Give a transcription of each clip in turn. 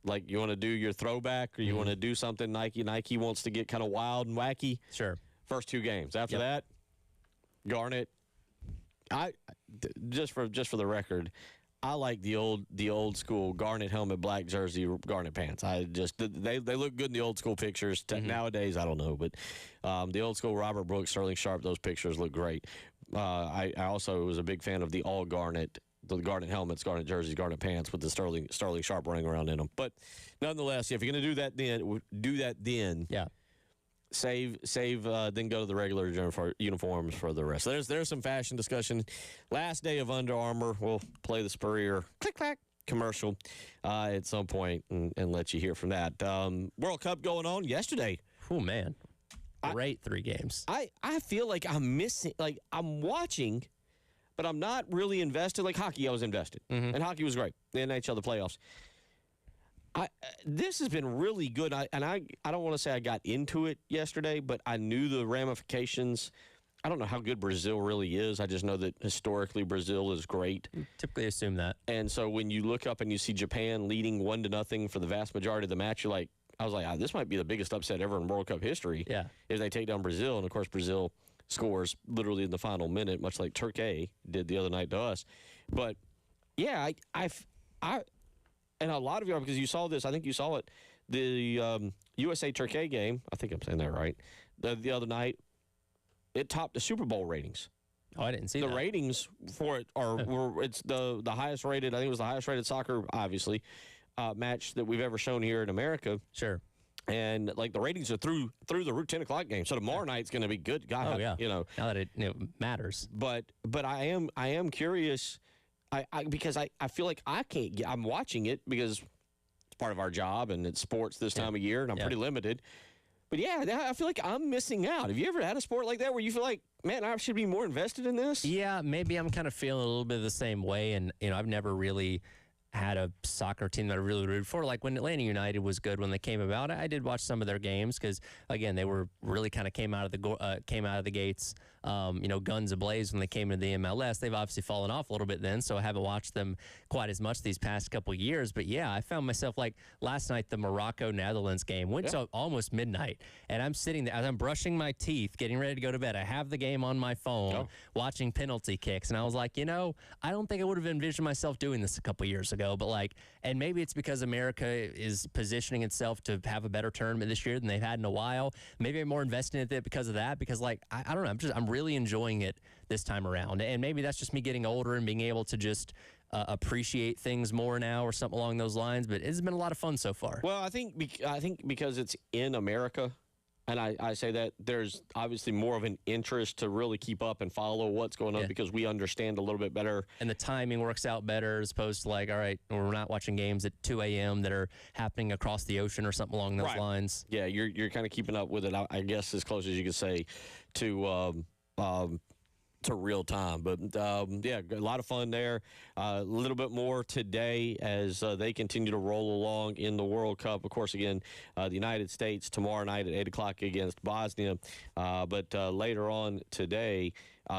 Like, you want to do your throwback or you want to do something Nike. Nike wants to get kind of wild and wacky. Sure. First 2 games. After that, Garnet. Just for the record, I like the old school Garnet helmet, black jersey, Garnet pants. They look good in the old school pictures. Nowadays, I don't know, but the old school Robert Brooks, Sterling Sharp, those pictures look great. I also was a big fan of the all Garnet. The Garnet helmets, Garnet jerseys, Garnet pants with the Sterling Sharp running around in them. But nonetheless, if you're going to do that then. Yeah. Save. Then go to the regular uniforms for the rest. There's some fashion discussion. Last day of Under Armour. We'll play the Spurrier click clack commercial at some point and let you hear from that. World Cup going on yesterday. Oh man, great 3 games. I feel like I'm missing. Like, I'm watching, but I'm not really invested. Like hockey, I was invested, and hockey was great. The NHL, the playoffs. This has been really good. I don't want to say I got into it yesterday, but I knew the ramifications. I don't know how good Brazil really is. I just know that historically Brazil is great. Typically assume that. And so when you look up and you see Japan leading 1-0 for the vast majority of the match, I was like, this might be the biggest upset ever in World Cup history. Yeah. If they take down Brazil, and of course Brazil scores literally in the final minute, much like Turkey did the other night to us. But yeah, I and a lot of you, because you saw this, I think you saw it, the USA-Turkey game, I think I'm saying that right, the other night, it topped the Super Bowl ratings. Oh, I didn't see that. The ratings for it it's the highest rated, I think it was the highest rated soccer, obviously, match that we've ever shown here in America. Sure. And like the ratings are through the root 10 o'clock game. So tomorrow night's going to be good. God, yeah. Now that it matters. But I am curious. Because I feel like I'm watching it because it's part of our job and it's sports this time of year and I'm pretty limited. But yeah, I feel like I'm missing out. Have you ever had a sport like that where you feel like, man, I should be more invested in this? Yeah, maybe I'm kind of feeling a little bit the same way. And, I've never really had a soccer team that I really rooted for. Like when Atlanta United was good when they came about, I did watch some of their games because again they were really kind of came out of the gates, guns ablaze when they came into the MLS. They've obviously fallen off a little bit then, so I haven't watched them quite as much these past couple of years. But yeah, I found myself like last night the Morocco-Netherlands game went to almost midnight, and I'm sitting there as I'm brushing my teeth, getting ready to go to bed. I have the game on my phone, watching penalty kicks, and I was like, I don't think I would have envisioned myself doing this a couple of years ago. But and maybe it's because America is positioning itself to have a better tournament this year than they've had in a while. Maybe I'm more invested in it because of that. Because I don't know, I'm really enjoying it this time around. And maybe that's just me getting older and being able to just appreciate things more now or something along those lines. But it's been a lot of fun so far. Well, I think because it's in America. And I say that there's obviously more of an interest to really keep up and follow what's going on because we understand a little bit better. And the timing works out better as opposed to all right, we're not watching games at 2 a.m. that are happening across the ocean or something along those lines. Yeah, you're kind of keeping up with it, I guess, as close as you could say to real time. But a lot of fun there. A little bit more today as they continue to roll along in the World Cup. Of course, again, the United States tomorrow night at 8 o'clock against Bosnia. But later on today,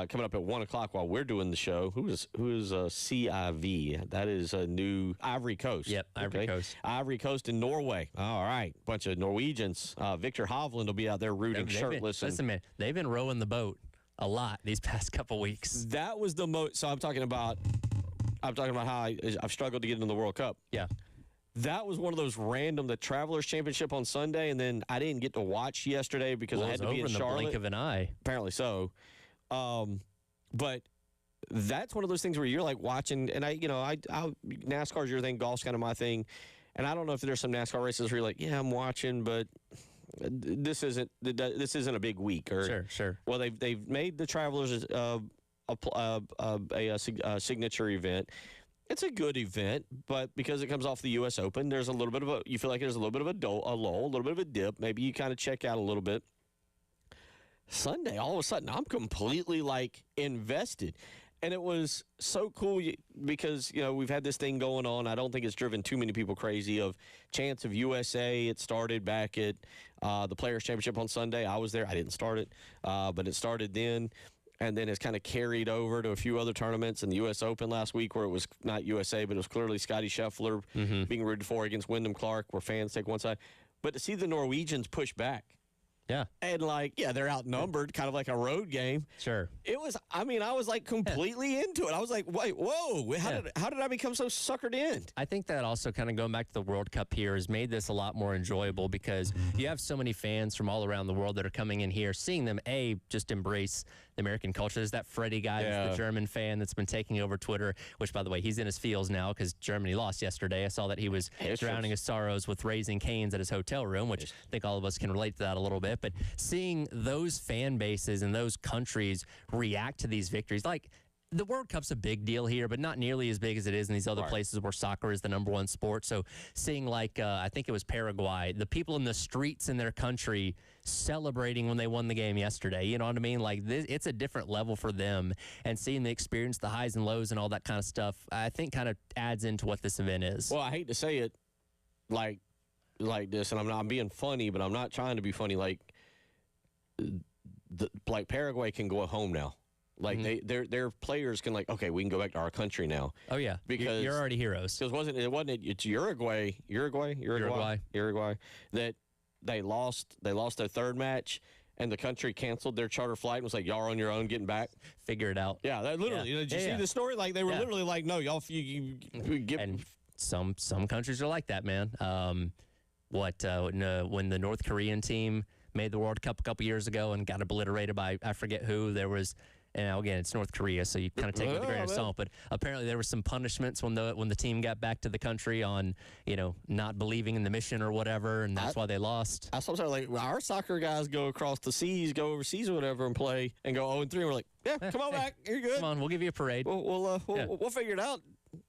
coming up at 1 o'clock while we're doing the show, who is CIV? That is a new Ivory Coast. Yep, Ivory Coast. Ivory Coast in Norway. All right. Bunch of Norwegians. Victor Hovland will be out there rooting shirtless. Listen, man, they've been rowing the boat a lot these past couple weeks. That was the most. So I'm talking about how I've struggled to get into the World Cup. Yeah. That was one of those random, the Travelers Championship on Sunday, and then I didn't get to watch yesterday because I had to be in Charlotte. The blink of an eye. Apparently so. But that's one of those things where you're like watching, and NASCAR's your thing, golf's kind of my thing, and I don't know if there's some NASCAR races where you're like, yeah, I'm watching, but this isn't a big week. Or Sure. Well, they've made the Travelers a signature event. It's a good event, but because it comes off the U.S. Open, there's a little bit of you feel like there's a little bit of a lull, a little bit of a dip. Maybe you kind of check out a little bit. Sunday, all of a sudden, I'm completely invested. And it was so cool because, we've had this thing going on. I don't think it's driven too many people crazy of Chance of USA. It started back at the Players' Championship on Sunday. I was there. I didn't start it, but it started then. and then it's kind of carried over to a few other tournaments. In the U.S. Open last week, where it was not USA, but it was clearly Scotty Scheffler being rooted for against Wyndham Clark, where fans take one side. But to see the Norwegians push back. Yeah. And, they're outnumbered, kind of like a road game. Sure. It was, I was, completely into it. I was like, wait, whoa, how did I become so suckered in? I think that also kind of going back to the World Cup here has made this a lot more enjoyable because you have so many fans from all around the world that are coming in here, seeing them, just embrace the American culture. There's that Freddie guy, that's the German fan that's been taking over Twitter, which, by the way, he's in his feels now because Germany lost yesterday. I saw that he was drowning his sorrows with Raising Cane's at his hotel room, which I think all of us can relate to that a little bit. But seeing those fan bases and those countries react to these victories, the World Cup's a big deal here, but not nearly as big as it is in these other places where soccer is the number one sport. So seeing I think it was Paraguay, the people in the streets in their country celebrating when they won the game yesterday, you know what I mean? It's a different level for them, and seeing the experience, the highs and lows and all that kind of stuff, I think kind of adds into what this event is. Well, I hate to say it like this, and I'm being funny, but I'm not trying to be funny. Paraguay can go home now. Their players can okay, we can go back to our country now. Oh yeah, because you're already heroes. Because it's Uruguay that they lost their third match, and the country canceled their charter flight and was like, y'all are on your own getting back. Figure it out. Yeah, that literally. Did you see the story? They were literally like, no, y'all, you get. And some countries are like that, man. When the North Korean team made the World Cup a couple years ago and got obliterated by I forget who, there was. And now, again, it's North Korea, so you kind of take it with a grain of salt. But apparently there were some punishments when the team got back to the country on, not believing in the mission or whatever, and that's why they lost. I saw our soccer guys go across the seas, go overseas or whatever, and play and go 0-3. And we're like, come on back, you're good. Come on, we'll give you a parade. We'll figure it out.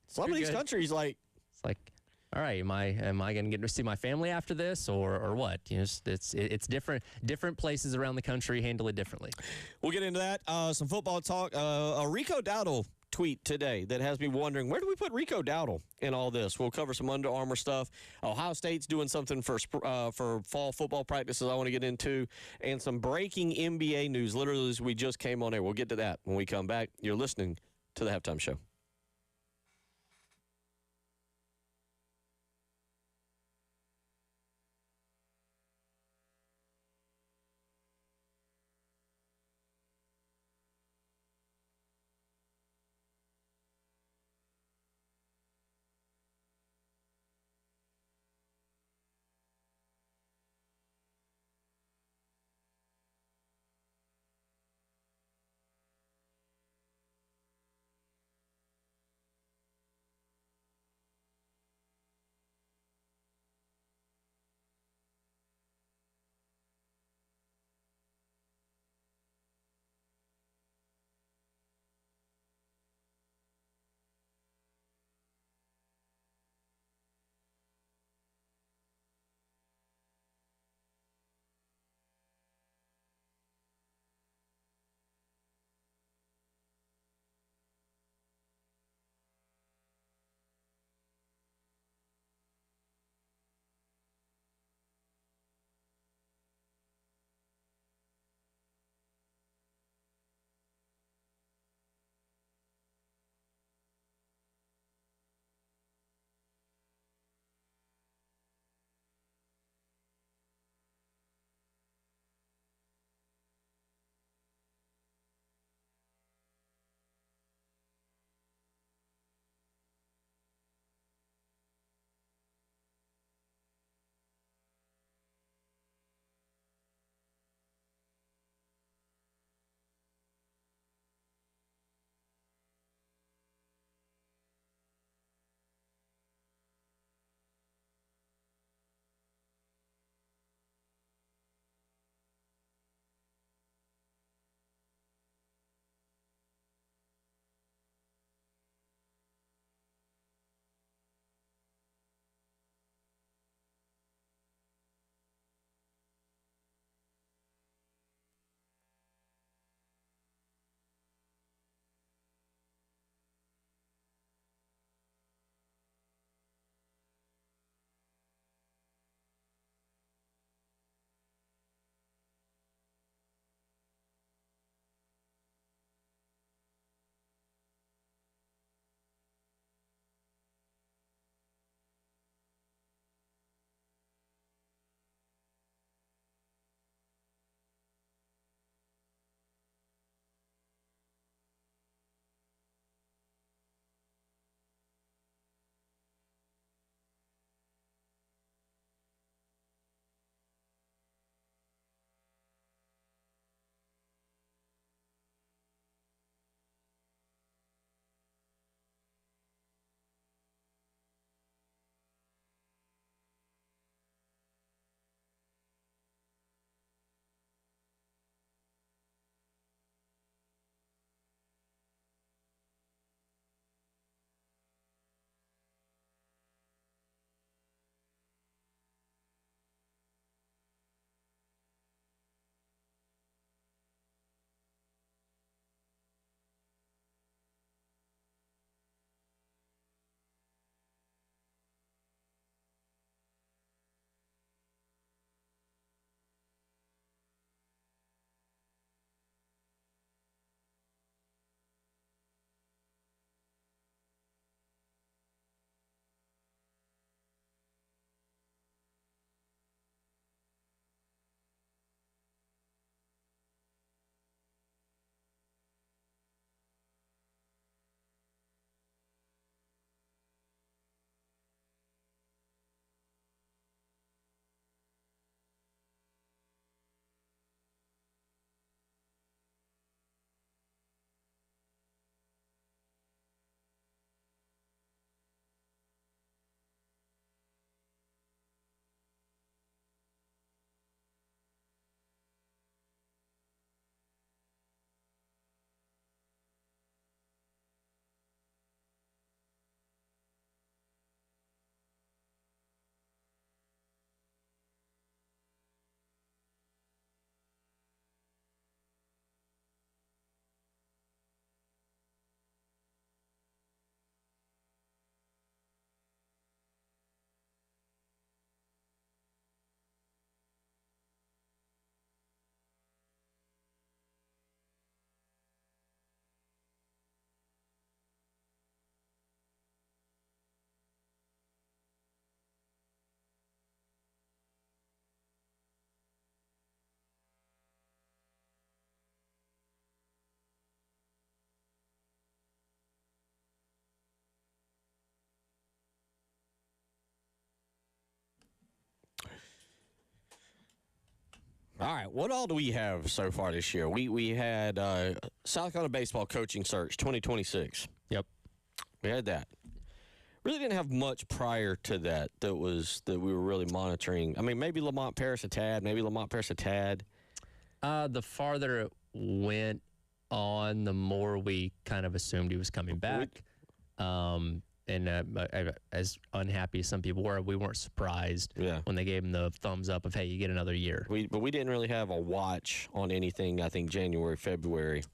Some of these countries it's like. All right, am I going to get to see my family after this, or what? It's different. Different places around the country handle it differently. We'll get into that. Some football talk. A Rico Dowdle tweet today that has me wondering, where do we put Rico Dowdle in all this? We'll cover some Under Armour stuff. Ohio State's doing something for fall football practices I want to get into, and some breaking NBA news. Literally, as we just came on air. We'll get to that when we come back. You're listening to the Halftime Show. All right, what all do we have so far this year? We had South Carolina Baseball Coaching Search 2026. Yep. We had that. Really didn't have much prior to that we were really monitoring. I mean, maybe Lamont Paris a tad, The farther it went on, the more we kind of assumed he was coming back. As unhappy as some people were, we weren't surprised when they gave him the thumbs up of, hey, you get another year. But we didn't really have a watch on anything, I think, January, February.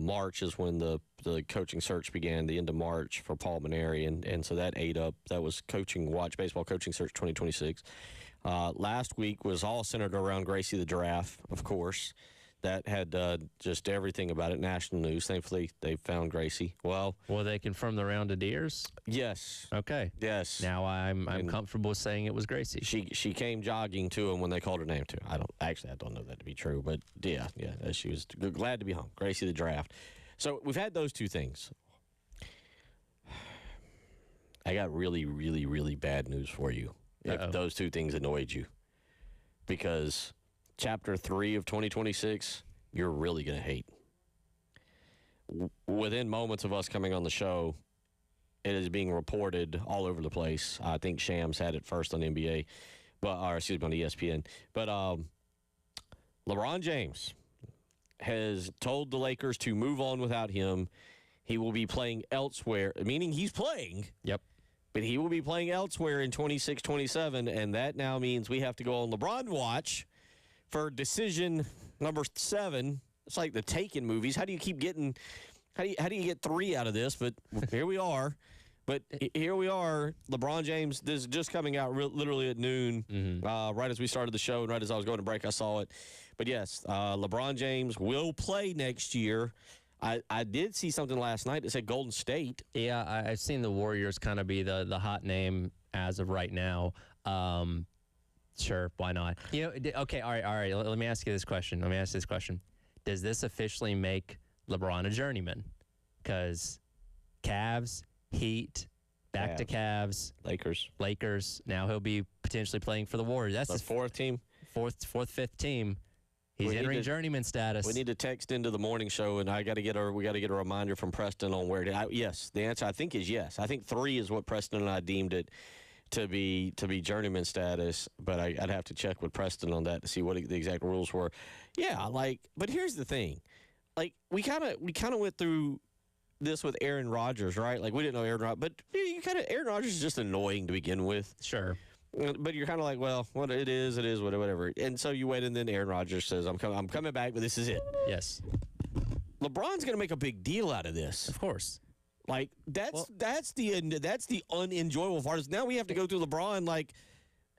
March is when the coaching search began, the end of March for Paul Maneri, and so that ate up. That was Baseball Coaching Search 2026. Last week was all centered around Gracie the Giraffe, of course. That had just everything about it, national news. Thankfully, they found Gracie. Well, will they confirm the round of deers? Yes. Okay. Yes. Now I'm comfortable saying it was Gracie. She came jogging to him when they called her name too. I don't know that to be true, but yeah, she was glad to be home. Gracie the Draft. So we've had those two things. I got really, really, really bad news for you. If those two things annoyed you, because Chapter 3 of 2026, you're really going to hate. Within moments of us coming on the show, it is being reported all over the place. I think Shams had it first on NBA, on ESPN. But LeBron James has told the Lakers to move on without him. He will be playing elsewhere, meaning he's playing. Yep. But he will be playing elsewhere in 26-27, and that now means we have to go on LeBron watch for decision number 7. It's like the Taken movies. How do you keep getting? How do you get 3 out of this? But here we are. But here we are. LeBron James. This is just coming out literally at noon, right as we started the show, and right as I was going to break, I saw it. But yes, LeBron James will play next year. I did see something last night that said Golden State. Yeah, I've seen the Warriors kind of be the hot name as of right now. Sure, why not? Okay, all right. Let me ask you this question. Does this officially make LeBron a journeyman? Because Cavs, Heat, back to Cavs, Lakers. Now he'll be potentially playing for the Warriors. That's his fourth team, fifth team. He's entering journeyman status. We need to text into the morning show, and we got to get a reminder from Preston on where it is. Yes, the answer I think is yes. I think 3 is what Preston and I deemed it to be journeyman status, but I'd have to check with Preston on that to see what the exact rules were. Yeah, but here's the thing. We kind of went through this with Aaron Rodgers, right? We didn't know Aaron Rodgers, but Aaron Rodgers is just annoying to begin with. Sure. But you're kind of like, well, what it is, whatever. And so you wait, and then Aaron Rodgers says, I'm coming back, but this is it. Yes. LeBron's going to make a big deal out of this. Of course. That's the unenjoyable part. Is now we have to go through LeBron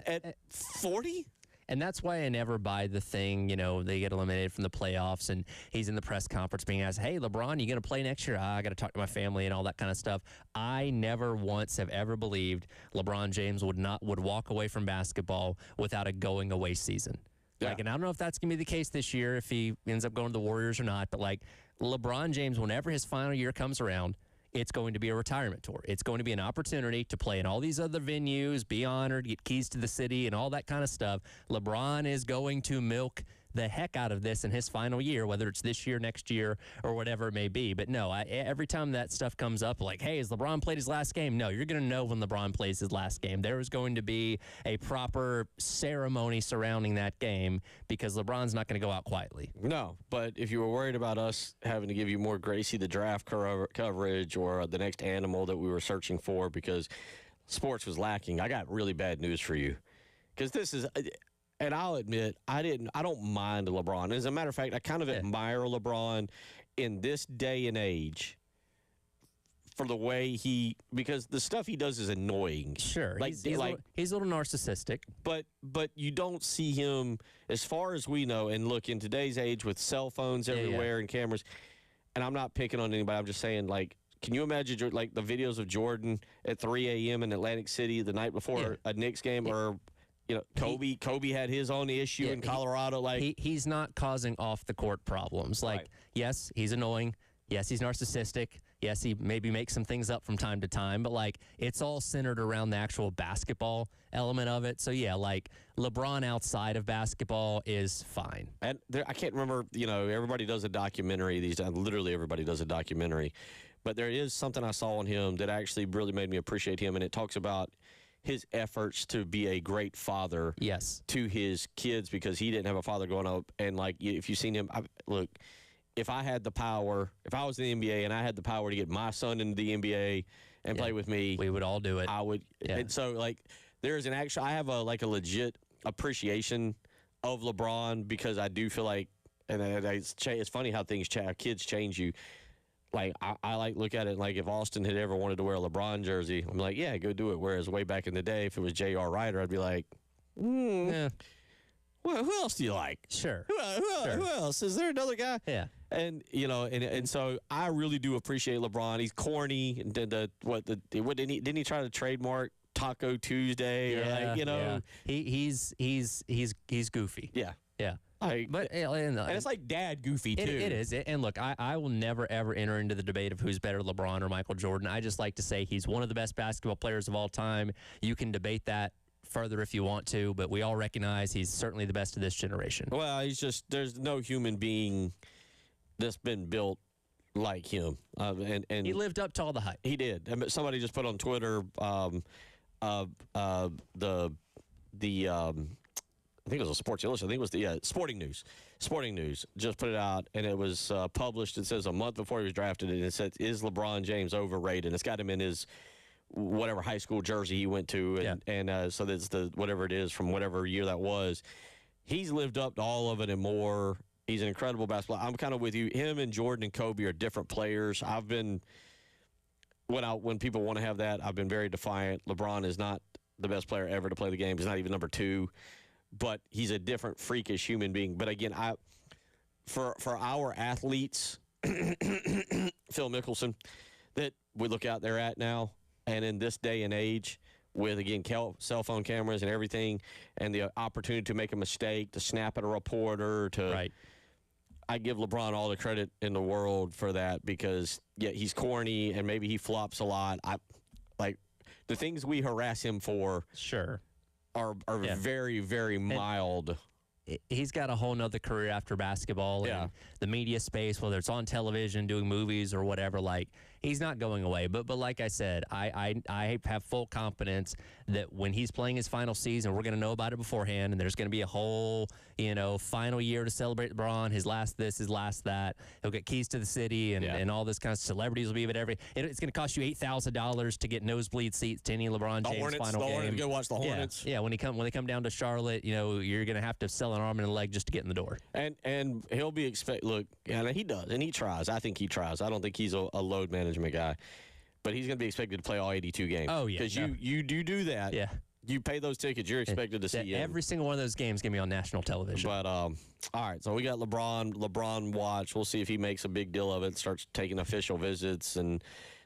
at 40. And that's why I never buy the thing, they get eliminated from the playoffs and he's in the press conference being asked, hey, LeBron, you going to play next year? I got to talk to my family and all that kind of stuff. I never once have ever believed LeBron James would walk away from basketball without a going away season. Yeah. And I don't know if that's going to be the case this year if he ends up going to the Warriors or not, but LeBron James, whenever his final year comes around, it's going to be a retirement tour. It's going to be an opportunity to play in all these other venues, be honored, get keys to the city, and all that kind of stuff. LeBron is going to milk the heck out of this in his final year, whether it's this year, next year, or whatever it may be. But no, every time that stuff comes up, hey, has LeBron played his last game? No, you're going to know when LeBron plays his last game. There is going to be a proper ceremony surrounding that game because LeBron's not going to go out quietly. No, but if you were worried about us having to give you more Gracie the Draft coverage or the next animal that we were searching for because sports was lacking, I got really bad news for you because this is... And I'll admit, I don't mind LeBron. As a matter of fact, I kind of admire LeBron in this day and age for the way because the stuff he does is annoying. Sure, he's a little narcissistic. But you don't see him, as far as we know, and look, in today's age with cell phones everywhere and cameras, and I'm not picking on anybody, I'm just saying, can you imagine the videos of Jordan at 3 a.m. in Atlantic City the night before a Knicks game or... Kobe had his own issue in Colorado. He's not causing off the court problems. Yes, he's annoying. Yes, he's narcissistic. Yes, he maybe makes some things up from time to time, but like it's all centered around the actual basketball element of it. So yeah, like LeBron outside of basketball is fine. And I can't remember, everybody does a documentary these days. Literally everybody does a documentary. But there is something I saw on him that actually really made me appreciate him, and it talks about his efforts to be a great father Yes. to his kids because he didn't have a father growing up. And, like, if you've seen him, look, if I had the power, if I was in the NBA and I had the power to get my son into the NBA and play with me, we would all do it. I would. Yeah. And so, like, there's an actual, I have a legit appreciation of LeBron because I do feel like, and it's funny how kids change you. Like, I like look at it like if Austin had ever wanted to wear a LeBron jersey, I'm like, yeah, go do it. Whereas way back in the day, if it was J.R. Ryder, I'd be like, Yeah. well, who else do you like? Sure. Who else? Is there another guy? Yeah. And and so I really do appreciate LeBron. He's corny. And didn't he try to trademark Taco Tuesday? Yeah. Or Yeah. He's goofy. Yeah. Yeah. And it's like dad goofy too. It is. And look, I will never, ever enter into the debate of who's better, LeBron or Michael Jordan. I just like to say he's one of the best basketball players of all time. You can debate that further if you want to, but we all recognize he's certainly the best of this generation. Well, there's no human being that's been built like him. And he lived up to all the hype. He did. Somebody just put on Twitter I think it was a Sports Illustrated. I think it was Sporting News. Sporting News just put it out, and it was published. It says a month before he was drafted, and it says, "Is LeBron James overrated?" And it's got him in his whatever high school jersey he went to, and so that's the whatever it is from whatever year that was. He's lived up to all of it and more. He's an incredible basketball. I'm kind of with you. Him and Jordan and Kobe are different players. I've been when people want to have that, I've been very defiant. LeBron is not the best player ever to play the game. He's not even number 2. But he's a different freakish human being. But again, for our athletes, Phil Mickelson, that we look out there at now, and in this day and age, with again cell phone cameras and everything, and the opportunity to make a mistake, to snap at a reporter, I give LeBron all the credit in the world for that because he's corny and maybe he flops a lot. Like the things we harass him for, sure. are very, very mild. He's got a whole nother career after basketball and the media space, whether it's on television, doing movies or whatever. Like, he's not going away. But like I said, I have full confidence that when he's playing his final season, we're going to know about it beforehand, and there's going to be a whole, final year to celebrate LeBron, his last this, his last that. He'll get keys to the city, and all this kind of celebrities will be at every. It's going to cost you $8,000 to get nosebleed seats to any LeBron James final game. Go watch the Hornets. Yeah, when they come down to Charlotte, you're going to have to sell an arm and a leg just to get in the door. And he'll be look, and he does, and he tries. I think he tries. I don't think he's a load management guy, but he's going to be expected to play all 82 games. Oh yeah, because you do that. Yeah, you pay those tickets. You're expected to see him. Every single one of those games going to be on national television. But all right, so we got LeBron watch. We'll see if he makes a big deal of it, starts taking official visits and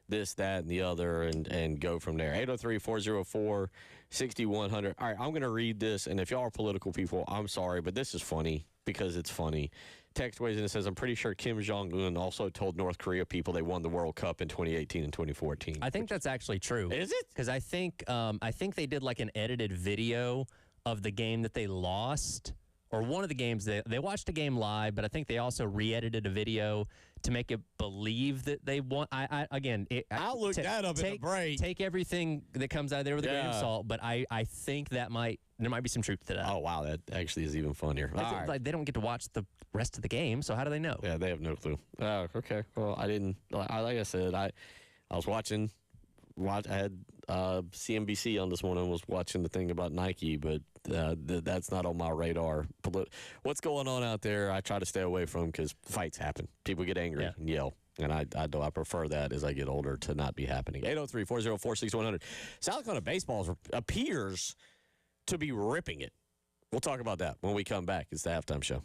this, that, and the other, and go from there. 803-404-6100. All right, I'm going to read this, and if y'all are political people, I'm sorry, but this is funny because it's funny. Text weighs in and says, I'm pretty sure Kim Jong-un also told North Korea people they won the World Cup in 2018 and 2014. I think that's actually true. Is it? Because I think they did like an edited video of the game that they lost, or one of the games they watched a game live, but I think they also re-edited a video to make it believe that they won. I'll look that up in the break. Take everything that comes out of there with a grain of salt, but I think there might be some truth to that. Oh, wow, that actually is even funnier. Like, they don't get to watch the rest of the game, so how do they know? Yeah, they have no clue. Oh, okay. Well, I didn't. Like I said, I was watching. I had CNBC on this morning. Was watching the thing about Nike, but that's not on my radar. What's going on out there? I try to stay away from because fights happen. People get angry and yell. And I prefer that as I get older to not be happening. 803-404-6100. South Carolina baseball appears to be ripping it. We'll talk about that when we come back. It's the halftime show.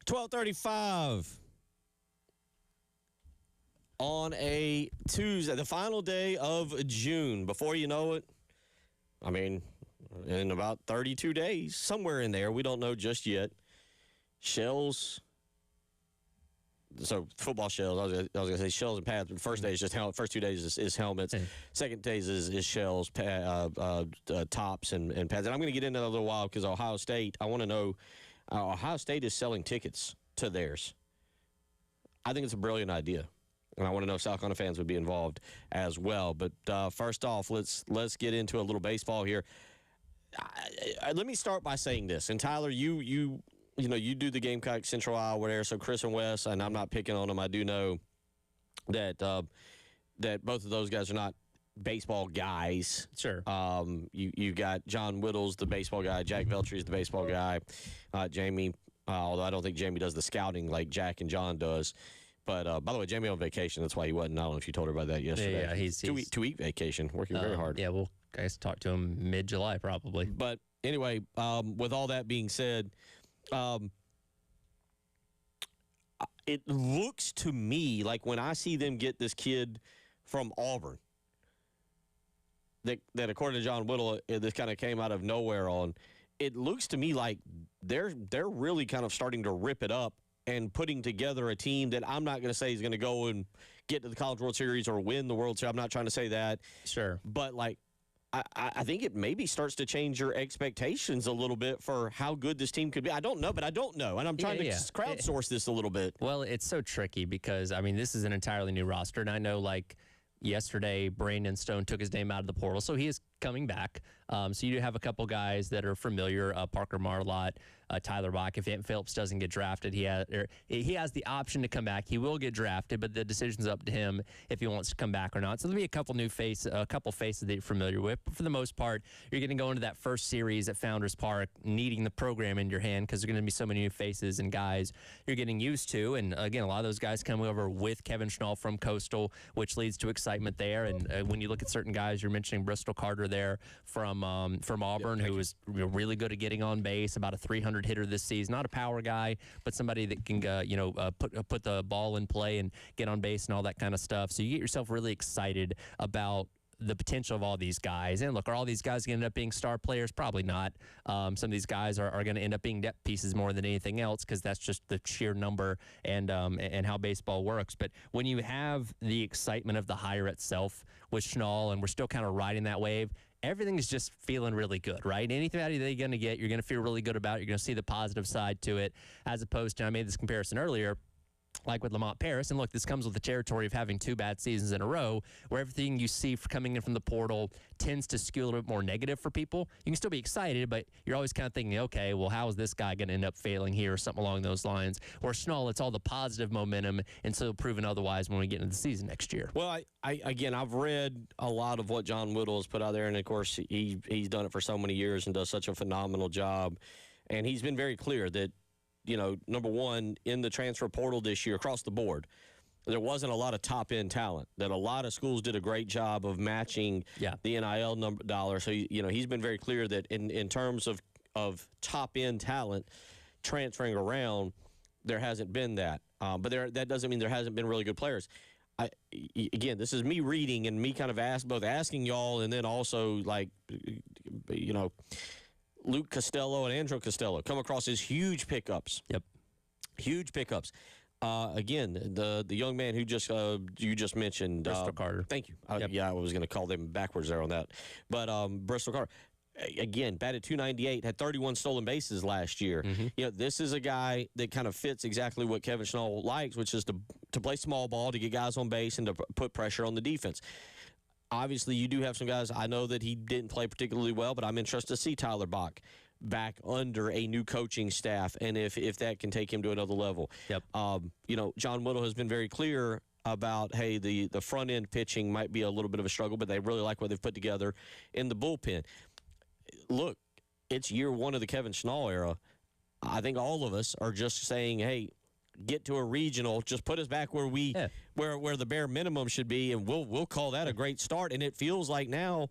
12:35 on a Tuesday, the final day of June. Before you know it, I mean, in about 32 days, somewhere in there, we don't know just yet. Shells. So football shells. I was gonna say shells and pads, but the first day is just first 2 days is helmets. Second days is shells, tops, and pads. And I'm gonna get into that a little while because Ohio State. I want to know. Ohio State is selling tickets to theirs. I think it's a brilliant idea, and I want to know if South Carolina fans would be involved as well. But first off, let's get into a little baseball here. Let me start by saying this. And Tyler, you do the Gamecock Central Iowa whatever. So Chris and Wes, and I'm not picking on them. I do know that that both of those guys are not baseball guys. Sure. You got John Whittle's the baseball guy. Jack Veltry's the baseball guy. Jamie, although I don't think Jamie does the scouting like Jack and John does. But by the way, Jamie on vacation. That's why he wasn't. I don't know if you told her about that yesterday. Yeah, he's two-week vacation, working very hard. Yeah, we'll guys talk to him mid-July probably. But anyway, with all that being said, it looks to me like when I see them get this kid from Auburn, that according to John Whittle, this kind of came out of nowhere on. It looks to me like they're really kind of starting to rip it up and putting together a team that I'm not going to say is going to go and get to the College World Series or win the World Series. I'm not trying to say that. Sure. But, like, I think it maybe starts to change your expectations a little bit for how good this team could be. I don't know, but I don't know. And I'm trying to crowdsource this a little bit. Well, it's so tricky because, I mean, this is an entirely new roster. And I know, like, yesterday, Brandon Stone took his name out of the portal, so he is coming back. So you do have a couple guys that are familiar, Parker Marlott, Tyler Bach. If Ant Phillips doesn't get drafted, he has the option to come back. He will get drafted, but the decision's up to him if he wants to come back or not. So there'll be a couple faces that you're familiar with. But for the most part, you're going to go into that first series at Founders Park needing the program in your hand because there's going to be so many new faces and guys you're getting used to. And again, a lot of those guys come over with Kevin Schnall from Coastal, which leads to excitement there. And when you look at certain guys, you're mentioning Bristol Carter there from Auburn, who was really good at getting on base, about a 300 hitter this season. Not a power guy, but somebody that can put the ball in play and get on base and all that kind of stuff. So you get yourself really excited about the potential of all these guys. And look, are all these guys going to end up being star players? Probably not. Some of these guys are going to end up being depth pieces more than anything else because that's just the sheer number and how baseball works. But when you have the excitement of the hire itself with Schnall, and we're still kind of riding that wave, everything is just feeling really good, right? Anything that you're going to get, you're going to feel really good about. You're going to see the positive side to it, as opposed to, I made this comparison earlier, like with Lamont Paris. And look, this comes with the territory of having 2 bad seasons in a row where everything you see coming in from the portal tends to skew a little bit more negative for people. You can still be excited, but you're always kind of thinking, okay, well, how is this guy going to end up failing here or something along those lines? Where Schnall, it's all the positive momentum until proven otherwise when we get into the season next year. Well, I've read a lot of what John Whittle has put out there, and, of course, he's done it for so many years and does such a phenomenal job. And he's been very clear that, number one, in the transfer portal this year across the board, there wasn't a lot of top-end talent, that a lot of schools did a great job of matching the NIL dollar. So, he's been very clear that in terms of top-end talent transferring around, there hasn't been that. But that doesn't mean there hasn't been really good players. Again, this is me reading and me kind of asking y'all, and then also, like, Luke Costello and Andrew Costello come across as huge pickups. Yep. Huge pickups. Again, the young man who you just mentioned. Bristol Carter. Thank you. I was going to call them backwards there on that. But Bristol Carter, again, batted .298, had 31 stolen bases last year. Mm-hmm. This is a guy that kind of fits exactly what Kevin Schnall likes, which is to play small ball, to get guys on base, and to put pressure on the defense. Obviously, you do have some guys. I know that he didn't play particularly well, but I'm interested to see Tyler Bach back under a new coaching staff, and if that can take him to another level. Yep. John Whittle has been very clear about, hey, the front end pitching might be a little bit of a struggle, but they really like what they've put together in the bullpen. Look, it's year 1 of the Kevin Schnall era. I think all of us are just saying, hey, get to a regional, just put us back where where the bare minimum should be, and we'll call that a great start. And it feels like now,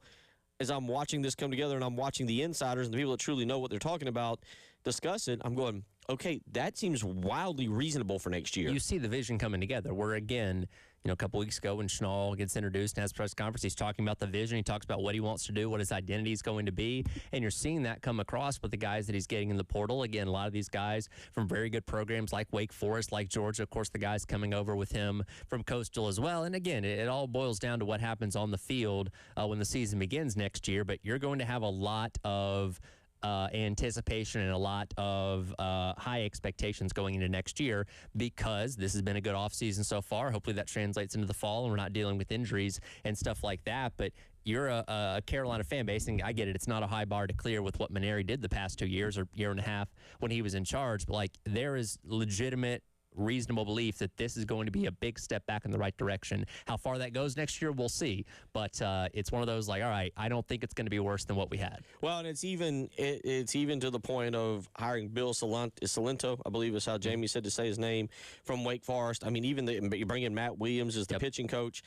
as I'm watching this come together and I'm watching the insiders and the people that truly know what they're talking about discuss it, I'm going, okay, that seems wildly reasonable for next year. You see the vision coming together. Where again, a couple weeks ago when Schnall gets introduced and has a press conference, he's talking about the vision. He talks about what he wants to do, what his identity is going to be, and you're seeing that come across with the guys that he's getting in the portal. Again, a lot of these guys from very good programs like Wake Forest, like Georgia. Of course, the guys coming over with him from Coastal as well. And again, it all boils down to what happens on the field when the season begins next year. But you're going to have a lot of anticipation and a lot of high expectations going into next year because this has been a good offseason so far. Hopefully that translates into the fall and we're not dealing with injuries and stuff like that. But you're a Carolina fan base, and I get it. It's not a high bar to clear with what Maneri did the past 2 years or year and a half when he was in charge. But, there is legitimate reasonable belief that this is going to be a big step back in the right direction. How far that goes next year, we'll see. But it's one of those all right, I don't think it's going to be worse than what we had. Well, and it's even to the point of hiring Bill Salento, I believe is how Jamie said to say his name, from Wake Forest. I mean, even you bring in Matt Williams as the pitching coach.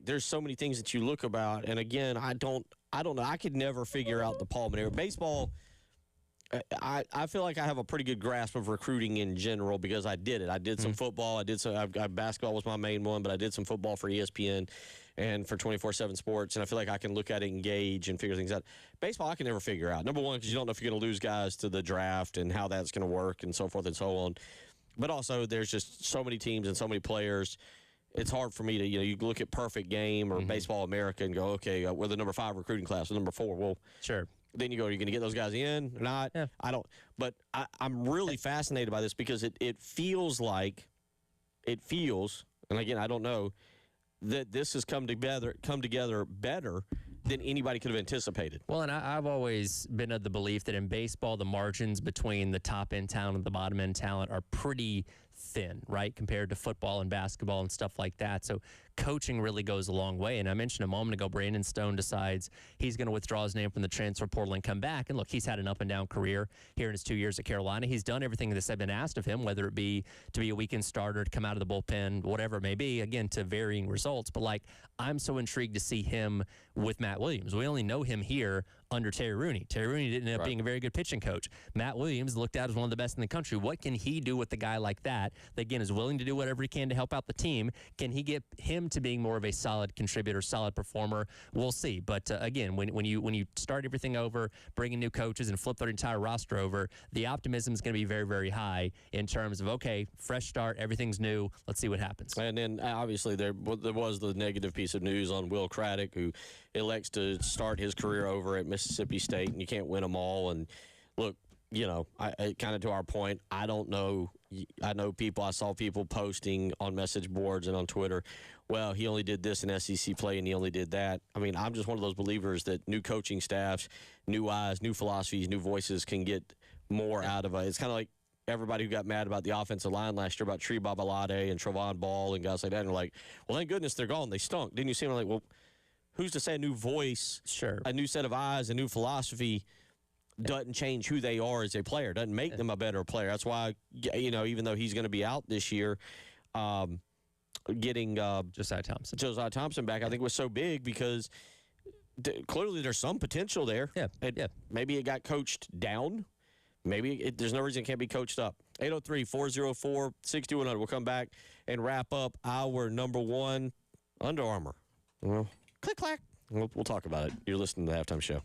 There's so many things that you look about. And again, I don't know. I could never figure out the Paul Maneri. Baseball, I feel like I have a pretty good grasp of recruiting in general because I did it. I did some football. Basketball was my main one, but I did some football for ESPN and for 24/7 Sports, and I feel like I can look at it, engage, and figure things out. Baseball, I can never figure out. Number one, because you don't know if you're going to lose guys to the draft and how that's going to work and so forth and so on. But also, there's just so many teams and so many players. It's hard for me to, you look at Perfect Game or Baseball America and go, okay, we're the number 5 recruiting class, we're number 4. Well, sure. Then you go, are you going to get those guys in or not? Yeah. I don't. But I'm really fascinated by this because it feels, and again, I don't know, that this has come together better than anybody could have anticipated. Well, and I've always been of the belief that in baseball, the margins between the top-end talent and the bottom-end talent are pretty thin, right, compared to football and basketball and stuff like that. So coaching really goes a long way. And I mentioned a moment ago, Brandon Stone decides he's going to withdraw his name from the transfer portal and come back. And look, he's had an up-and-down career here in his 2 years at Carolina. He's done everything that's been asked of him, whether it be to be a weekend starter, to come out of the bullpen, whatever it may be, again, to varying results. But, I'm so intrigued to see him with Matt Williams. We only know him here under Terry Rooney. Terry Rooney didn't end up being a very good pitching coach. Matt Williams looked at as one of the best in the country. What can he do with a guy like that again, is willing to do whatever he can to help out the team? Can he get him to being more of a solid contributor, solid performer? We'll see. But, again, when you start everything over, bring in new coaches and flip their entire roster over, the optimism is going to be very, very high in terms of, okay, fresh start, everything's new, let's see what happens. And then, obviously, there was the negative piece of news on Will Craddock, who elects to start his career over at Mississippi State, and you can't win them all. And look, I kind of to our point, I don't know. I know I saw people posting on message boards and on Twitter, well, he only did this in SEC play and he only did that. I mean, I'm just one of those believers that new coaching staffs, new eyes, new philosophies, new voices can get more out of it. It's kind of like everybody who got mad about the offensive line last year about Tree Babalade and Trevon Ball and guys like that. And they're like, well, thank goodness they're gone. They stunk. Didn't you see them? Like, well, who's to say a new voice, a new set of eyes, a new philosophy doesn't change who they are as a player, doesn't make them a better player. That's why, even though he's going to be out this year, getting Josiah Thompson back, I think was so big because clearly there's some potential there. Yeah. Maybe it got coached down. Maybe there's no reason it can't be coached up. 803-404-6100. We'll come back and wrap up our number one, Under Armour. Well, click, clack. We'll talk about it. You're listening to the Halftime Show.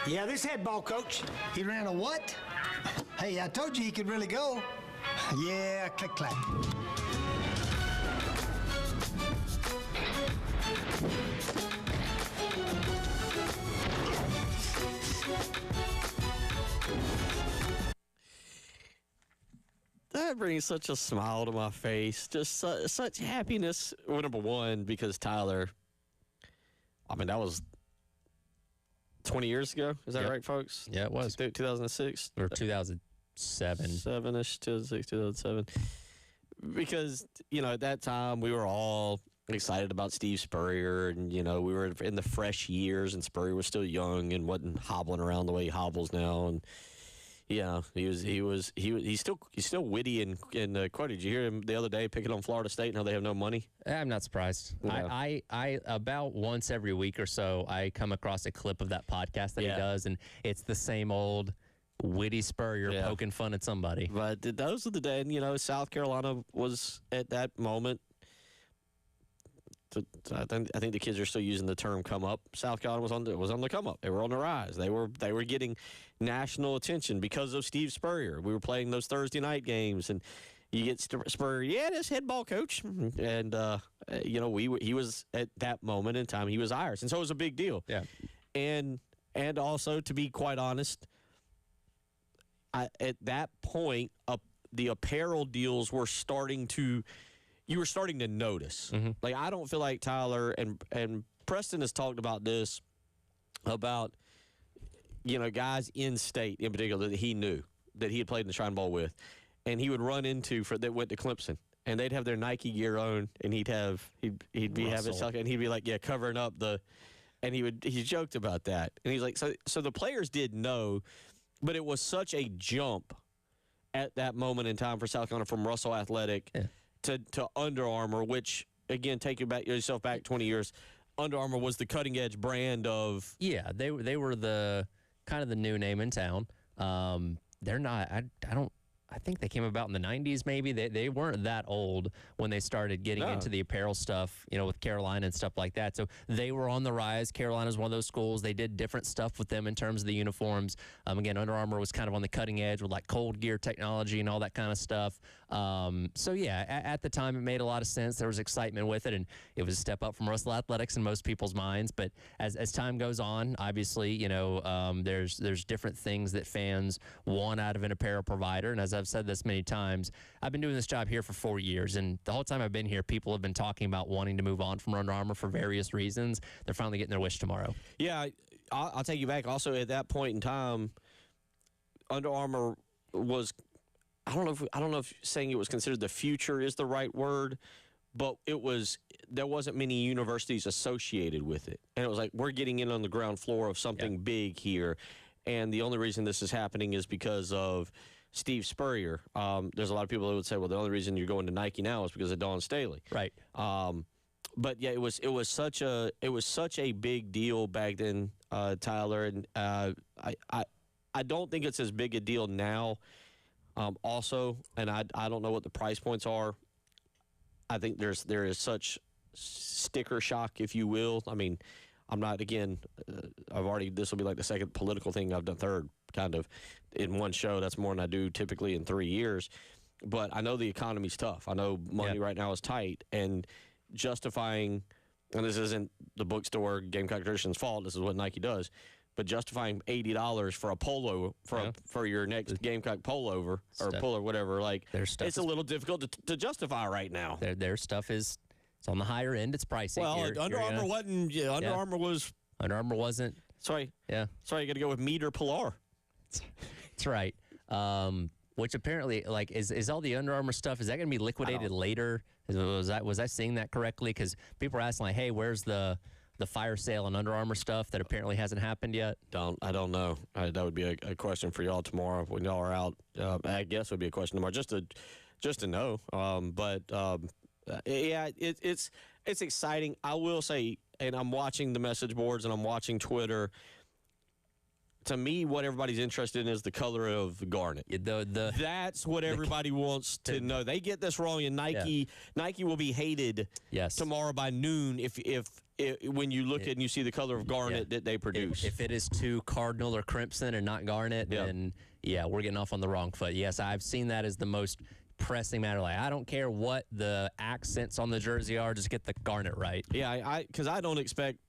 Yeah, this head ball coach. He ran a what? Hey, I told you he could really go. Yeah, click-clack. That brings such a smile to my face. Just such happiness. Well, number one, because Tyler, I mean, that was 20 years ago. Is that Yep. right, folks? Yeah, it was. 2006? Or 2007. 7-ish, 2006, 2007. Because, at that time, we were all excited about Steve Spurrier. And, we were in the fresh years, and Spurrier was still young and wasn't hobbling around the way he hobbles now. And, he's still witty and quoted. Did you hear him the other day picking on Florida State and how they have no money? I'm not surprised. Yeah. I about once every week or so, I come across a clip of that podcast that he does, and it's the same old witty Spurrier poking fun at somebody. But those are the days, South Carolina was at that moment. I think the kids are still using the term "come up." South Carolina was on the come up. They were on the rise. They were getting national attention because of Steve Spurrier. We were playing those Thursday night games, and you get Spurrier. Yeah, this head ball coach, and he was at that moment in time. He was ours, and so it was a big deal. Yeah, and also, to be quite honest, at that point, the apparel deals were starting to. You were starting to notice. Mm-hmm. Like, I don't feel like Tyler and Preston has talked about this, about, guys in state in particular that he knew, that he had played in the Shrine Bowl with, and he would run into that went to Clemson, and they'd have their Nike gear on, and he'd be having stuff, and he'd be like, covering up and he joked about that, and he's like, so the players did know, but it was such a jump at that moment in time for South Carolina from Russell Athletic. Yeah. To Under Armour, which, again, take yourself back 20 years, Under Armour was the cutting-edge brand of... Yeah, they were the kind of the new name in town. They're not... I think they came about in the 90s, maybe. They weren't that old when they started getting into the apparel stuff, with Carolina and stuff like that. So they were on the rise. Carolina's one of those schools. They did different stuff with them in terms of the uniforms. Again, Under Armour was kind of on the cutting edge with like cold gear technology and all that kind of stuff. At the time, it made a lot of sense. There was excitement with it, and it was a step up from Russell Athletics in most people's minds. But as time goes on, obviously, there's different things that fans want out of an apparel provider. And as I've said this many times, I've been doing this job here for 4 years, and the whole time I've been here, people have been talking about wanting to move on from Under Armour for various reasons. They're finally getting their wish tomorrow. Yeah, I'll take you back. Also, at that point in time, Under Armour was... I don't know if saying it was considered the future is the right word, but there wasn't many universities associated with it. And it was like, we're getting in on the ground floor of something big here. And the only reason this is happening is because of Steve Spurrier. There's a lot of people that would say, well, the only reason you're going to Nike now is because of Don Staley. Right. But yeah, it was such a big deal back then, Tyler. And I don't think it's as big a deal now. Also, and I don't know what the price points are. I think there is such sticker shock, if you will. I mean, I'm not, again, this will be like the second political thing I've done, third kind of, in one show. That's more than I do typically in 3 years. But I know the economy's tough. I know money right now is tight, and justifying, and this isn't the bookstore Gamecock Tradition's fault, this is what Nike does, but justifying $80 for a polo for your next Gamecock pullover or pull or whatever, like, it's a little difficult to justify right now. Their stuff is it's on the higher end. It's pricey. Well, Under Armour wasn't. Yeah, Under Armour was. Under Armour wasn't. Sorry. Yeah. Sorry, you got to go with Mead or Pilar. That's right. Which apparently, like, is all the Under Armour stuff, is that going to be liquidated later? Was I seeing that correctly? Because people are asking, like, hey, where's the fire sale and Under Armour stuff that apparently hasn't happened yet? I don't know. That would be a question for y'all tomorrow when y'all are out. I guess it would be a question tomorrow just to know. Yeah, it's exciting. I will say, and I'm watching the message boards and I'm watching Twitter. To me, what everybody's interested in is the color of garnet. That's what everybody wants to know. They get this wrong, and Nike will be hated tomorrow by noon if when you look at and you see the color of garnet that they produce. If it is too cardinal or crimson and not garnet, then we're getting off on the wrong foot. Yes, I've seen that as the most pressing matter. Like, I don't care what the accents on the jersey are, just get the garnet right. Yeah, because I don't expect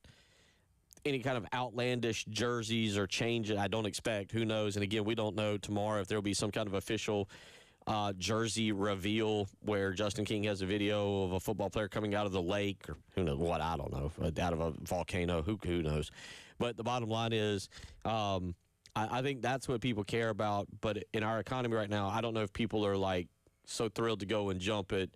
any kind of outlandish jerseys or change it. I don't expect. Who knows? And again, we don't know tomorrow if there'll be some kind of official jersey reveal where Justin King has a video of a football player coming out of the lake, or who knows what, I don't know, out of a volcano, who knows. But the bottom line is I think that's what people care about. But in our economy right now, I don't know if people are like so thrilled to go and jump at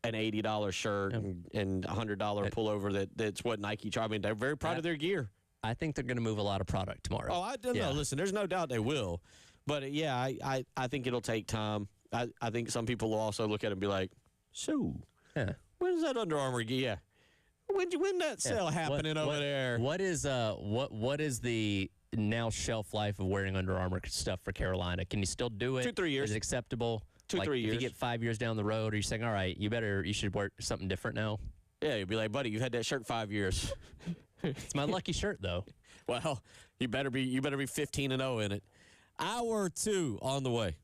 an $80 shirt and $100 pullover that's what Nike try. I mean, they're very proud of their gear. I think they're going to move a lot of product tomorrow. Oh, I don't know. Listen, there's no doubt they will. But, I think it'll take time. I think some people will also look at it and be like, so, when's that Under Armour gear? When that sale happening over there? What is the now shelf life of wearing Under Armour stuff for Carolina? Can you still do it? 2-3 years. Is it acceptable? 2-3 years. If you get 5 years down the road, are you saying, all right, you should wear something different now? Yeah, you'd be like, buddy, you've had that shirt 5 years. It's my lucky shirt, though. Well, you better be 15-0 in it. Hour 2 on the way.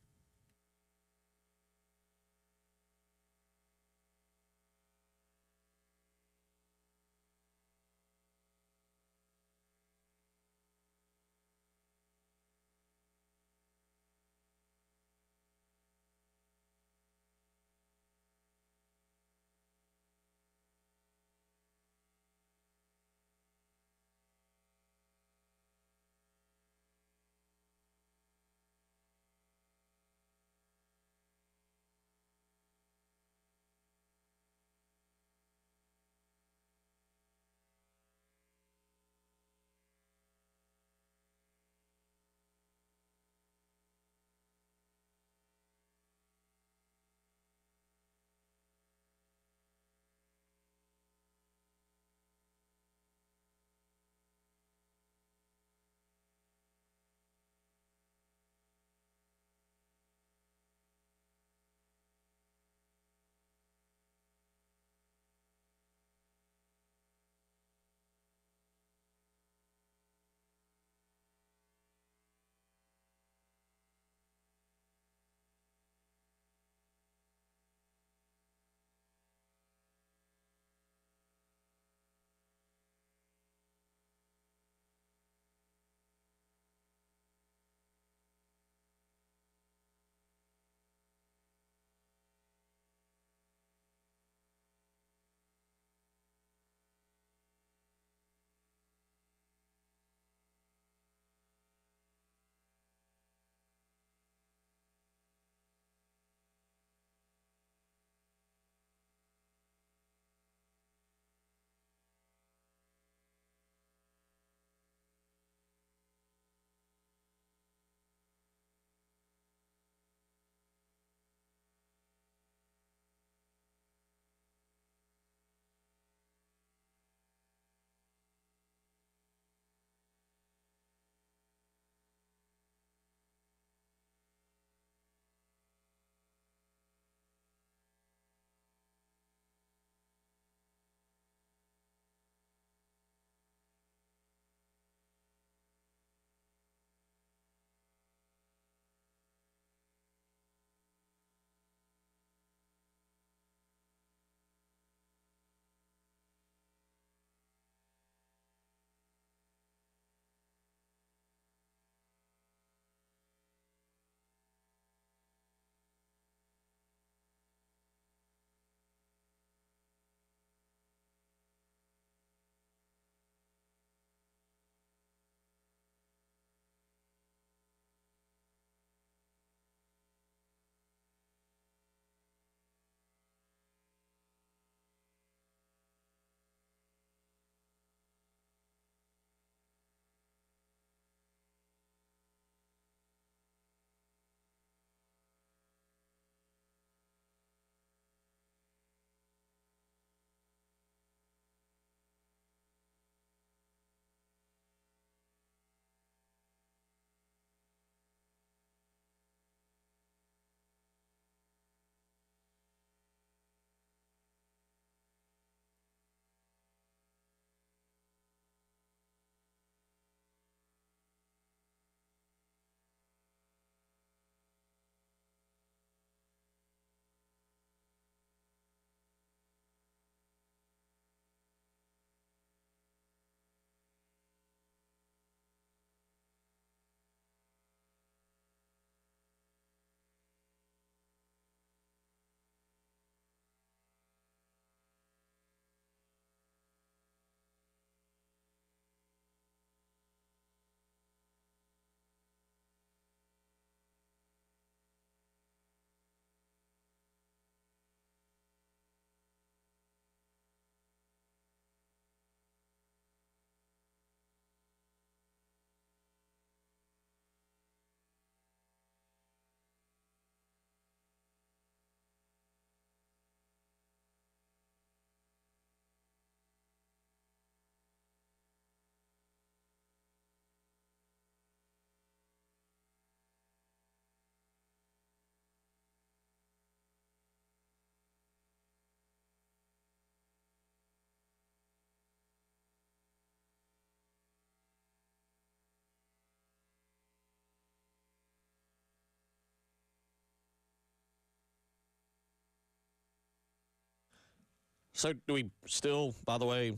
So do we still, by the way,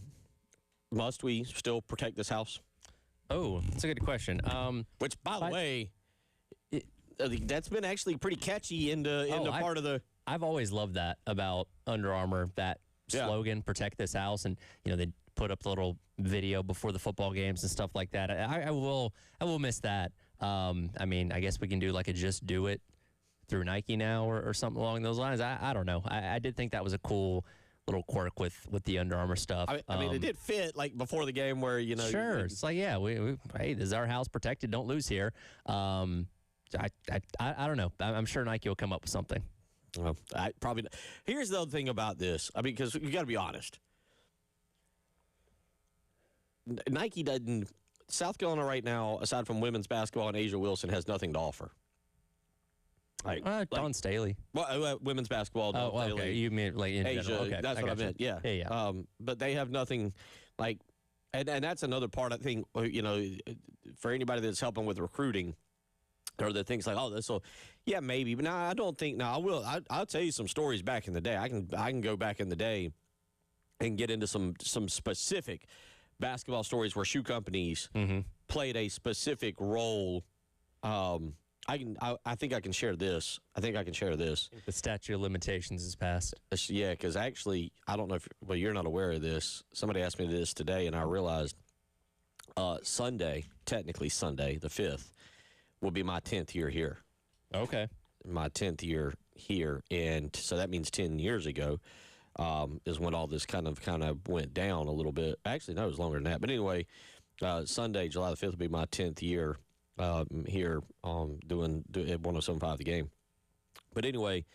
must we still protect this house? Oh, that's a good question. Which, by the way, that's been actually pretty catchy into part of the. I've always loved that about Under Armour, that slogan, "Protect this house," and they put up the little video before the football games and stuff like that. I will miss that. I mean, I guess we can do like a "Just Do It" through Nike now or something along those lines. I don't know. I did think that was a cool little quirk with the Under Armour stuff. I mean, it did fit like before the game where Sure, it's like hey, this is our house, protected, don't lose here. I don't know. I'm sure Nike will come up with something. Well, I probably. Here's the other thing about this. I mean, because you got to be honest. Nike doesn't. South Carolina right now, aside from women's basketball and Asia Wilson, has nothing to offer. Dawn Staley. Well, women's baskbasketball. Oh, well, okay. You mean like in Asia? general. Okay, that's what I meant. Yeah. Yeah. But they have nothing, like, and that's another part. I think for anybody that's helping with recruiting, or that thinks like, oh, this will, yeah, maybe. But no, I don't think. No, I will. I'll tell you some stories back in the day. I can go back in the day and get into some specific basketball stories where shoe companies played a specific role. I think I can share this. The statute of limitations is passed. Yeah, because actually, I don't know if you're not aware of this. Somebody asked me this today, and I realized Sunday, technically Sunday, the 5th, will be my 10th year here. Okay. My 10th year here, and so that means 10 years ago is when all this kind of went down a little bit. Actually, no, it was longer than that. But anyway, Sunday, July the 5th, will be my 10th year here doing at 107.5 The Game. But anyway,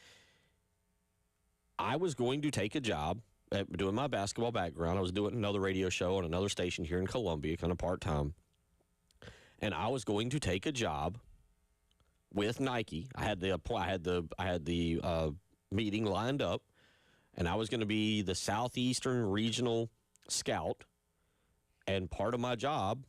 I was going to take a job at doing my basketball background. I was doing another radio show on another station here in Columbia, kind of part-time. And I was going to take a job with Nike. I had the meeting lined up, and I was going to be the Southeastern Regional Scout. And part of my job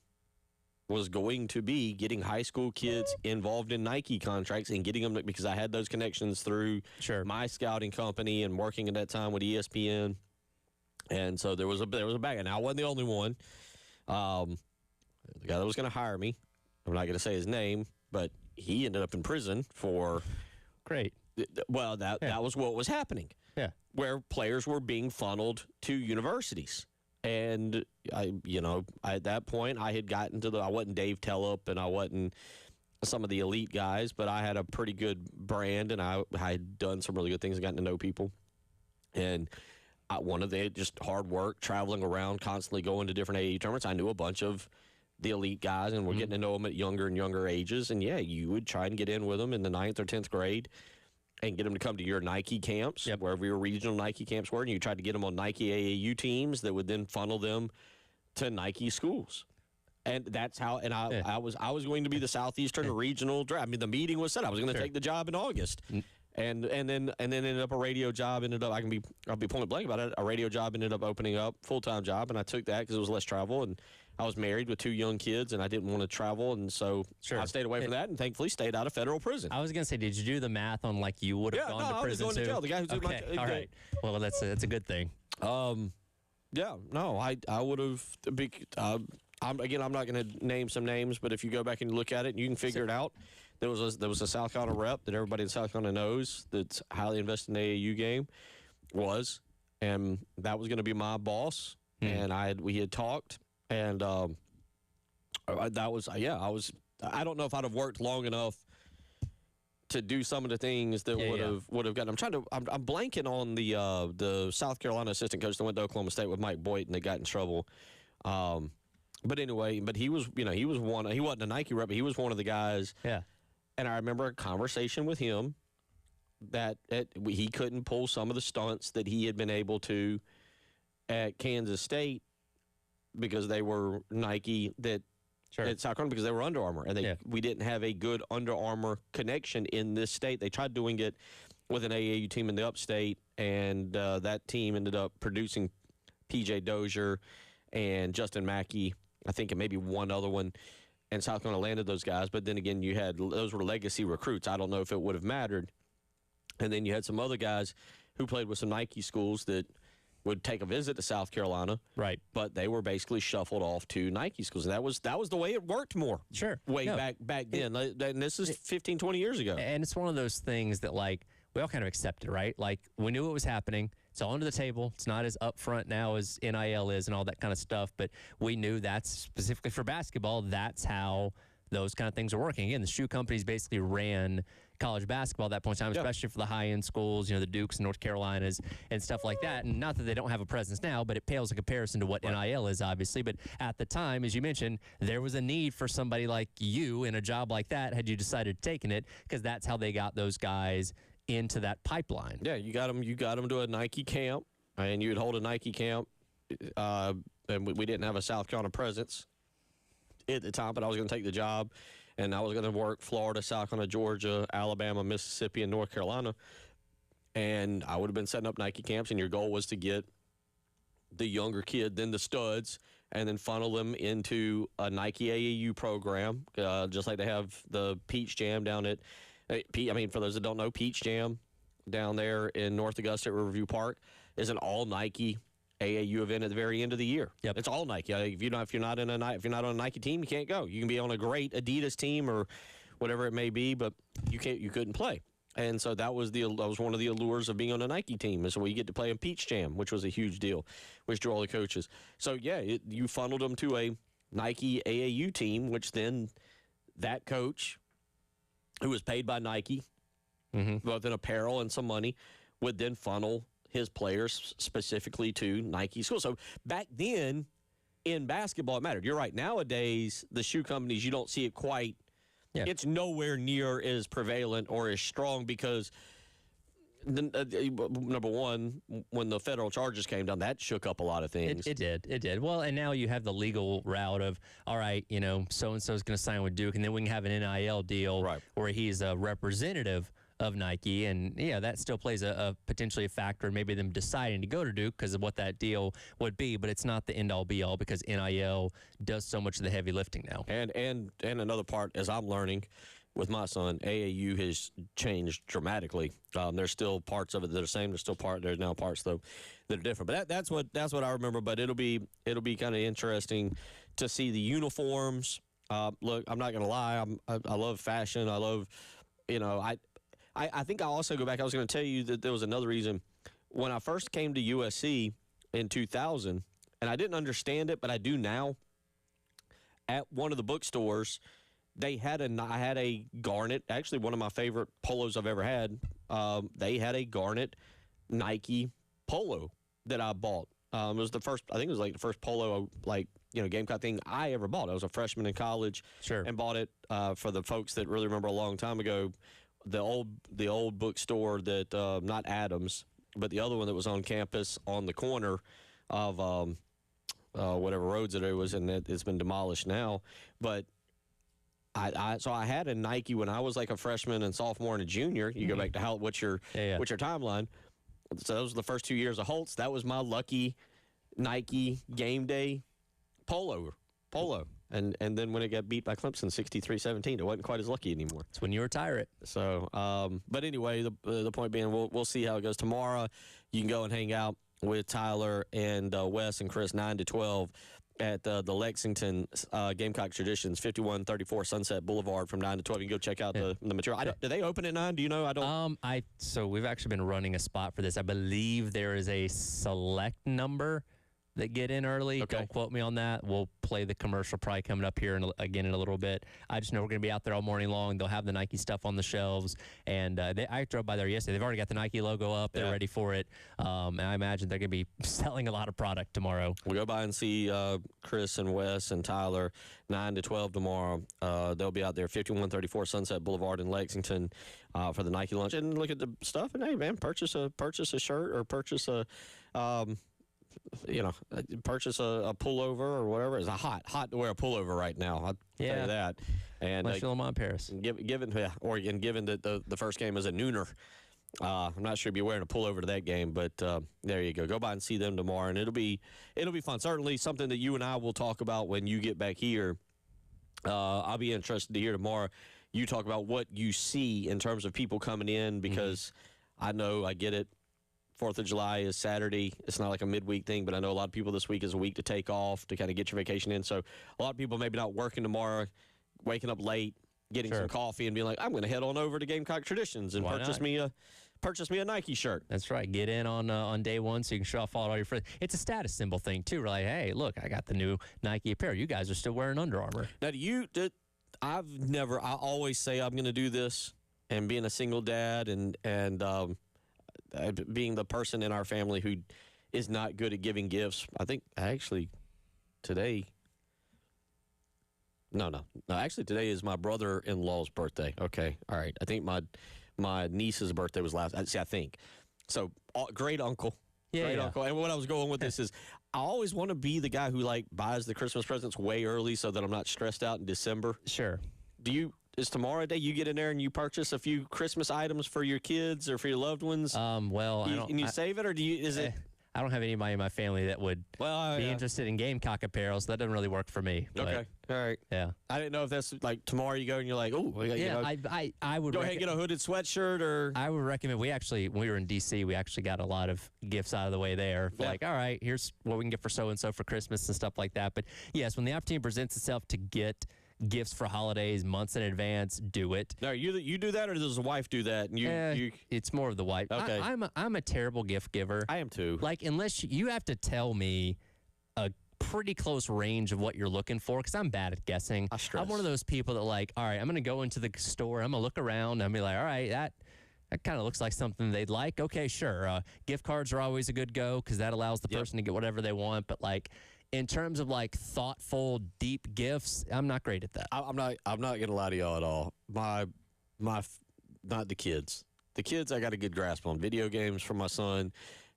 was going to be getting high school kids involved in Nike contracts and getting them, because I had those connections through my scouting company and working at that time with ESPN. And so there was a bag, and I wasn't the only one. The guy that was going to hire me, I'm not going to say his name, but he ended up in prison for. Great. Well, that was what was happening. Yeah. Where players were being funneled to universities. And at that point, I had gotten to I wasn't Dave Tellup and I wasn't some of the elite guys, but I had a pretty good brand, and I had done some really good things and gotten to know people. And one of the just hard work, traveling around, constantly going to different AAU tournaments. I knew a bunch of the elite guys, and we're getting to know them at younger and younger ages. And yeah, you would try and get in with them in the 9th or 10th grade and get them to come to your Nike camps, wherever your regional Nike camps were, and you tried to get them on Nike AAU teams that would then funnel them to Nike schools. And that's how. And I was going to be the Southeastern Regional draft. I mean, the meeting was set. I was going to take the job in August, and then ended up a radio job. I'll be point blank about it. A radio job ended up opening up, full-time job, and I took that because it was less travel, and I was married with 2 young kids, and I didn't want to travel, and so I stayed away from that, and thankfully stayed out of federal prison. I was going to say, did you do the math on like you would have gone to prison I was going to jail. The guy who's doing my all right. Well, that's a good thing. Yeah, no, I would have. I'm not going to name some names, but if you go back and look at it, you can figure it out. There was a South Carolina rep that everybody in South Carolina knows that's highly invested in the AAU game and that was going to be my boss, and we had talked. And that was I don't know if I'd have worked long enough to do some of the things that would have gotten. I'm blanking on the South Carolina assistant coach that went to Oklahoma State with Mike Boyd, and they got in trouble. But anyway, he was one. He wasn't a Nike rep, but he was one of the guys. Yeah. And I remember a conversation with him that he couldn't pull some of the stunts that he had been able to at Kansas State, because they were Nike at South Carolina, because they were Under Armour, and we didn't have a good Under Armour connection in this state. They tried doing it with an AAU team in the upstate, and that team ended up producing P.J. Dozier and Justin Mackey, I think, and maybe one other one, and South Carolina landed those guys. But then again, those were legacy recruits. I don't know if it would have mattered. And then you had some other guys who played with some Nike schools that would take a visit to South Carolina. Right. But they were basically shuffled off to Nike schools. That was the way it worked more. Sure. Back then. And this is 15, 20 years ago. And it's one of those things that, like, we all kind of accepted, right? Like, we knew it was happening. It's all under the table. It's not as upfront now as NIL is and all that kind of stuff. But we knew that's specifically for basketball. That's how those kind of things are working. Again, the shoe companies basically ran college basketball at that point in time, especially for the high-end schools, the Dukes and North Carolinas and stuff like that. And not that they don't have a presence now, but it pales in comparison to what NIL is, obviously. But at the time, as you mentioned, there was a need for somebody like you in a job like that had you decided taking it, because that's how they got those guys into that pipeline. Yeah, you got them to a Nike camp, and you would hold a Nike camp. And we didn't have a South Carolina presence at the time, but I was going to take the job, and I was going to work Florida, South Carolina, Georgia, Alabama, Mississippi, and North Carolina. And I would have been setting up Nike camps, and your goal was to get the younger kid, then the studs, and then funnel them into a Nike AAU program, just like they have the Peach Jam down at for those that don't know, Peach Jam down there in North Augusta at Riverview Park is an all Nike AAU event at the very end of the year. Yep. It's all Nike. If you're not on a Nike team, you can't go. You can be on a great Adidas team or whatever it may be, but you couldn't play. And so that was one of the allures of being on a Nike team, is where you get to play in Peach Jam, which was a huge deal, which drew all the coaches. So yeah, you funneled them to a Nike AAU team, which then that coach, who was paid by Nike, both in apparel and some money, would then funnel his players specifically to Nike school. So back then, in basketball, it mattered. You're right. Nowadays, the shoe companies, you don't see it quite. Yeah. It's nowhere near as prevalent or as strong because, number one, when the federal charges came down, that shook up a lot of things. It did. Well, and now you have the legal route of, all right, so-and-so is going to sign with Duke, and then we can have an NIL deal where he's a representative of Nike, and yeah, that still plays a potentially a factor in maybe them deciding to go to Duke because of what that deal would be, but it's not the end-all be-all because NIL does so much of the heavy lifting now. And another part, as I'm learning with my son, AAU has changed dramatically. There's still parts of it that are the same. There's now parts though that are different. But that's what I remember. But it'll be kind of interesting to see the uniforms. Look, I'm not gonna lie. I love fashion. I love, I think I'll also go back. I was going to tell you that there was another reason. When I first came to USC in 2000, and I didn't understand it, but I do now, at one of the bookstores, I had a garnet, actually one of my favorite polos I've ever had. They had a garnet Nike polo that I bought. It was the first polo, Gamecock thing I ever bought. I was a freshman in college and bought it for the folks that really remember a long time ago. The old bookstore that not Adams, but the other one that was on campus on the corner of whatever roads that it was, and it's been demolished now. But so I had a Nike when I was like a freshman and sophomore and a junior. You go back to what's your timeline? So those were the first 2 years of Holtz. That was my lucky Nike game day polo. And then when it got beat by Clemson 63-17, it wasn't quite as lucky anymore. It's when you retire it. So, but anyway, the point being, we'll see how it goes tomorrow. You can go and hang out with Tyler and Wes and Chris 9 to 12 at the Lexington Gamecock Traditions, 5134 Sunset Boulevard from 9 to 12. You can go check out the material. Do they open at 9? Do you know? I don't. So we've actually been running a spot for this. I believe there is a select number that get in early. Okay. Don't quote me on that. We'll play the commercial probably coming up here again in a little bit. I just know we're going to be out there all morning long. They'll have the Nike stuff on the shelves. And I drove by there yesterday. They've already got the Nike logo up. They're ready for it. And I imagine they're going to be selling a lot of product tomorrow. We'll go by and see Chris and Wes and Tyler 9 to 12 tomorrow. They'll be out there, 5134 Sunset Boulevard in Lexington for the Nike lunch. And look at the stuff. And, hey, man, purchase a shirt or purchase a purchase a pullover or whatever. It's hot to wear a pullover right now. I'll tell you that. And unless you're Lamont Paris. Given that the first game is a nooner, I'm not sure you'll be wearing a pullover to that game. But there you go. Go by and see them tomorrow, and it'll be fun. Certainly something that you and I will talk about when you get back here. I'll be interested to hear tomorrow. You talk about what you see in terms of people coming in because I know I get it. 4th of July is Saturday. It's not like a midweek thing, but I know a lot of people this week is a week to take off to kind of get your vacation in. So a lot of people maybe not working tomorrow, waking up late, getting some coffee, and being like, I'm going to head on over to Gamecock Traditions and purchase me a Nike shirt. That's right. Get in on day one so you can show off all your friends. It's a status symbol thing, too. We're like, hey, look, I got the new Nike apparel. You guys are still wearing Under Armour. Now, I always say I'm going to do this, and being a single dad and being the person in our family who is not good at giving gifts, I think actually today, actually today is my brother-in-law's birthday. Okay, all right. I think my niece's birthday was I think. So, great uncle. Great uncle. And what I was going with this is I always want to be the guy who, like, buys the Christmas presents way early so that I'm not stressed out in December. Sure. Is tomorrow a day you get in there and you purchase a few Christmas items for your kids or for your loved ones? Well, you save it, or is it? I don't have anybody in my family that would be interested in Gamecock apparel, so that doesn't really work for me. Okay, all right. Yeah. I didn't know if that's like tomorrow you go and you're like, oh, I would go ahead and get a hooded sweatshirt, or I would recommend. When we were in D.C., we actually got a lot of gifts out of the way there. Like, all right, here's what we can get for so and so for Christmas and stuff like that. But yes, when the opportunity presents itself to get gifts for holidays months in advance, do it. No, you do that, or does the wife do that? And it's more of the wife. Okay. I'm a terrible gift giver. I am too. Like, unless you have to tell me a pretty close range of what you're looking for, because I'm bad at guessing. I'm one of those people that, like, all right, I'm going to go into the store, I'm going to look around, I'm going to be like, all right, that kind of looks like something they'd like. Okay, sure. Gift cards are always a good go because that allows the person to get whatever they want. But, like, in terms of, like, thoughtful, deep gifts, I'm not great at that. I'm not gonna lie to y'all at all. Not the kids. The kids, I got a good grasp on. Video games for my son,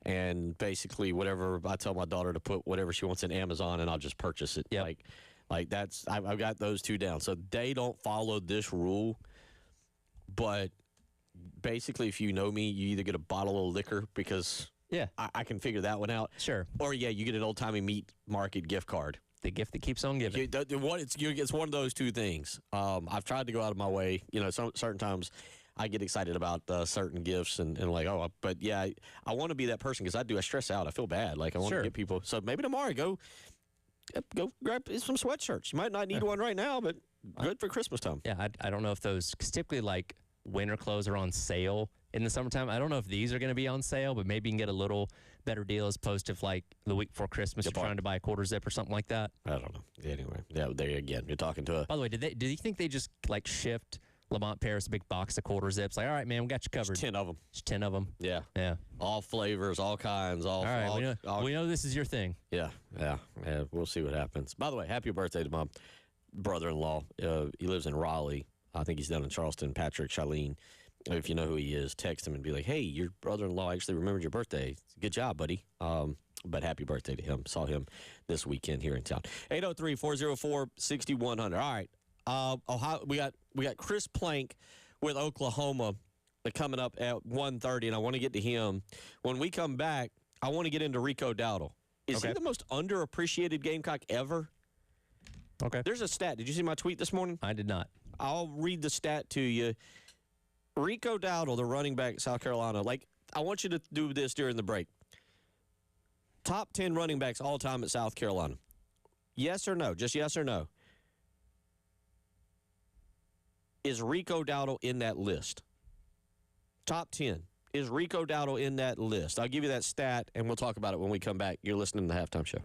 and basically whatever I tell my daughter to put whatever she wants in Amazon, and I'll just purchase it. Yep. Like that's I've got those two down. So they don't follow this rule, but basically, if you know me, you either get a bottle of liquor because. Yeah. I can figure that one out. Sure. Or, you get an old-timey meat market gift card. The gift that keeps on giving. It's one of those two things. I've tried to go out of my way. Certain times I get excited about certain gifts and like, but yeah, I want to be that person because I stress out. I feel bad. Like, I want to get people. So maybe tomorrow, go grab some sweatshirts. You might not need one right now, but good for Christmas time. Yeah, I don't know if those, because typically, like, winter clothes are on sale in the summertime. I don't know if these are going to be on sale, but maybe you can get a little better deal as opposed to if, like, the week before Christmas you're trying to buy a quarter zip or something like that. I don't know. Anyway, there again, you're talking to a. By the way, do you think they just, like, shipped Lamont Paris a big box of quarter zips? Like, all right, man, we got you covered. There's 10 of them. There's 10 of them. Yeah. Yeah. All flavors, all kinds. All right, we know this is your thing. Yeah. We'll see what happens. By the way, happy birthday to my brother-in-law. He lives in Raleigh. I think he's down in Charleston. Patrick Charlene. If you know who he is, text him and be like, hey, your brother-in-law actually remembered your birthday. Good job, buddy. But happy birthday to him. Saw him this weekend here in town. 803-404-6100. All right. Ohio, we got Chris Plank with Oklahoma coming up at 1:30, and I want to get to him. When we come back, I want to get into Rico Dowdle. Is he the most underappreciated Gamecock ever? Okay. There's a stat. Did you see my tweet this morning? I did not. I'll read the stat to you. Rico Dowdle, the running back at South Carolina, I want you to do this during the break. Top 10 running backs all time at South Carolina. Yes or no? Just yes or no. Is Rico Dowdle in that list? Top 10. Is Rico Dowdle in that list? I'll give you that stat, and we'll talk about it when we come back. You're listening to the Halftime Show.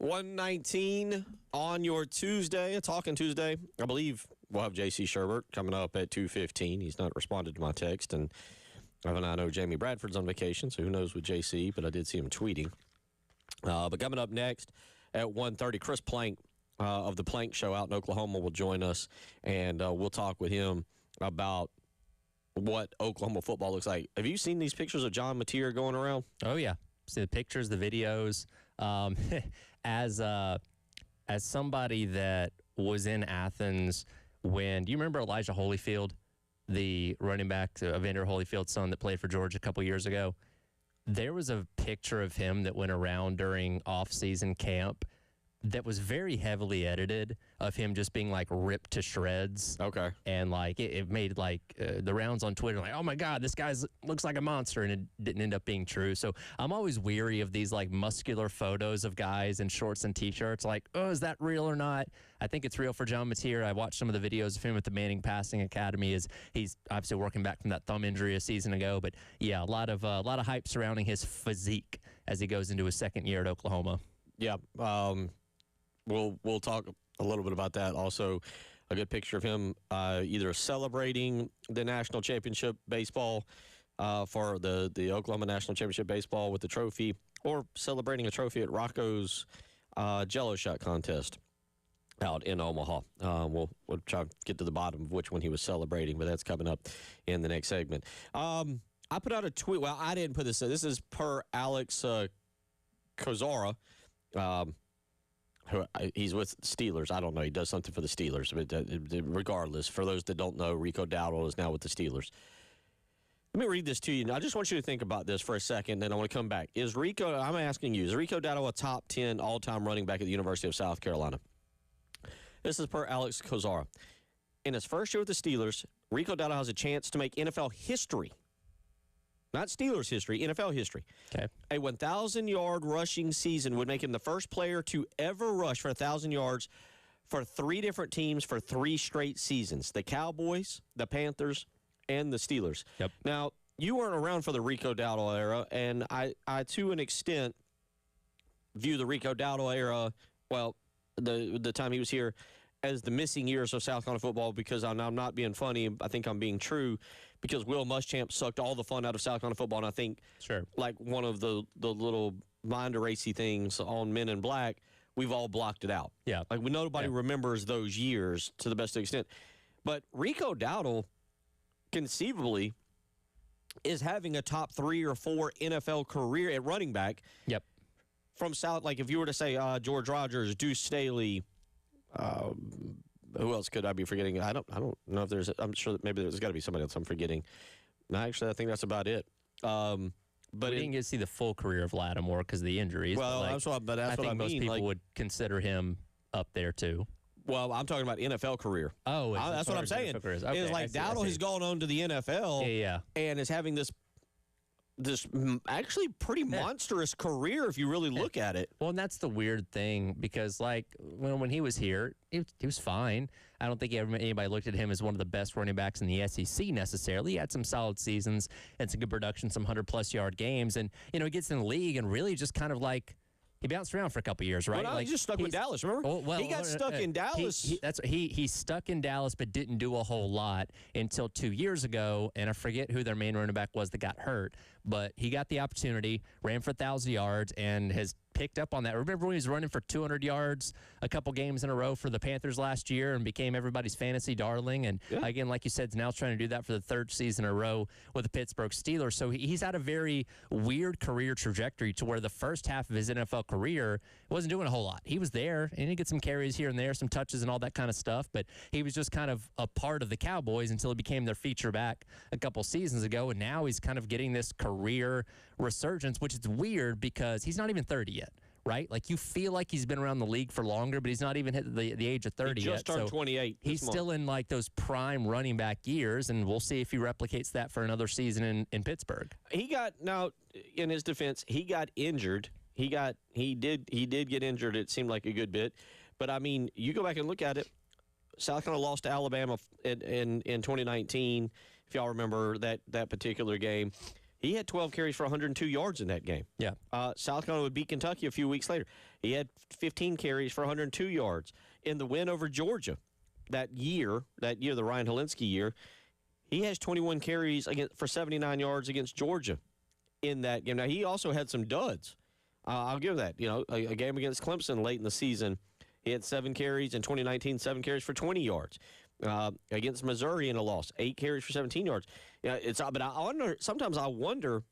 1:19 on your Tuesday, a Talking Tuesday. I believe we'll have J.C. Sherbert coming up at 2:15. He's not responded to my text, and I know Jamie Bradford's on vacation, so who knows with J.C., but I did see him tweeting. But coming up next at 1:30, Chris Plank of the Plank Show out in Oklahoma will join us, and we'll talk with him about what Oklahoma football looks like. Have you seen these pictures of John Mateer going around? Oh, yeah. See the pictures, the videos. As somebody that was in Athens when, do you remember Elijah Holyfield, the running back, Evander Holyfield's son that played for Georgia a couple years ago? There was a picture of him that went around during off-season camp that was very heavily edited of him just being like ripped to shreds. Okay. And like it made like the rounds on Twitter like, oh my God, this guy looks like a monster, and it didn't end up being true. So I'm always weary of these like muscular photos of guys in shorts and t-shirts. Like, oh, is that real or not? I think it's real for John Mateer. I watched some of the videos of him at the Manning Passing Academy. He's obviously working back from that thumb injury a season ago. But yeah, a lot of hype surrounding his physique as he goes into his second year at Oklahoma. Yeah. We'll talk a little bit about that. Also, a good picture of him either celebrating the national championship baseball for the Oklahoma National Championship baseball with the trophy, or celebrating a trophy at Rocco's Jello Shot contest out in Omaha. We'll try to get to the bottom of which one he was celebrating, but that's coming up in the next segment. I put out a tweet. Well, I didn't put this. This is per Alex Kozora. He's with Steelers. I don't know. He does something for the Steelers. But regardless, for those that don't know, Rico Dowdle is now with the Steelers. Let me read this to you. I just want you to think about this for a second, then I want to come back. I'm asking you, is Rico Dowdle a top 10 all-time running back at the University of South Carolina? This is per Alex Kozara. In his first year with the Steelers, Rico Dowdle has a chance to make NFL history. Not Steelers history, NFL history. Okay. A 1,000-yard rushing season would make him the first player to ever rush for 1,000 yards for 3 different teams for 3 straight seasons. The Cowboys, the Panthers, and the Steelers. Yep. Now, you weren't around for the Rico Dowdle era, and I to an extent, view the Rico Dowdle era, well, the time he was here, as the missing years of South Carolina football, because I'm not being funny. I think I'm being true, because Will Muschamp sucked all the fun out of South Carolina football, and I think like one of the little mind eracy things on Men in Black, we've all blocked it out. Yeah. Like nobody remembers those years to the best extent. But Rico Dowdle, conceivably, is having a top 3 or 4 NFL career at running back. Yep. From South, like if you were to say George Rogers, Deuce Staley, who else could I be forgetting? I don't know if there's. I'm sure that maybe there's got to be somebody else I'm forgetting. No, actually, I think that's about it. But we didn't get to see the full career of Lattimore because of the injuries. Well, I think most people would consider him up there too. Well, I'm talking about NFL career. Oh, that's what I'm saying. Okay, it's like Dowdle has gone on to the NFL, and is having this actually pretty monstrous career if you really look at it. Well, and that's the weird thing, because like when he was here, he was fine. I don't think anybody looked at him as one of the best running backs in the SEC necessarily. He had some solid seasons and some good production, some 100-plus yard games, and he gets in the league and really just kind of like he bounced around for a couple years, right? Well, no, he just stuck with Dallas, remember? He got stuck in Dallas. He stuck in Dallas but didn't do a whole lot until 2 years ago, and I forget who their main running back was that got hurt, but he got the opportunity, ran for 1,000 yards, and has picked up on that. Remember when he was running for 200 yards a couple games in a row for the Panthers last year and became everybody's fantasy darling? And again, like you said, now trying to do that for the 3rd season in a row with the Pittsburgh Steelers. So he's had a very weird career trajectory to where the first half of his NFL career wasn't doing a whole lot. He was there, and he get some carries here and there, some touches and all that kind of stuff, but he was just kind of a part of the Cowboys until he became their feature back a couple seasons ago, and now he's kind of getting this career resurgence, which is weird because he's not even 30 yet, right? Like, you feel like he's been around the league for longer, but he's not even hit the age of 30 yet. He just turned 28 He's still in, like, those prime running back years, and we'll see if he replicates that for another season in Pittsburgh. Now, in his defense, he got injured. He did get injured, it seemed like a good bit. But, I mean, you go back and look at it. South Carolina lost to Alabama in 2019, if y'all remember that particular game. He had 12 carries for 102 yards in that game. Yeah. South Carolina would beat Kentucky a few weeks later. He had 15 carries for 102 yards. In the win over Georgia that year, the Ryan Helinski year, he has 21 carries for 79 yards against Georgia in that game. Now, he also had some duds. I'll give that. A game against Clemson late in the season, he had 7 carries. In 2019, 7 carries for 20 yards. Against Missouri in a loss, 8 carries for 17 yards. But sometimes I wonder,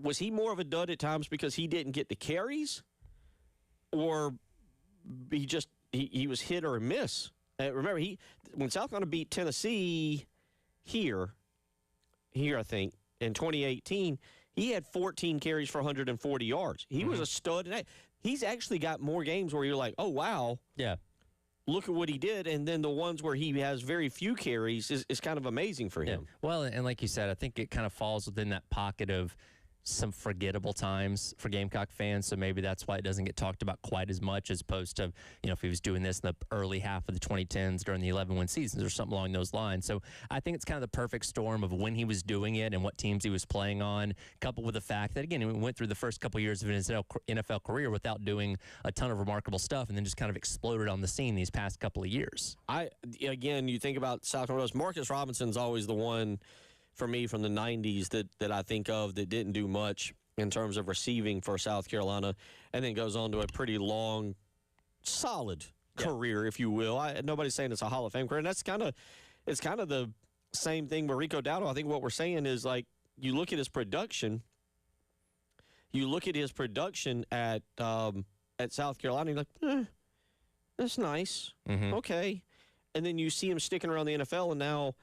was he more of a dud at times because he didn't get the carries, or he was hit or miss? Remember, when South Carolina beat Tennessee here I think in 2018, he had 14 carries for 140 yards. He was a stud, and he's actually got more games where you're like, oh wow, yeah. Look at what he did, and then the ones where he has very few carries is kind of amazing for him. Well, and like you said, I think it kind of falls within that pocket of some forgettable times for Gamecock fans, so maybe that's why it doesn't get talked about quite as much as opposed to, if he was doing this in the early half of the 2010s during the 11-win seasons or something along those lines. So I think it's kind of the perfect storm of when he was doing it and what teams he was playing on, coupled with the fact that, again, he went through the first couple years of his NFL career without doing a ton of remarkable stuff and then just kind of exploded on the scene these past couple of years. You think about South Carolina, Marcus Robinson's always the one for me from the 90s that I think of that didn't do much in terms of receiving for South Carolina, and then goes on to a pretty long, solid career, if you will. Nobody's saying it's a Hall of Fame career, and it's kind of the same thing with Rico Dowdle. I think what we're saying is, like, you look at his production. You look at his production at South Carolina, you're like, that's nice, okay, and then you see him sticking around the NFL, and now.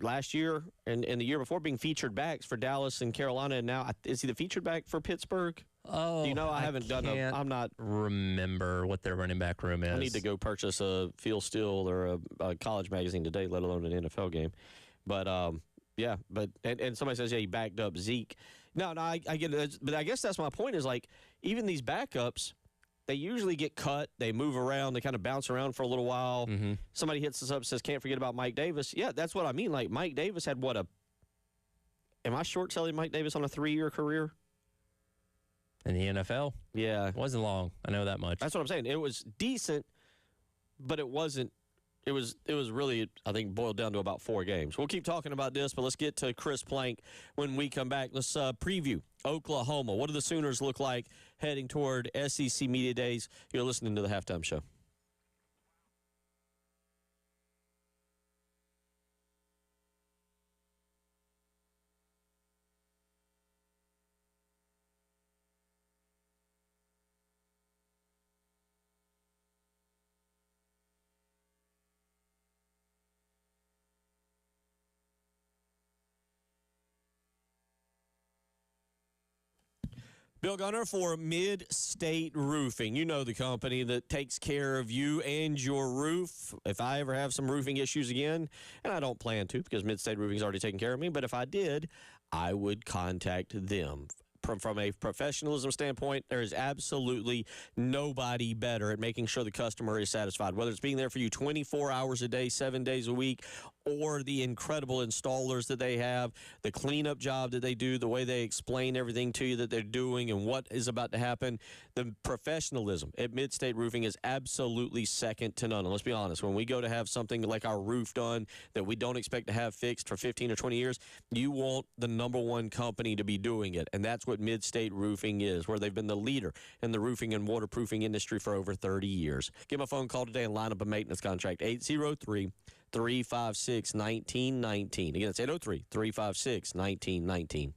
Last year and the year before being featured backs for Dallas and Carolina, and now is he the featured back for Pittsburgh? Oh, I haven't done I'm not remember what their running back room is. I need to go purchase a Phil Steele or a college magazine today, let alone an NFL game. But and somebody says he backed up Zeke. No, I get it, but I guess that's my point is, like, even these backups, they usually get cut. They move around. They kind of bounce around for a little while. Somebody hits us up and says, can't forget about Mike Davis. Yeah, that's what I mean. Like, Mike Davis had am I short selling Mike Davis on a 3-year career? In the NFL? Yeah. It wasn't long. I know that much. That's what I'm saying. It was decent, but it wasn't. It was really, I think, boiled down to about 4 games. We'll keep talking about this, but let's get to Chris Plank when we come back. Let's preview Oklahoma. What do the Sooners look like heading toward SEC Media Days? You're listening to the Halftime Show. Bill Gunner for Mid-State Roofing. You know the company that takes care of you and your roof. If I ever have some roofing issues again, and I don't plan to because Mid-State Roofing's already taken care of me, but if I did, I would contact them. From a professionalism standpoint, there is absolutely nobody better at making sure the customer is satisfied, whether it's being there for you 24 hours a day, 7 days a week, or the incredible installers that they have, the cleanup job that they do, the way they explain everything to you that they're doing and what is about to happen. The professionalism at Mid-State Roofing is absolutely second to none. And let's be honest, when we go to have something like our roof done that we don't expect to have fixed for 15 or 20 years, you want the number one company to be doing it. And that's what Mid-State Roofing is, where they've been the leader in the roofing and waterproofing industry for over 30 years. Give them a phone call today and line up a maintenance contract, 803-356-1919. Again, it's 803-356-1919.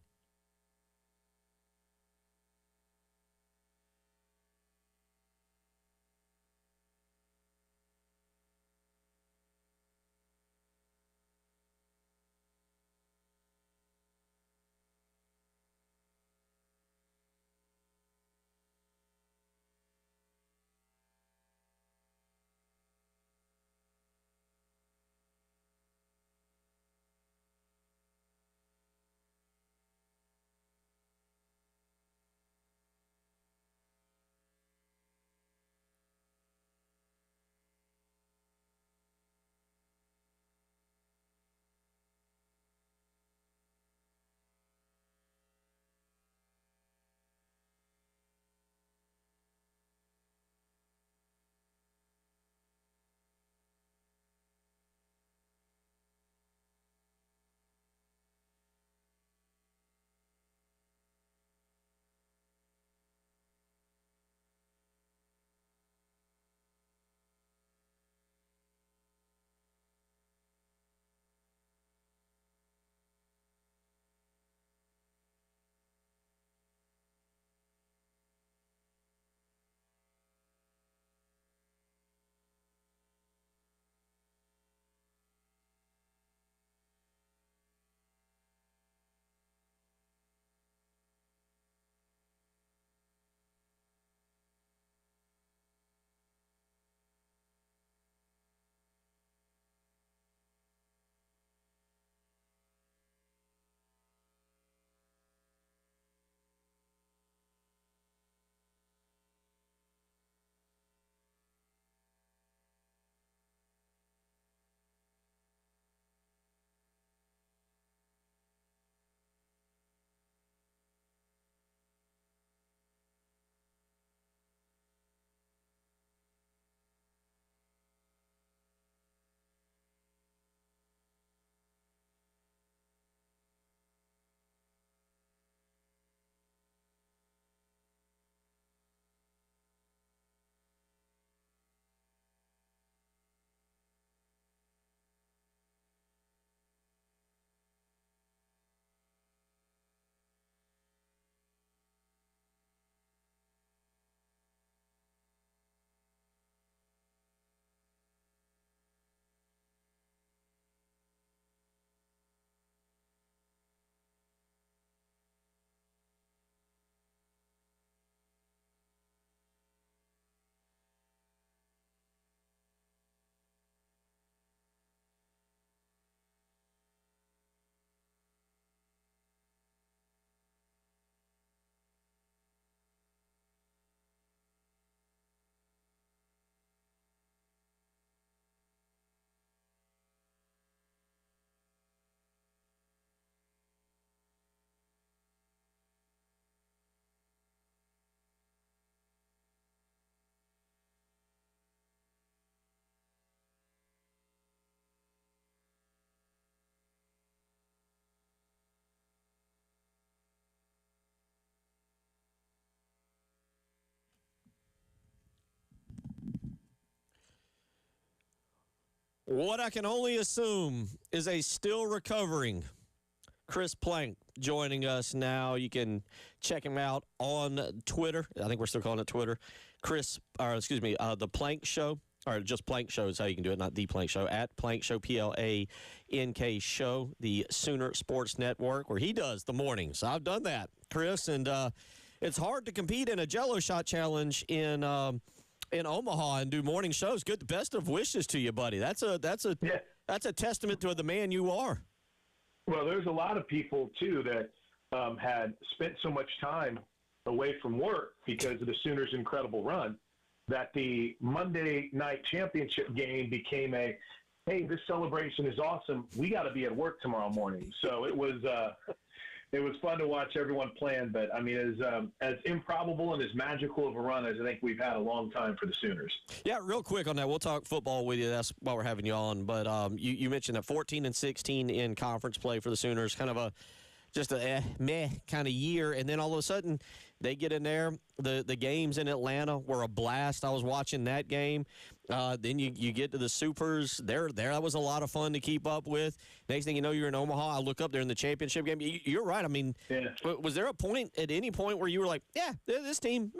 What I can only assume is a still recovering Chris Plank joining us now. You can check him out on Twitter. I think we're still calling it Twitter. The Plank Show, or just Plank Show is how you can do it, not The Plank Show, at Plank Show, PLANK Show, the Sooner Sports Network, where he does the mornings. I've done that, Chris, and it's hard to compete in a Jello Shot Challenge in Omaha and do morning shows. Good, best of wishes to you, buddy. That's a testament to the man you are. Well, there's a lot of people, too, that had spent so much time away from work because of the Sooners' incredible run that the Monday night championship game became hey, this celebration is awesome. We got to be at work tomorrow morning. So it was fun to watch everyone plan. But, I mean, as improbable and as magical of a run as I think we've had a long time for the Sooners. Yeah, real quick on that. We'll talk football with you. That's why we're having you on. But you mentioned that 14-16 in conference play for the Sooners, kind of a meh kind of year. And then all of a sudden they get in there. The games in Atlanta were a blast. I was watching that game. Then you get to the Supers. There. That was a lot of fun to keep up with. Next thing you know, you're in Omaha. I look up there in the championship game. You're right. I mean, was there at any point where you were like, yeah, this team,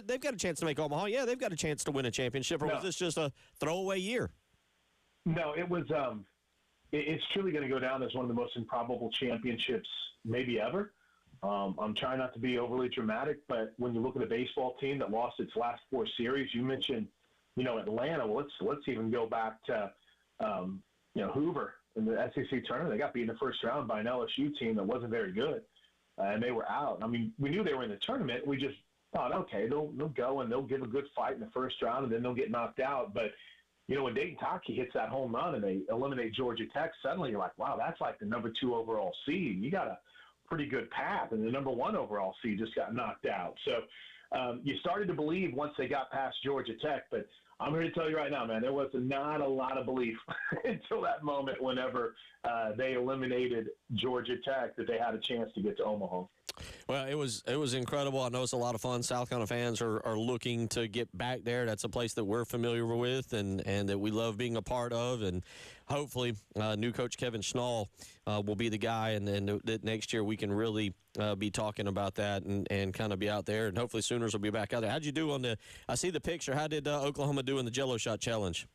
they've got a chance to make Omaha. Yeah, they've got a chance to win a championship. Or was this just a throwaway year? No, it was it's truly going to go down as one of the most improbable championships maybe ever. I'm trying not to be overly dramatic, but when you look at a baseball team that lost its last 4 series, you mentioned, Atlanta. Well, let's even go back to, Hoover in the SEC tournament. They got beat in the first round by an LSU team that wasn't very good, and they were out. I mean, we knew they were in the tournament. We just thought, okay, they'll go and they'll give a good fight in the first round, and then they'll get knocked out. But when DayTil Nike hits that home run and they eliminate Georgia Tech, suddenly you're like, wow, that's like the number 2 overall seed. You got a pretty good path, and the number 1 overall seed just got knocked out. So you started to believe once they got past Georgia Tech, but I'm here to tell you right now, man, there was not a lot of belief until that moment whenever they eliminated Georgia Tech that they had a chance to get to Omaha. Well, it was incredible. I know it's a lot of fun. South Carolina fans are looking to get back there. That's a place that we're familiar with and that we love being a part of. And hopefully new coach Kevin Schnall will be the guy, and that next year we can really be talking about that and kind of be out there. And hopefully Sooners will be back out there. How'd you do I see the picture. How did Oklahoma do in the Jello Shot Challenge?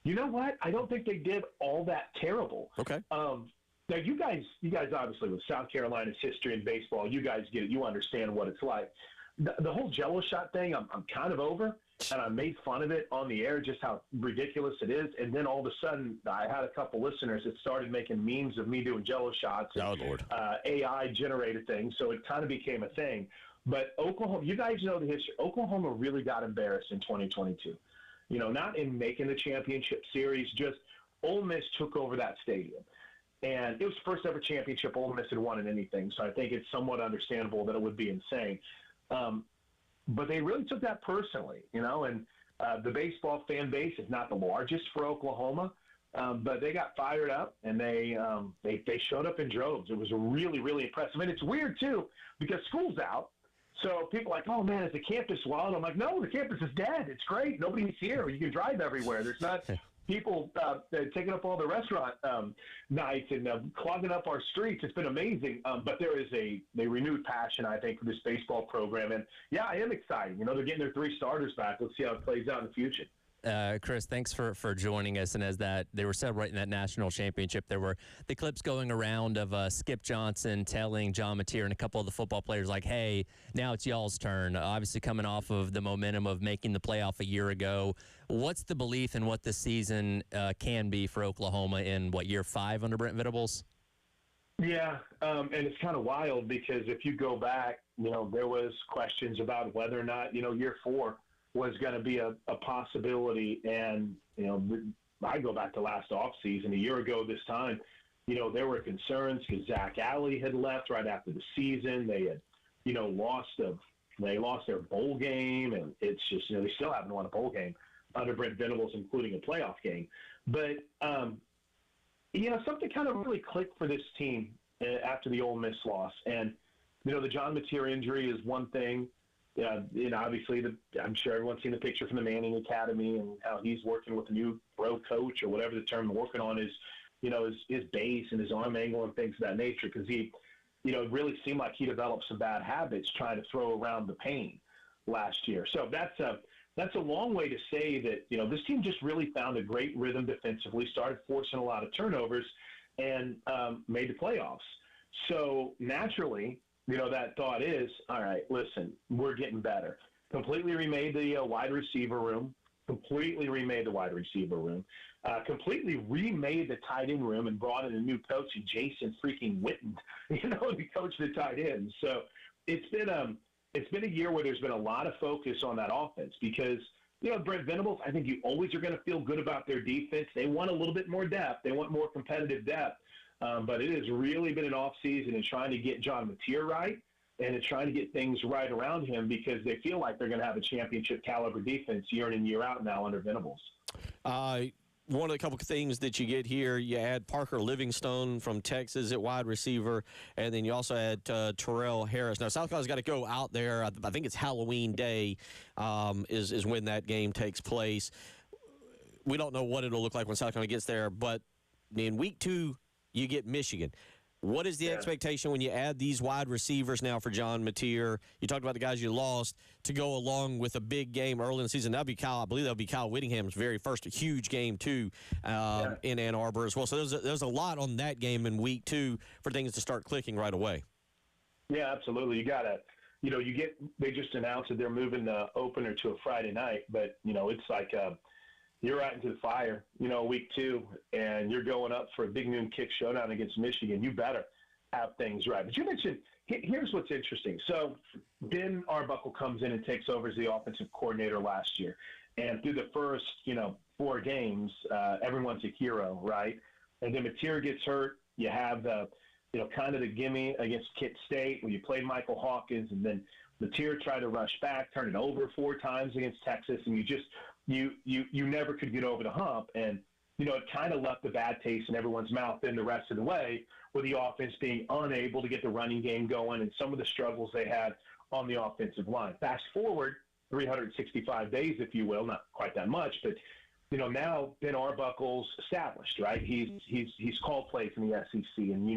You know what? I don't think they did all that terrible. Okay. Now, you guys obviously, with South Carolina's history in baseball, you guys get it. You understand what it's like. The whole Jello shot thing, I'm kind of over, and I made fun of it on the air, just how ridiculous it is. And then all of a sudden, I had a couple listeners that started making memes of me doing Jello shots. And, Lord. AI-generated things, so it kind of became a thing. But Oklahoma, you guys know the history. Oklahoma really got embarrassed in 2022. Not in making the championship series, just Ole Miss took over that stadium. And it was the first ever championship Ole Miss had won in anything, so I think it's somewhat understandable that it would be insane. But they really took that personally, and the baseball fan base is not the largest for Oklahoma, but they got fired up, and they showed up in droves. It was really, really impressive. And it's weird, too, because school's out, so people are like, oh, man, is the campus wild? I'm like, no, the campus is dead. It's great. Nobody's here. You can drive everywhere. There's not – people taking up all the restaurant nights and clogging up our streets. It's been amazing. But there is a renewed passion, I think, for this baseball program. And, yeah, I am excited. They're getting their 3 starters back. Let's see how it plays out in the future. Chris, thanks for joining us. And as they were celebrating that national championship, there were the clips going around of Skip Johnson telling John Mateer and a couple of the football players, like, hey, now it's y'all's turn. Obviously coming off of the momentum of making the playoff a year ago. What's the belief in what this season can be for Oklahoma in, year 5 under Brent Venables? Yeah, and it's kind of wild because if you go back, there was questions about whether or not, year 4 was going to be a possibility. And, I go back to last offseason, a year ago this time, there were concerns because Zach Alley had left right after the season. They had, lost their bowl game, and it's just, they still haven't won a bowl game under Brent Venables, including a playoff game. But, something kind of really clicked for this team after the Ole Miss loss. And, the John Mateer injury is one thing. Obviously, I'm sure everyone's seen the picture from the Manning Academy and how he's working with a new pro coach or whatever the term working on is, his base and his arm angle and things of that nature, because he, it really seemed like he developed some bad habits trying to throw around the pain last year. So that's a long way to say that, this team just really found a great rhythm defensively, started forcing a lot of turnovers, and made the playoffs. So naturally, that thought is, all right, listen, we're getting better. Completely remade the wide receiver room, completely remade the tight end room, and brought in a new coach, Jason freaking Witten, to coach the tight ends. So it's been a year where there's been a lot of focus on that offense because, Brent Venables, I think you always are going to feel good about their defense. They want a little bit more depth. They want more competitive depth. But it has really been an offseason in trying to get John Mateer right and in trying to get things right around him because they feel like they're going to have a championship caliber defense year in and year out now under Venables. One of the couple of things that you get here, you add Parker Livingstone from Texas at wide receiver, and then you also add Terrell Harris. Now, South Carolina's got to go out there. I think it's Halloween Day is when that game takes place. We don't know what it'll look like when South Carolina gets there, but in week 2, you get Michigan. What is the expectation when you add these wide receivers now for John Mateer? You talked about the guys you lost to go along with a big game early in the season. I believe that'll be Kyle Whittingham's very first huge game, too, in Ann Arbor as well. So there's a lot on that game in week 2 for things to start clicking right away. Yeah, absolutely. You got to, they just announced that they're moving the opener to a Friday night, but, it's like you're right into the fire, week 2, and you're going up for a big noon kick showdown against Michigan. You better have things right. But you mentioned, here's what's interesting. So Ben Arbuckle comes in and takes over as the offensive coordinator last year. And through the first, 4 games, everyone's a hero, right? And then Mateer gets hurt. You have the, kind of the gimme against Kent State where you played Michael Hawkins, and then Mateer tried to rush back, turn it over 4 times against Texas, and you never could get over the hump. And, it kind of left a bad taste in everyone's mouth then the rest of the way with the offense being unable to get the running game going and some of the struggles they had on the offensive line. Fast forward 365 days, if you will, not quite that much, but, now Ben Arbuckle's established, right? He's called plays in the SEC. And,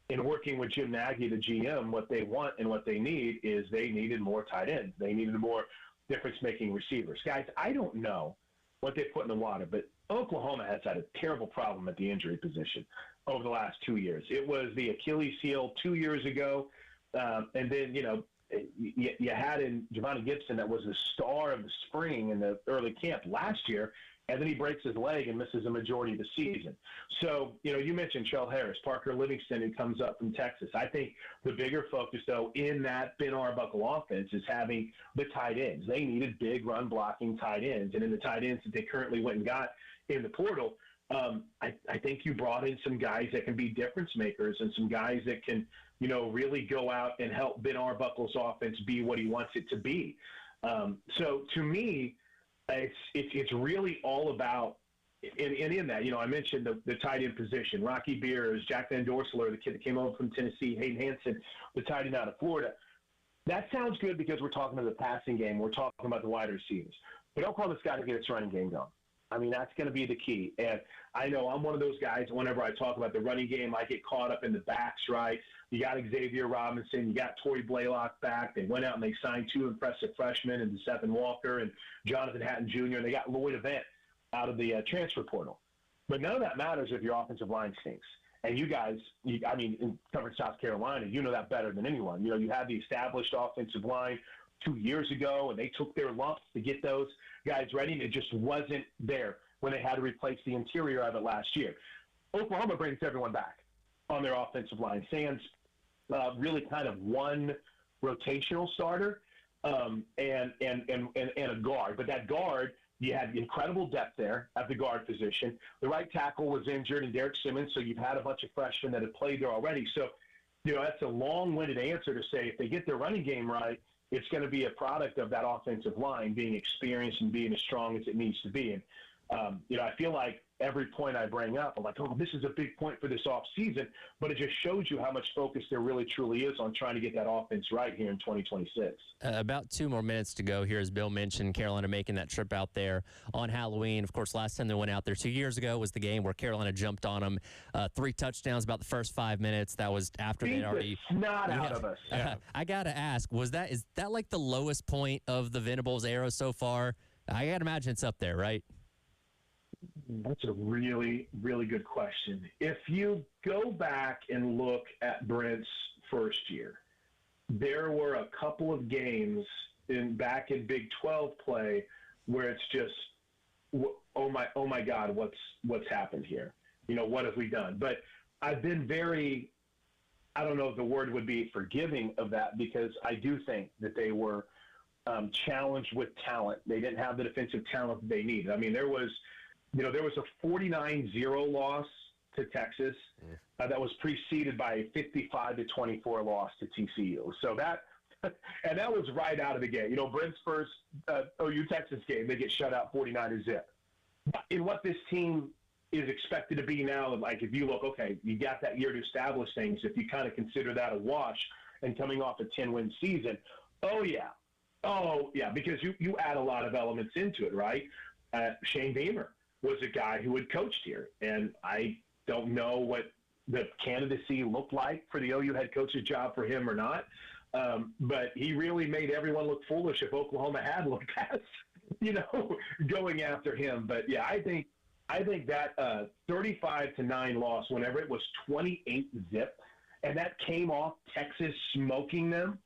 in working with Jim Nagy, the GM, what they want and what they need is they needed more tight ends. They needed more difference-making receivers. Guys, I don't know what they put in the water, but Oklahoma has had a terrible problem at the injury position over the last 2 years. It was the Achilles heel 2 years ago, and then, you had in Javonte Gibson that was the star of the spring in the early camp last year, and then he breaks his leg and misses a majority of the season. So, you mentioned Terrell Harris, Parker Livingston, who comes up from Texas. I think the bigger focus, though, in that Ben Arbuckle offense is having the tight ends. They needed big run-blocking tight ends, and in the tight ends that they currently went and got in the portal, I think you brought in some guys that can be difference makers and some guys that can, really go out and help Ben Arbuckle's offense be what he wants it to be. So, to me, it's really all about, and in that, I mentioned the tight end position, Rocky Beers, Jack Van Dorselaar, the kid that came over from Tennessee, Hayden Hansen, the tight end out of Florida. That sounds good because we're talking about the passing game. We're talking about the wide receivers. But Oklahoma's got to get its running game going. I mean, that's going to be the key. And I know I'm one of those guys, whenever I talk about the running game, I get caught up in the backs, right? You got Xavier Robinson. You got Torrey Blaylock back. They went out and they signed 2 impressive freshmen in Stephen Walker and Jonathan Hatton Jr., and they got Lloyd Event out of the transfer portal. But none of that matters if your offensive line stinks. And you guys, in covering South Carolina, you know that better than anyone. You had the established offensive line 2 years ago, and they took their lumps to get those guys ready, and it just wasn't there when they had to replace the interior of it last year. Oklahoma brings everyone back on their offensive line. Sans really kind of one rotational starter and a guard. But that guard, you had incredible depth there at the guard position. The right tackle was injured, and Derek Simmons, so you've had a bunch of freshmen that have played there already. So, that's a long-winded answer to say if they get their running game right, it's going to be a product of that offensive line being experienced and being as strong as it needs to be. And, I feel like every point I bring up, I'm like, oh, this is a big point for this offseason. But it just shows you how much focus there really truly is on trying to get that offense right here in 2026. About 2 more minutes to go here, as Bill mentioned, Carolina making that trip out there on Halloween. Of course, last time they went out there 2 years ago was the game where Carolina jumped on them. 3 touchdowns about the first 5 minutes. That was after they'd already snot out of us. I gotta ask, is that like the lowest point of the Venables era so far? I gotta imagine it's up there, right? That's a really, really good question. If you go back and look at Brent's first year, there were a couple of games back in Big 12 play where it's just, oh my God, what's happened here? What have we done? But I've been very, I don't know if the word would be forgiving of that, because I do think that they were challenged with talent. They didn't have the defensive talent that they needed. I mean, there was a 49-0 loss to Texas that was preceded by a 55-24 loss to TCU. So that was right out of the gate. Brent's first OU Texas game, they get shut out 49-0. In what this team is expected to be now, like if you look, okay, you got that year to establish things. If you kind of consider that a wash and coming off a 10-win season, oh yeah, because you add a lot of elements into it, right? Shane Beamer was a guy who had coached here, and I don't know what the candidacy looked like for the OU head coach's job for him or not, but he really made everyone look foolish if Oklahoma had looked past, going after him. But yeah, I think that 35-9 loss, whenever it was 28-0, and that came off Texas smoking them.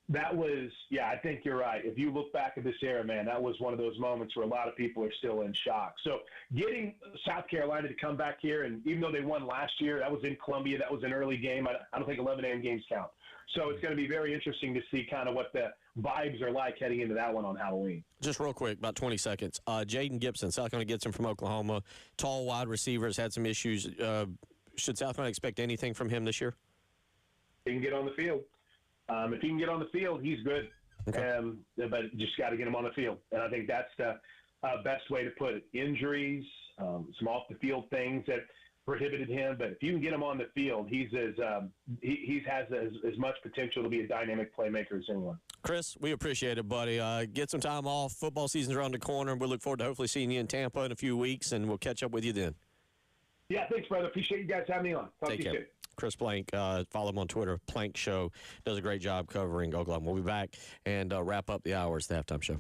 That was, I think you're right. If you look back at this era, man, that was one of those moments where a lot of people are still in shock. So getting South Carolina to come back here, and even though they won last year, that was in Columbia, that was an early game. I don't think 11 a.m. games count. So it's going to be very interesting to see kind of what the vibes are like heading into that one on Halloween. Just real quick, about 20 seconds. Jaden Gibson, South Carolina gets him from Oklahoma. Tall wide receiver, has had some issues. Should South Carolina expect anything from him this year? He can get on the field. If he can get on the field, he's good. Okay. But just got to get him on the field. And I think that's the best way to put it. Injuries, some off-the-field things that prohibited him. But if you can get him on the field, he has as much potential to be a dynamic playmaker as anyone. Chris, we appreciate it, buddy. Get some time off. Football season's around the corner, and we look forward to hopefully seeing you in Tampa in a few weeks, and we'll catch up with you then. Yeah, thanks, brother. Appreciate you guys having me on. Talk Take to you care. soon. Chris Plank, follow him on Twitter, Plank Show. Does a great job covering Oklahoma. We'll be back and wrap up the hours, the halftime show.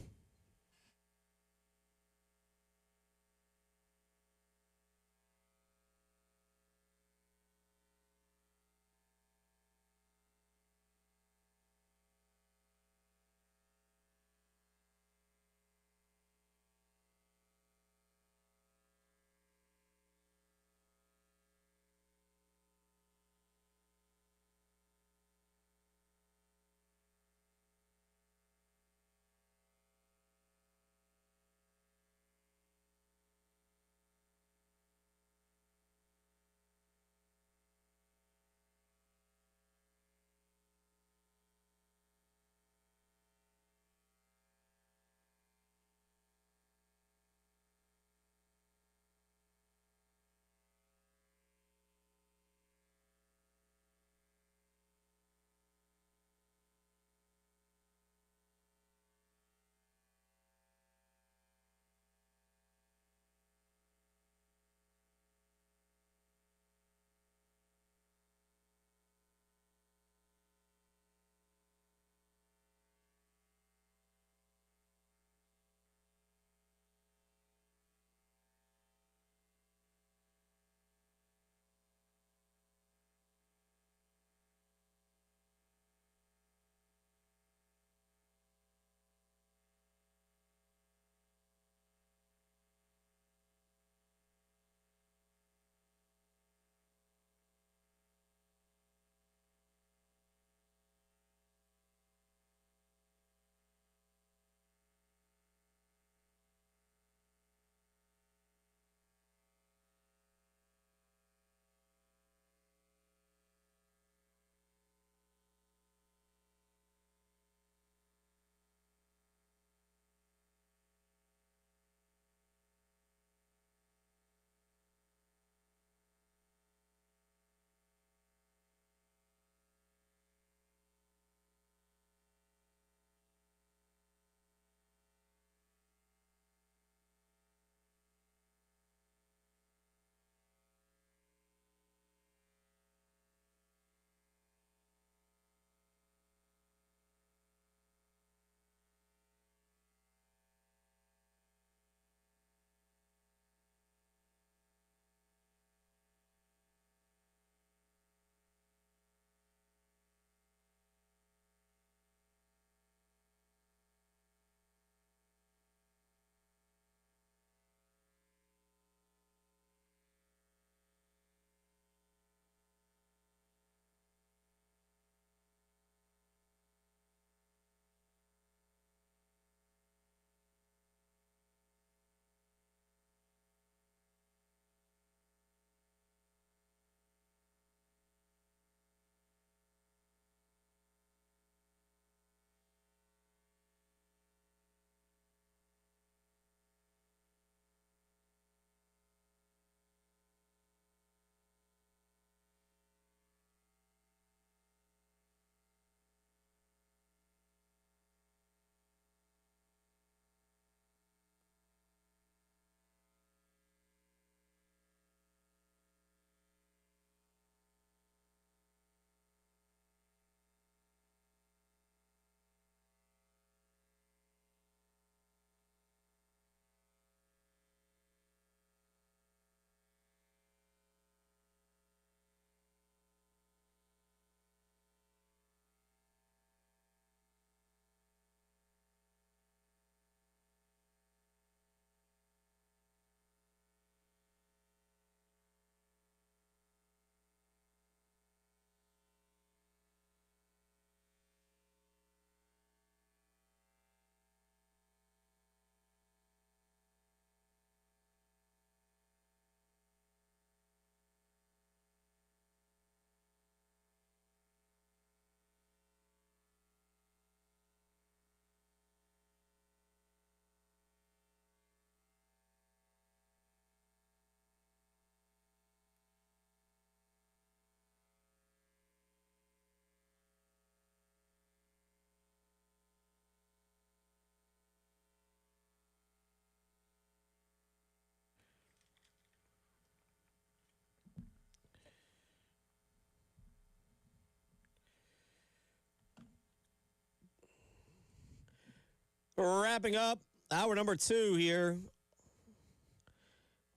Wrapping up hour number 2 here.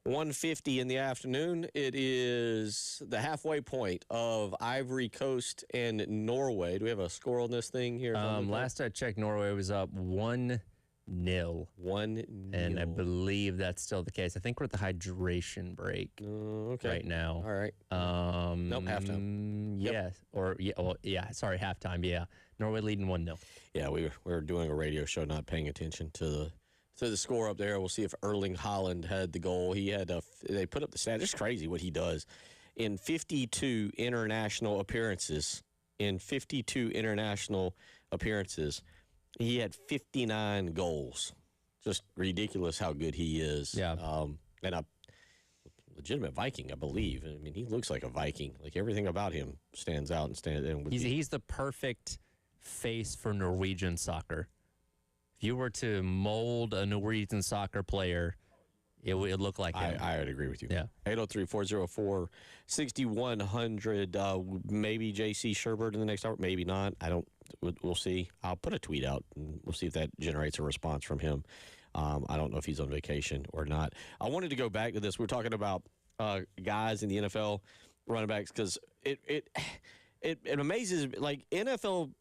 1:50 in the afternoon. It is the halfway point of Ivory Coast and Norway. Do we have a score on this thing here? Last I checked, Norway was up 1-0. 1-0. And I believe that's still the case. I think we're at the hydration break right now. All right. Nope, halftime. Yes. Sorry, halftime. Yeah. Norway leading 1-0. Yeah, we were doing a radio show, not paying attention to the score up there. We'll see if Erling Haaland had the goal. He had they put up the stat. It's crazy what he does in 52 international appearances. He had 59 goals. Just ridiculous how good he is. Yeah. And a legitimate Viking, I believe. I mean, he looks like a Viking. Like everything about him stands out and He's the perfect face for Norwegian soccer. If you were to mold a Norwegian soccer player, it would look like him. I would agree with you. Yeah. 803-404-6100. Maybe J.C. Sherbert in the next hour. Maybe not. We'll see. I'll put a tweet out, and we'll see if that generates a response from him. I don't know if he's on vacation or not. I wanted to go back to this. We're talking about guys in the NFL, running backs, because it amazes, like, NFL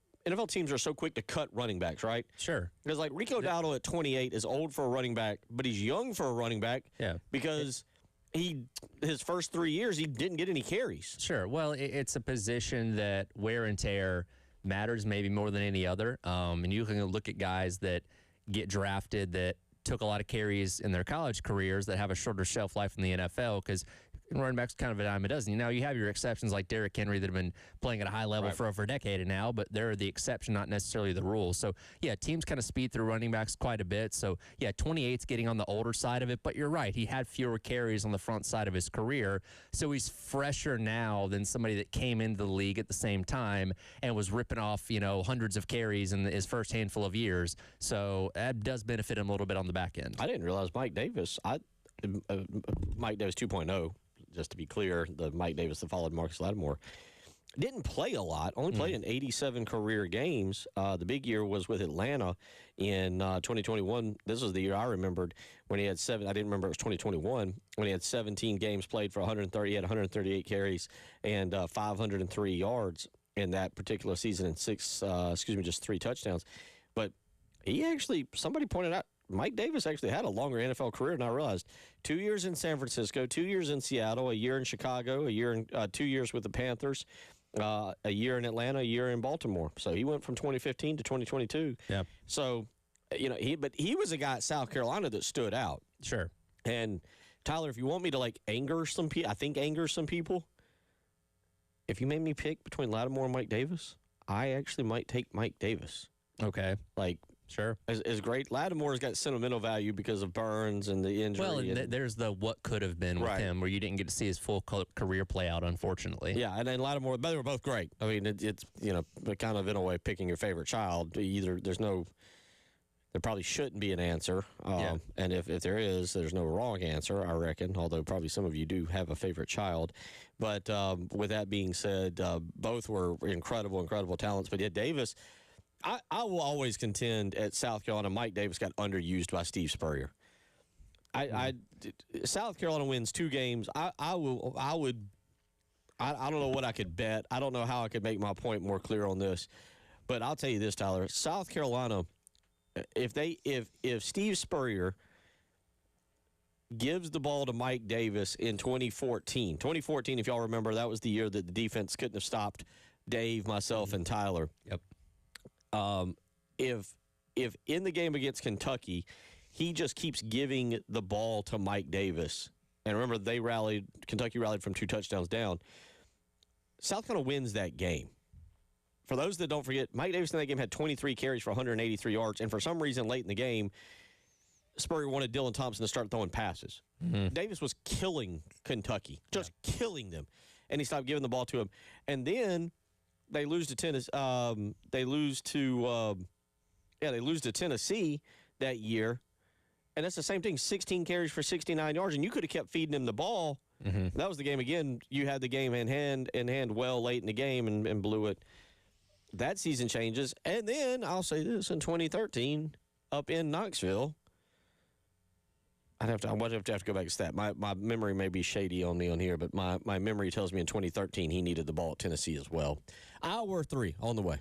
teams are so quick to cut running backs, right? Sure. Because, like, Rico Dowdle at 28 is old for a running back, but he's young for a running back. Yeah. Because his first 3 years, he didn't get any carries. Sure. Well, it's a position that wear and tear matters maybe more than any other. And you can look at guys that get drafted that took a lot of carries in their college careers that have a shorter shelf life in the NFL because running back's kind of a dime a dozen. Now, you have your exceptions like Derrick Henry that have been playing at a high level for over a decade now, but they're the exception, not necessarily the rule. So, yeah, teams kind of speed through running backs quite a bit. So, yeah, 28's getting on the older side of it, but you're right. He had fewer carries on the front side of his career, so he's fresher now than somebody that came into the league at the same time and was ripping off, hundreds of carries in his first handful of years. So that does benefit him a little bit on the back end. I didn't realize Mike Davis 2.0, just to be clear, the Mike Davis that followed Marcus Lattimore, didn't play a lot, only played in 87 career games. The big year was with Atlanta in 2021. This was the year I remembered when he had 7. I didn't remember it was 2021 when he had 17 games played for 130. He had 138 carries and 503 yards in that particular season and just 3 touchdowns. But he actually, somebody pointed out, Mike Davis actually had a longer NFL career than I realized. 2 years in San Francisco, 2 years in Seattle, a year in Chicago, 2 years with the Panthers, a year in Atlanta, a year in Baltimore. So he went from 2015 to 2022. Yeah. So, he was a guy at South Carolina that stood out. Sure. And Tyler, if you want me to anger some people, if you made me pick between Lattimore and Mike Davis, I actually might take Mike Davis. Okay. Sure. As great. Lattimore's got sentimental value because of Burns and the injury. Well, and there's the what could have been with him where you didn't get to see his full career play out, unfortunately. Yeah, and then Lattimore, they were both great. I mean, it's kind of in a way picking your favorite child. There probably shouldn't be an answer. And if there is, there's no wrong answer, I reckon, although probably some of you do have a favorite child. But with that being said, both were incredible talents. But yeah, Davis, I will always contend at South Carolina, Mike Davis got underused by Steve Spurrier. South Carolina wins 2 games. I don't know what I could bet. I don't know how I could make my point more clear on this. But I'll tell you this, Tyler. South Carolina, if Steve Spurrier gives the ball to Mike Davis in 2014, if y'all remember, that was the year that the defense couldn't have stopped Dave, myself, and Tyler. Yep. If in the game against Kentucky, he just keeps giving the ball to Mike Davis, and remember Kentucky rallied from 2 touchdowns down, South Carolina wins that game. For those that don't forget, Mike Davis in that game had 23 carries for 183 yards, and for some reason late in the game, Spurrier wanted Dylan Thompson to start throwing passes. Mm-hmm. Davis was killing Kentucky, killing them, and he stopped giving the ball to him. And then they lose to Tennessee. They lose to Tennessee that year, and that's the same thing. 16 carries for 69 yards, and you could have kept feeding him the ball. Mm-hmm. That was the game again. You had the game in hand well late in the game and blew it. That season changes, and then I'll say this: in 2013, up in Knoxville. I would have to go back to stat. My memory may be shady on me on here, but my memory tells me in 2013 he needed the ball at Tennessee as well. Hour 3 on the way.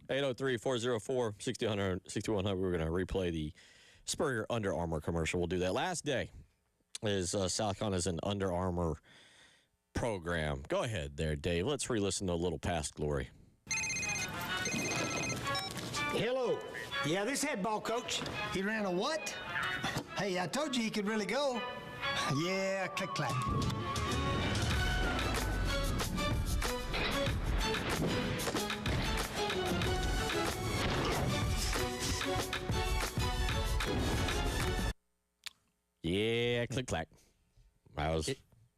803-404-6100. We're going to replay the Spurrier Under Armour commercial. We'll do that. Last day is South Carolina is an Under Armour program. Go ahead there, Dave. Let's re-listen to a little past glory. Hello. Yeah, this head ball coach. He ran a what? Hey, I told you he could really go. Yeah, click clack. Yeah, click clack.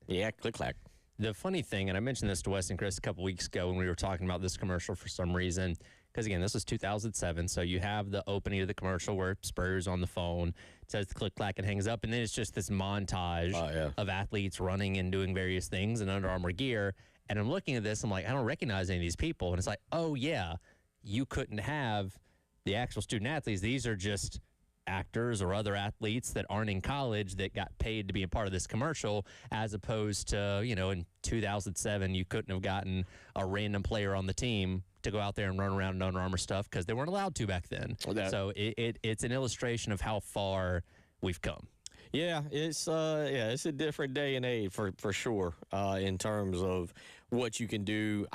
Yeah, click clack. The funny thing, and I mentioned this to Wes and Chris a couple weeks ago when we were talking about this commercial for some reason, because again, this was 2007, so you have the opening of the commercial where Spurrier's on the phone, says the click clack and hangs up, and then it's just this montage of athletes running and doing various things in Under Armour gear. And I'm looking at this, I'm like, I don't recognize any of these people. And it's like, oh yeah, you couldn't have the actual student athletes. These are just actors or other athletes that aren't in college that got paid to be a part of this commercial, as opposed to, in 2007, you couldn't have gotten a random player on the team to go out there and run around in Under Armour stuff because they weren't allowed to back then. So it's an illustration of how far we've come. Yeah, it's a different day and age for sure in terms of what you can do.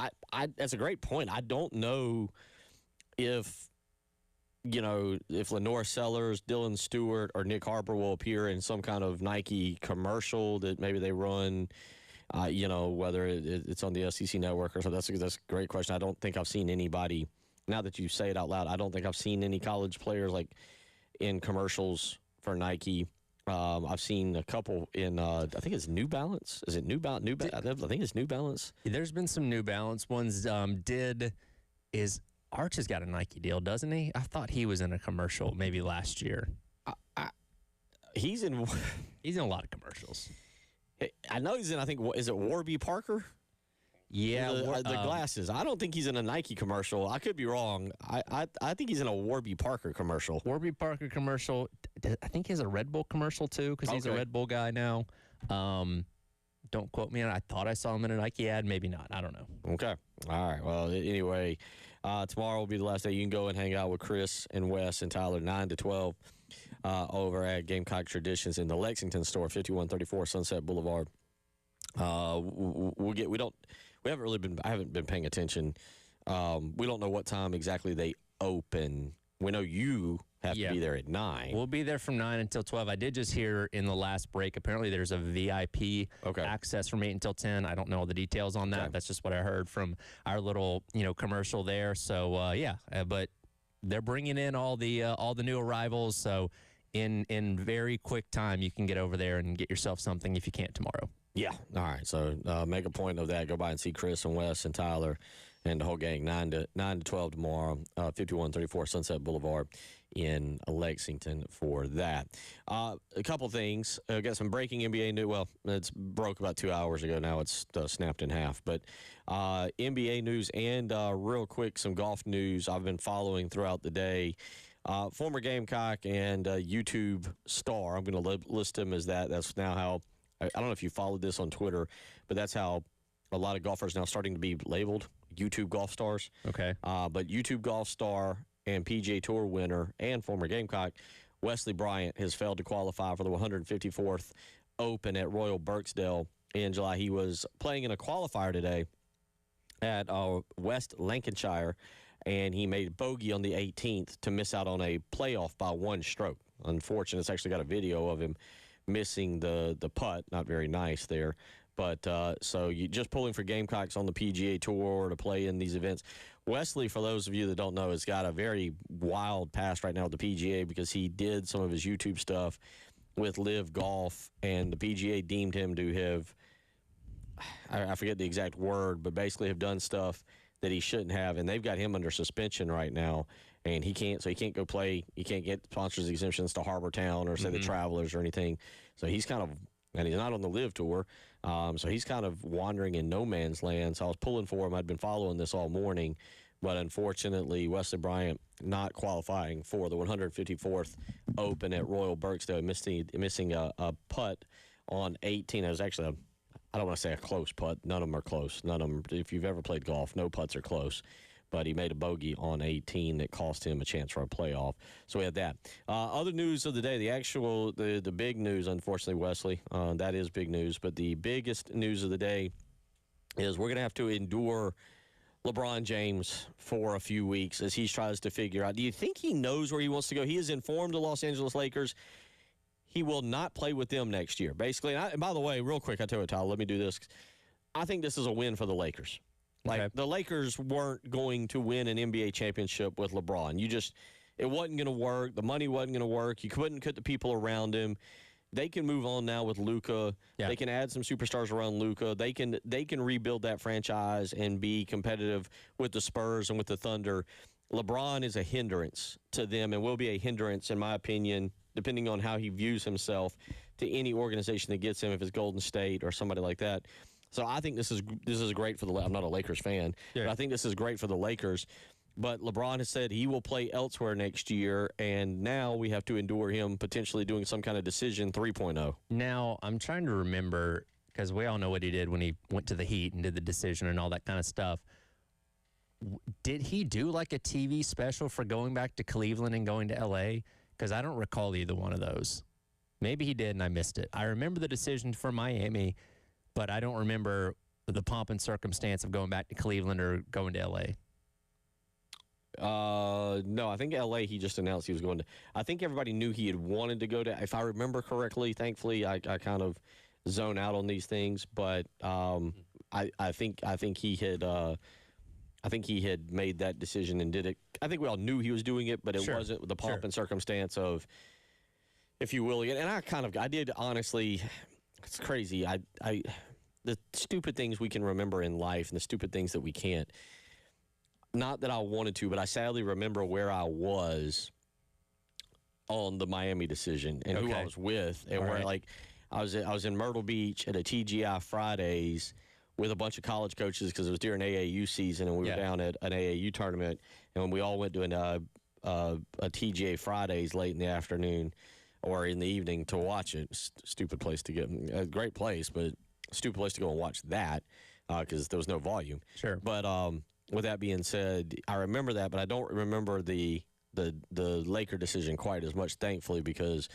That's a great point. I don't know if Lenore Sellers, Dylan Stewart, or Nick Harper will appear in some kind of Nike commercial that maybe they run, whether it's on the SEC network or so. That's a great question. I don't think I've seen anybody, now that you say it out loud, I don't think I've seen any college players like in commercials for Nike. I've seen a couple in, I think it's New Balance. Is it New Balance? I think it's New Balance. There's been some New Balance ones. Arch has got a Nike deal, doesn't he? I thought he was in a commercial maybe last year. He's in a lot of commercials. I know he's in, I think, is it Warby Parker? Yeah. The glasses. I don't think he's in a Nike commercial. I could be wrong. I think he's in a Warby Parker commercial. Warby Parker commercial. I think he has a Red Bull commercial, too, because he's a Red Bull guy now. Don't quote me on it. I thought I saw him in a Nike ad. Maybe not. I don't know. Okay. All right. Well, anyway, tomorrow will be the last day. You can go and hang out with Chris and Wes and Tyler 9 to 12 over at Gamecock Traditions in the Lexington store, 5134 Sunset Boulevard. I haven't been paying attention. We don't know what time exactly they open. We know you have to be there at 9. We'll be there from 9 until 12. I did just hear in the last break, apparently there's a VIP access from 8 until 10. I don't know all the details on that. Okay. That's just what I heard from our little, commercial there. So, but they're bringing in all the new arrivals. So in very quick time, you can get over there and get yourself something if you can't tomorrow. Yeah. All right. So make a point of that. Go by and see Chris and Wes and Tyler and the whole gang 9 to 12 tomorrow, 5134 Sunset Boulevard in Lexington for that. A couple things. Got some breaking NBA news. Well, it's broke about 2 hours ago. Now it's snapped in half. But NBA news and real quick, some golf news I've been following throughout the day. Former Gamecock and YouTube star. I'm going to list him as that. That's now how. I don't know if you followed this on Twitter, but that's how a lot of golfers now starting to be labeled YouTube golf stars. Okay. But YouTube golf star and PGA Tour winner and former Gamecock Wesley Bryant has failed to qualify for the 154th Open at Royal Birksdale in July. He was playing in a qualifier today at West Lancashire, and he made bogey on the 18th to miss out on a playoff by one stroke. Unfortunate. It's actually got a video of him missing the putt. Not very nice there. But so you just pulling for Gamecocks on the PGA Tour to play in these events. Wesley, for those of you that don't know, has got a very wild past right now with the PGA because he did some of his YouTube stuff with Live Golf, and the PGA deemed him to have, I forget the exact word, but basically have done stuff that he shouldn't have, and they've got him under suspension right now, and he can't go play. He can't get sponsors exemptions to Harbor Town or say the Travelers or anything. So he's kind of, and he's not on the Live Tour, so he's kind of wandering in no man's land. So I was pulling for him. I'd been following this all morning, but unfortunately, Wesley Bryant not qualifying for the 154th Open at Royal Birksdale, missing a putt on 18. It was actually I don't want to say a close putt. None of them are close. None of them. If you've ever played golf, no putts are close. but he made a bogey on 18 that cost him a chance for a playoff. So we had that. Other news of the day, the big news, unfortunately, Wesley, that is big news, but the biggest news of the day is we're going to have to endure LeBron James for a few weeks as he tries to figure out. Do you think he knows where he wants to go? He has informed the Los Angeles Lakers he will not play with them next year, basically. And by the way, real quick, I tell you, Tyler, let me do this. I think this is a win for the Lakers. The Lakers weren't going to win an NBA championship with LeBron. It wasn't going to work. The money wasn't going to work. You couldn't cut the people around him. They can move on now with Luka. Yeah. They can add some superstars around Luka. They can rebuild that franchise and be competitive with the Spurs and with the Thunder. LeBron is a hindrance to them and will be a hindrance, in my opinion, depending on how he views himself, to any organization that gets him, if it's Golden State or somebody like that. So I think this is great for I'm not a Lakers fan, but I think this is great for the Lakers. But LeBron has said he will play elsewhere next year, and now we have to endure him potentially doing some kind of decision 3.0. Now, I'm trying to remember, because we all know what he did when he went to the Heat and did the decision and all that kind of stuff. Did he do like a TV special for going back to Cleveland and going to L.A.? Because I don't recall either one of those. Maybe he did and I missed it. I remember the decision for Miami, but I don't remember the pomp and circumstance of going back to Cleveland or going to L.A. No, I think L.A. he just announced he was going to. I think everybody knew he had wanted to go to. If I remember correctly, thankfully, I kind of zone out on these things, but I think he had. I think he had made that decision and did it. I think we all knew he was doing it, but it wasn't the pomp and circumstance of, if you will. And I did honestly. It's crazy. The stupid things we can remember in life and the stupid things that we can't. Not that I wanted to, but I sadly remember where I was on the Miami decision and who I was with, and where I was in Myrtle Beach at a TGI Fridays with a bunch of college coaches because it was during AAU season, and we were down at an AAU tournament, and we all went to a TGA Fridays late in the afternoon or in the evening to watch it. Stupid place to get, a great place, but stupid place to go and watch that because there was no volume. Sure, but with that being said, I remember that, but I don't remember the Laker decision quite as much, thankfully, because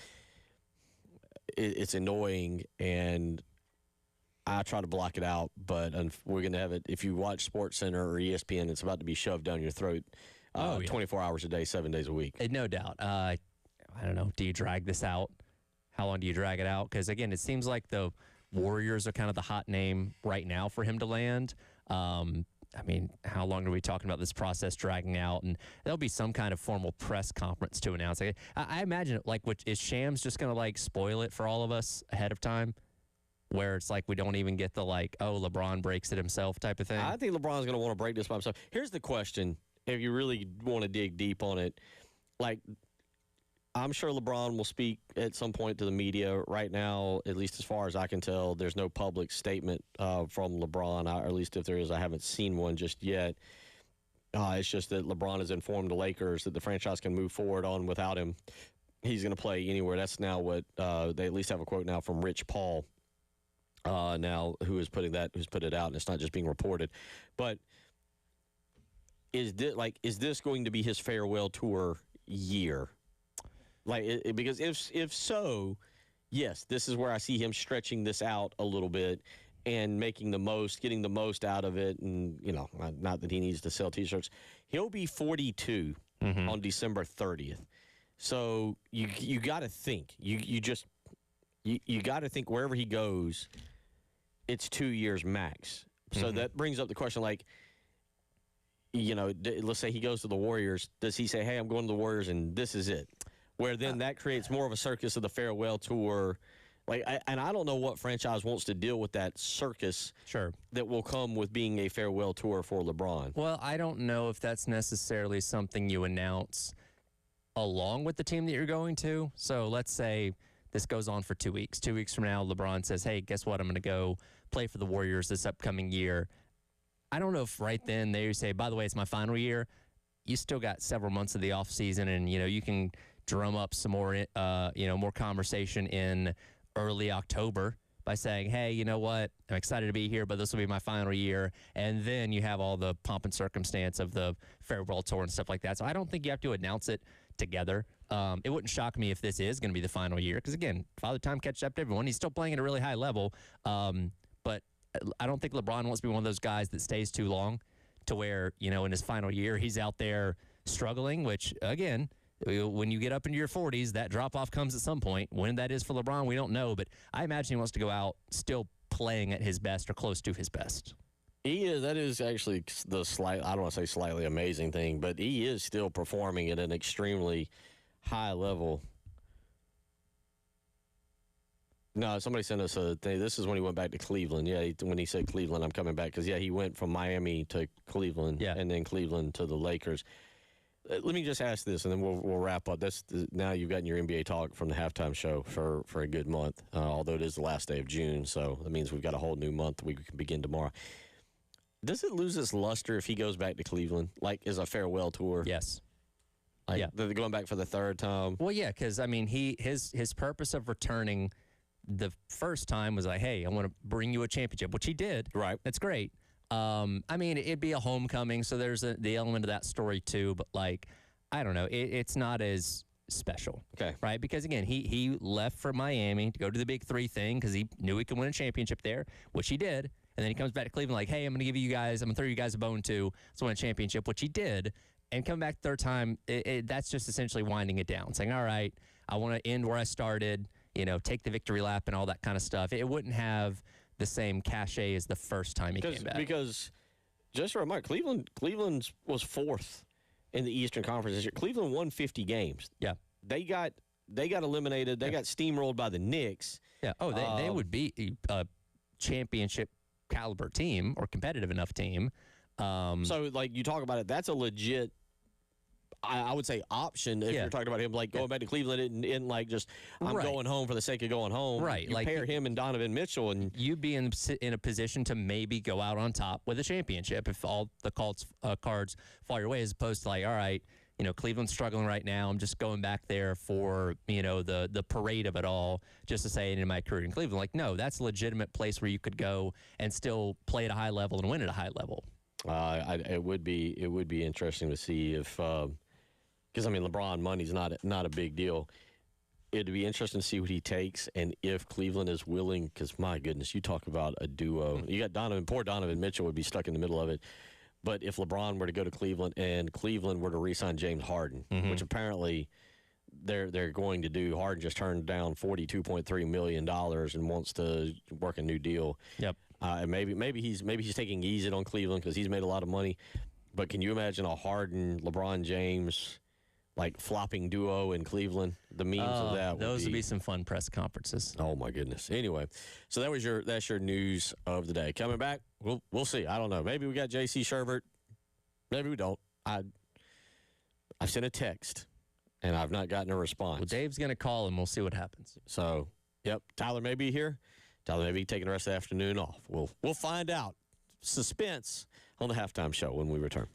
it's annoying, and I try to block it out. But we're going to have it. If you watch SportsCenter or ESPN, it's about to be shoved down your throat 24 hours a day, 7 days a week. No doubt. I don't know. Do you drag this out? How long do you drag it out? Because, again, it seems like the Warriors are kind of the hot name right now for him to land. I mean, how long are we talking about this process dragging out? And there'll be some kind of formal press conference to announce. I imagine, is Shams just going to, spoil it for all of us ahead of time? Where it's we don't even get the, LeBron breaks it himself type of thing? I think LeBron's going to want to break this by himself. Here's the question, if you really want to dig deep on it. I'm sure LeBron will speak at some point to the media. Right now, at least as far as I can tell, there's no public statement from LeBron, or at least if there is, I haven't seen one just yet. It's just that LeBron has informed the Lakers that the franchise can move forward on without him. He's going to play anywhere. That's now what they at least have a quote now from Rich Paul, now who's put it out, and it's not just being reported. But is this going to be his farewell tour year? Because if so, yes, this is where I see him stretching this out a little bit and getting the most out of it. And, not that he needs to sell T-shirts. He'll be 42 on December 30th. So you got to think. You got to think wherever he goes, it's 2 years max. So that brings up the question, let's say he goes to the Warriors. Does he say, hey, I'm going to the Warriors and this is it? Where then that creates more of a circus of the farewell tour. And I don't know what franchise wants to deal with that circus that will come with being a farewell tour for LeBron. Well, I don't know if that's necessarily something you announce along with the team that you're going to. So let's say this goes on for 2 weeks. 2 weeks from now, LeBron says, hey, guess what? I'm going to go play for the Warriors this upcoming year. I don't know if right then they say, by the way, it's my final year. You still got several months of the offseason, and, you can drum up some more, more conversation in early October by saying, hey, you know what? I'm excited to be here, but this will be my final year. And then you have all the pomp and circumstance of the farewell tour and stuff like that. So I don't think you have to announce it together. It wouldn't shock me if this is going to be the final year because, again, Father Time catches up to everyone. He's still playing at a really high level. But I don't think LeBron wants to be one of those guys that stays too long to where, you know, in his final year, he's out there struggling, which, again, when you get up into your 40s, that drop-off comes at some point. When that is for LeBron, we don't know. But I imagine he wants to go out still playing at his best or close to his best. He is. That is actually the slight, I don't want to say slightly amazing thing, but he is still performing at an extremely high level. No, somebody sent us a thing. This is when he went back to Cleveland. Yeah, when he said Cleveland, I'm coming back. Because, yeah, he went from Miami to Cleveland and then Cleveland to the Lakers. Let me just ask this, and then we'll wrap up. Now you've gotten your NBA talk from the halftime show for a good month, although it is the last day of June, so that means we've got a whole new month. We can begin tomorrow. Does it lose its luster if he goes back to Cleveland, like as a farewell tour? Yes. Like, they're going back for the third time? Well, yeah, because, I mean, his purpose of returning the first time was like, hey, I want to bring you a championship, which he did. Right. That's great. I mean, it'd be a homecoming, so there's the element of that story too. But like, I don't know, it's not as special, okay? Right? Because again, he left for Miami to go to the Big Three thing because he knew he could win a championship there, which he did. And then he comes back to Cleveland like, hey, I'm gonna throw you guys a bone too. Let's win a championship, which he did. And come back third time, that's just essentially winding it down, saying, all right, I want to end where I started. You know, take the victory lap and all that kind of stuff. It wouldn't have the same cachet as the first time he came back. Because, just a reminder, Cleveland was fourth in the Eastern Conference this year. Cleveland won 50 games. Yeah. They got eliminated. They got steamrolled by the Knicks. Yeah. Oh, they would be a championship caliber team or competitive enough team. So, like, you talk about it, that's a legit, I would say, option if you're talking about him, like, going back to Cleveland and like, just, I'm going home for the sake of going home. Right. You pair him and Donovan Mitchell. And you'd be in a position to maybe go out on top with a championship if all the cards fall your way, as opposed to, like, all right, you know, Cleveland's struggling right now. I'm just going back there for, you know, the parade of it all, just to say, in my career in Cleveland. Like, no, that's a legitimate place where you could go and still play at a high level and win at a high level. It would be interesting to see if, because I mean, LeBron money's not a big deal. It'd be interesting to see what he takes and if Cleveland is willing. Because my goodness, you talk about a duo. You got poor Donovan Mitchell would be stuck in the middle of it. But if LeBron were to go to Cleveland and Cleveland were to re-sign James Harden, which apparently they're going to do. Harden just turned down $42.3 million and wants to work a new deal. Yep. And maybe he's taking easy on Cleveland because he's made a lot of money. But can you imagine a Harden, LeBron James, like, flopping duo in Cleveland? The memes of that would be some fun press conferences. Oh my goodness. Anyway, so that's your news of the day. Coming back, we'll see. I don't know. Maybe we got J.C. Sherbert. Maybe we don't. I sent a text and I've not gotten a response. Well, Dave's gonna call and we'll see what happens. So, yep, Tyler may be here. Tyler may be taking the rest of the afternoon off. We'll find out. Suspense on the halftime show when we return.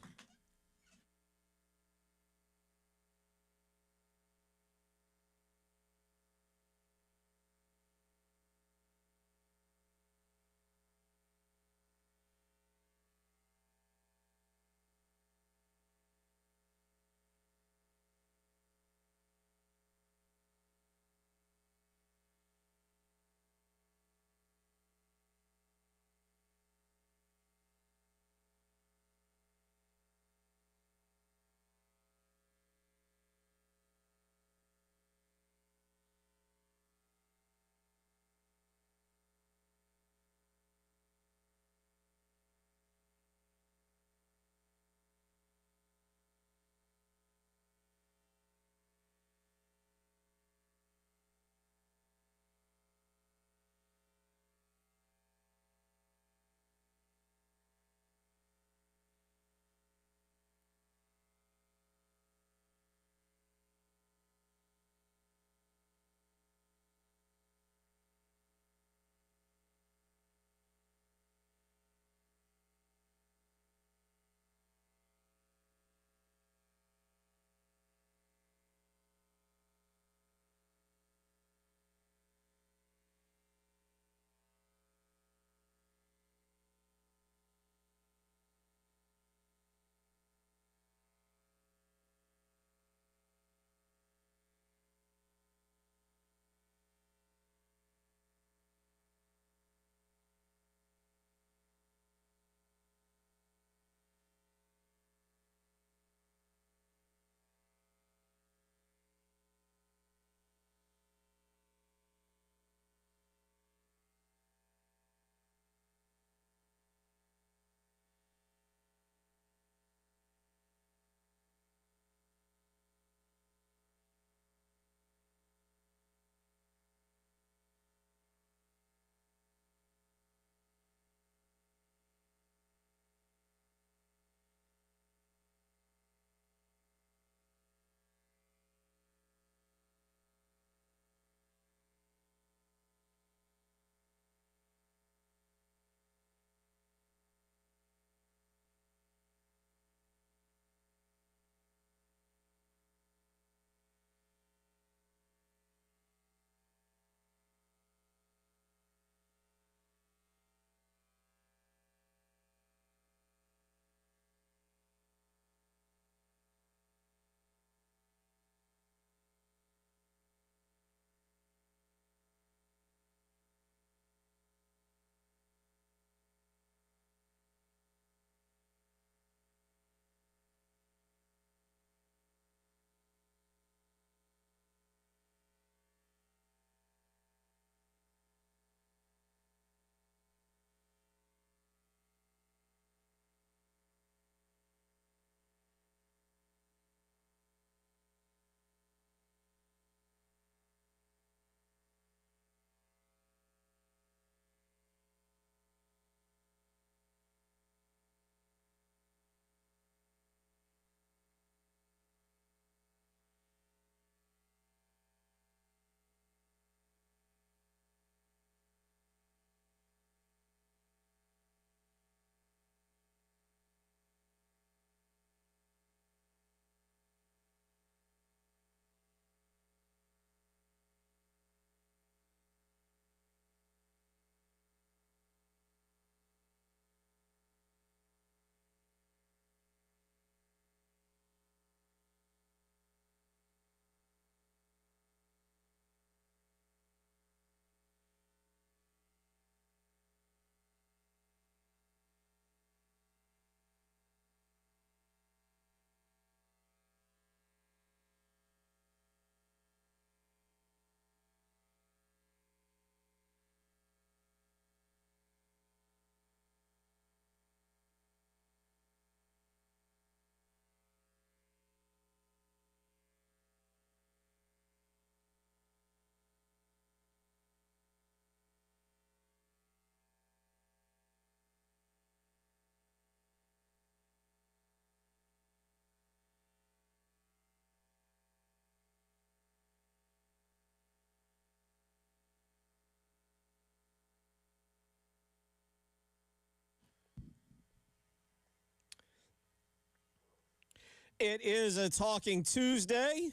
It is a Talking Tuesday,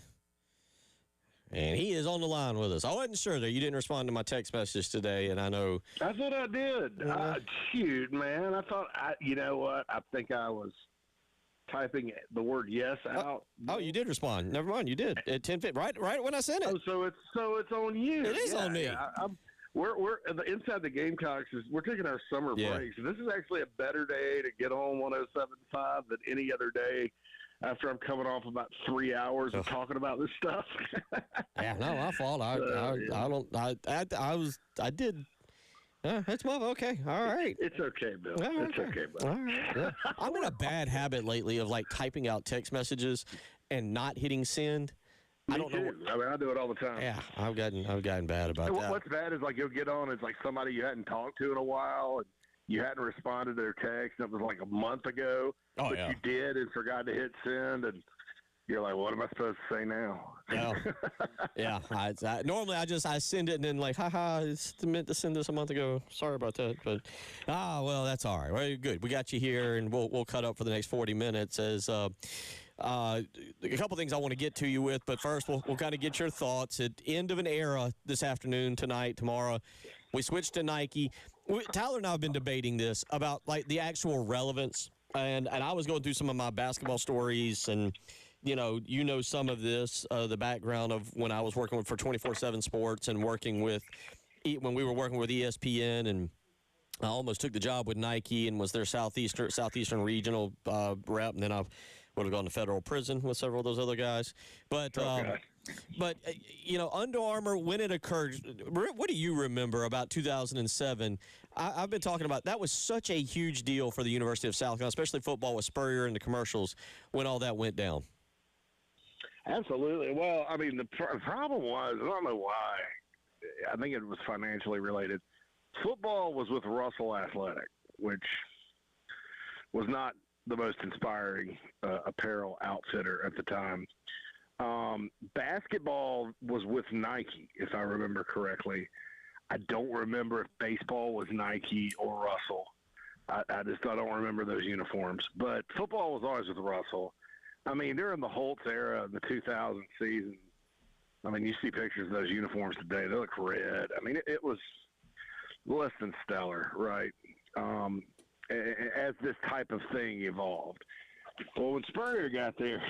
and he is on the line with us. I wasn't sure that you didn't respond to my text message today, and I know. I thought I did. Shoot, man. I thought, you know what? I think I was typing the word yes out. Oh, you did respond. Never mind, you did at 10:50, right when I sent it. Oh, so it's on you. It is on me. Yeah, we're inside the Gamecocks. We're taking our summer break. So this is actually a better day to get on 107.5 than any other day. After I'm coming off about 3 hours of talking about this stuff. Yeah, no, my fault. I did. It's my okay. All right. It's okay, Bill. It's okay, Bill. All right. Yeah. I'm in a bad habit lately of like typing out text messages and not hitting send. I don't know. I mean, I do it all the time. Yeah, I've gotten bad about that. What's bad is like you'll get on. It's like somebody you hadn't talked to in a while, and you hadn't responded to their text. And it was like a month ago, but you did and forgot to hit send, and you're like, "What am I supposed to say now?" Well, yeah. Normally I send it and then like, haha, I meant to send this a month ago. Sorry about that, but well, that's all right. Well, good. We got you here, and we'll cut up for the next 40 minutes as. A couple things I want to get to you with, but first we'll kind of get your thoughts at end of an era this afternoon, tonight, tomorrow. We switched to Nike. Tyler and I have been debating this about like the actual relevance, and I was going through some of my basketball stories, and you know some of this, the background of when I was working for 24/7 Sports and when we were working with ESPN, and I almost took the job with Nike and was their southeastern regional rep, and then I would have gone to federal prison with several of those other guys. But Under Armour, when it occurred, what do you remember about 2007? I've been talking about that was such a huge deal for the University of South Carolina, especially football with Spurrier and the commercials when all that went down. Absolutely. Well, I mean, the problem was, I don't know why. I think it was financially related. Football was with Russell Athletic, which was not the most inspiring apparel outfitter at the time. Basketball was with Nike, if I remember correctly. I don't remember if baseball was Nike or Russell. I don't remember those uniforms. But football was always with Russell. I mean, during the Holtz era, the 2000 season, I mean, you see pictures of those uniforms today. They look red. I mean, it was less than stellar, right? As this type of thing evolved. Well, when Spurrier got there,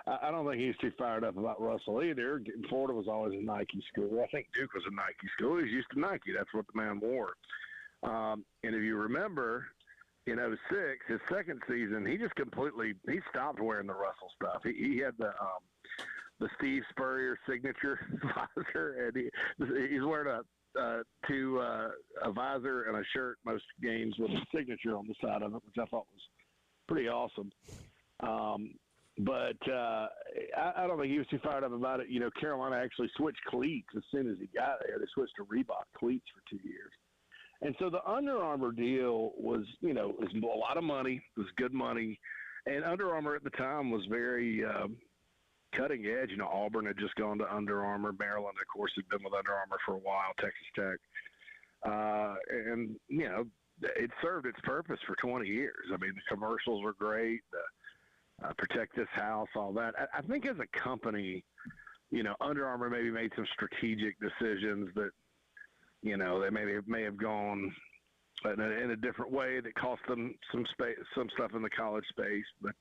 I don't think he was too fired up about Russell either. Florida was always a Nike school. I think Duke was a Nike school. He was used to Nike. That's what the man wore. And if you remember, in 2006, his second season, he stopped wearing the Russell stuff. He had the Steve Spurrier signature visor, and he's wearing a visor and a shirt most games with a signature on the side of it, which I thought was pretty awesome. But I don't think he was too fired up about it. Carolina actually switched cleats as soon as he got there. They switched to Reebok cleats for 2 years. And so the Under Armour deal was, was a lot of money. It was good money. And Under Armour at the time was very cutting edge. Auburn had just gone to Under Armour. Maryland, of course, had been with Under Armour for a while, Texas Tech. And it served its purpose for 20 years. I mean, the commercials were great. Protect this house, all that. I think as a company, Under Armour maybe made some strategic decisions that, they may have gone in a different way that cost them some space, some stuff in the college space. But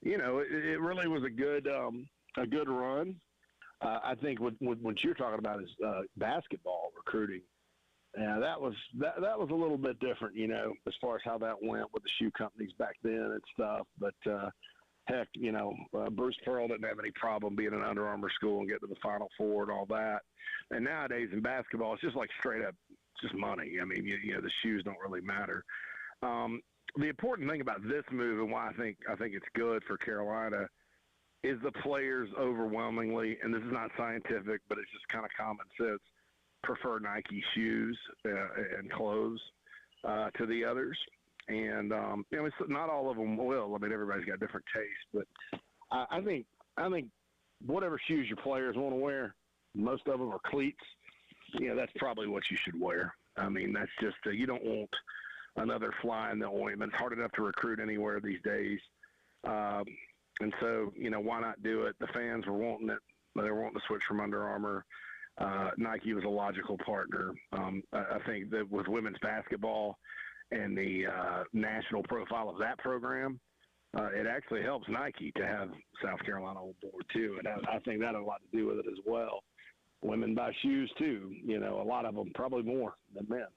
it really was a good run. I think what you're talking about is basketball recruiting. Yeah, that was a little bit different, as far as how that went with the shoe companies back then and stuff. But heck, Bruce Pearl didn't have any problem being an Under Armour school and getting to the Final Four and all that. And nowadays in basketball, it's just like straight up, just money. I mean, the shoes don't really matter. The important thing about this move and why I think it's good for Carolina is the players overwhelmingly, and this is not scientific, but it's just kind of common sense, prefer Nike shoes and clothes to the others. And it's not all of them will. I mean, everybody's got different tastes, but I think whatever shoes your players want to wear, most of them are cleats. That's probably what you should wear. I mean, that's just you don't want another fly in the ointment. It's hard enough to recruit anywhere these days. And so, why not do it? The fans were wanting it. They were wanting to switch from Under Armour. Nike was a logical partner. I think that with women's basketball and the national profile of that program, it actually helps Nike to have South Carolina on board too. And I think that had a lot to do with it as well. Women buy shoes too, a lot of them, probably more than men.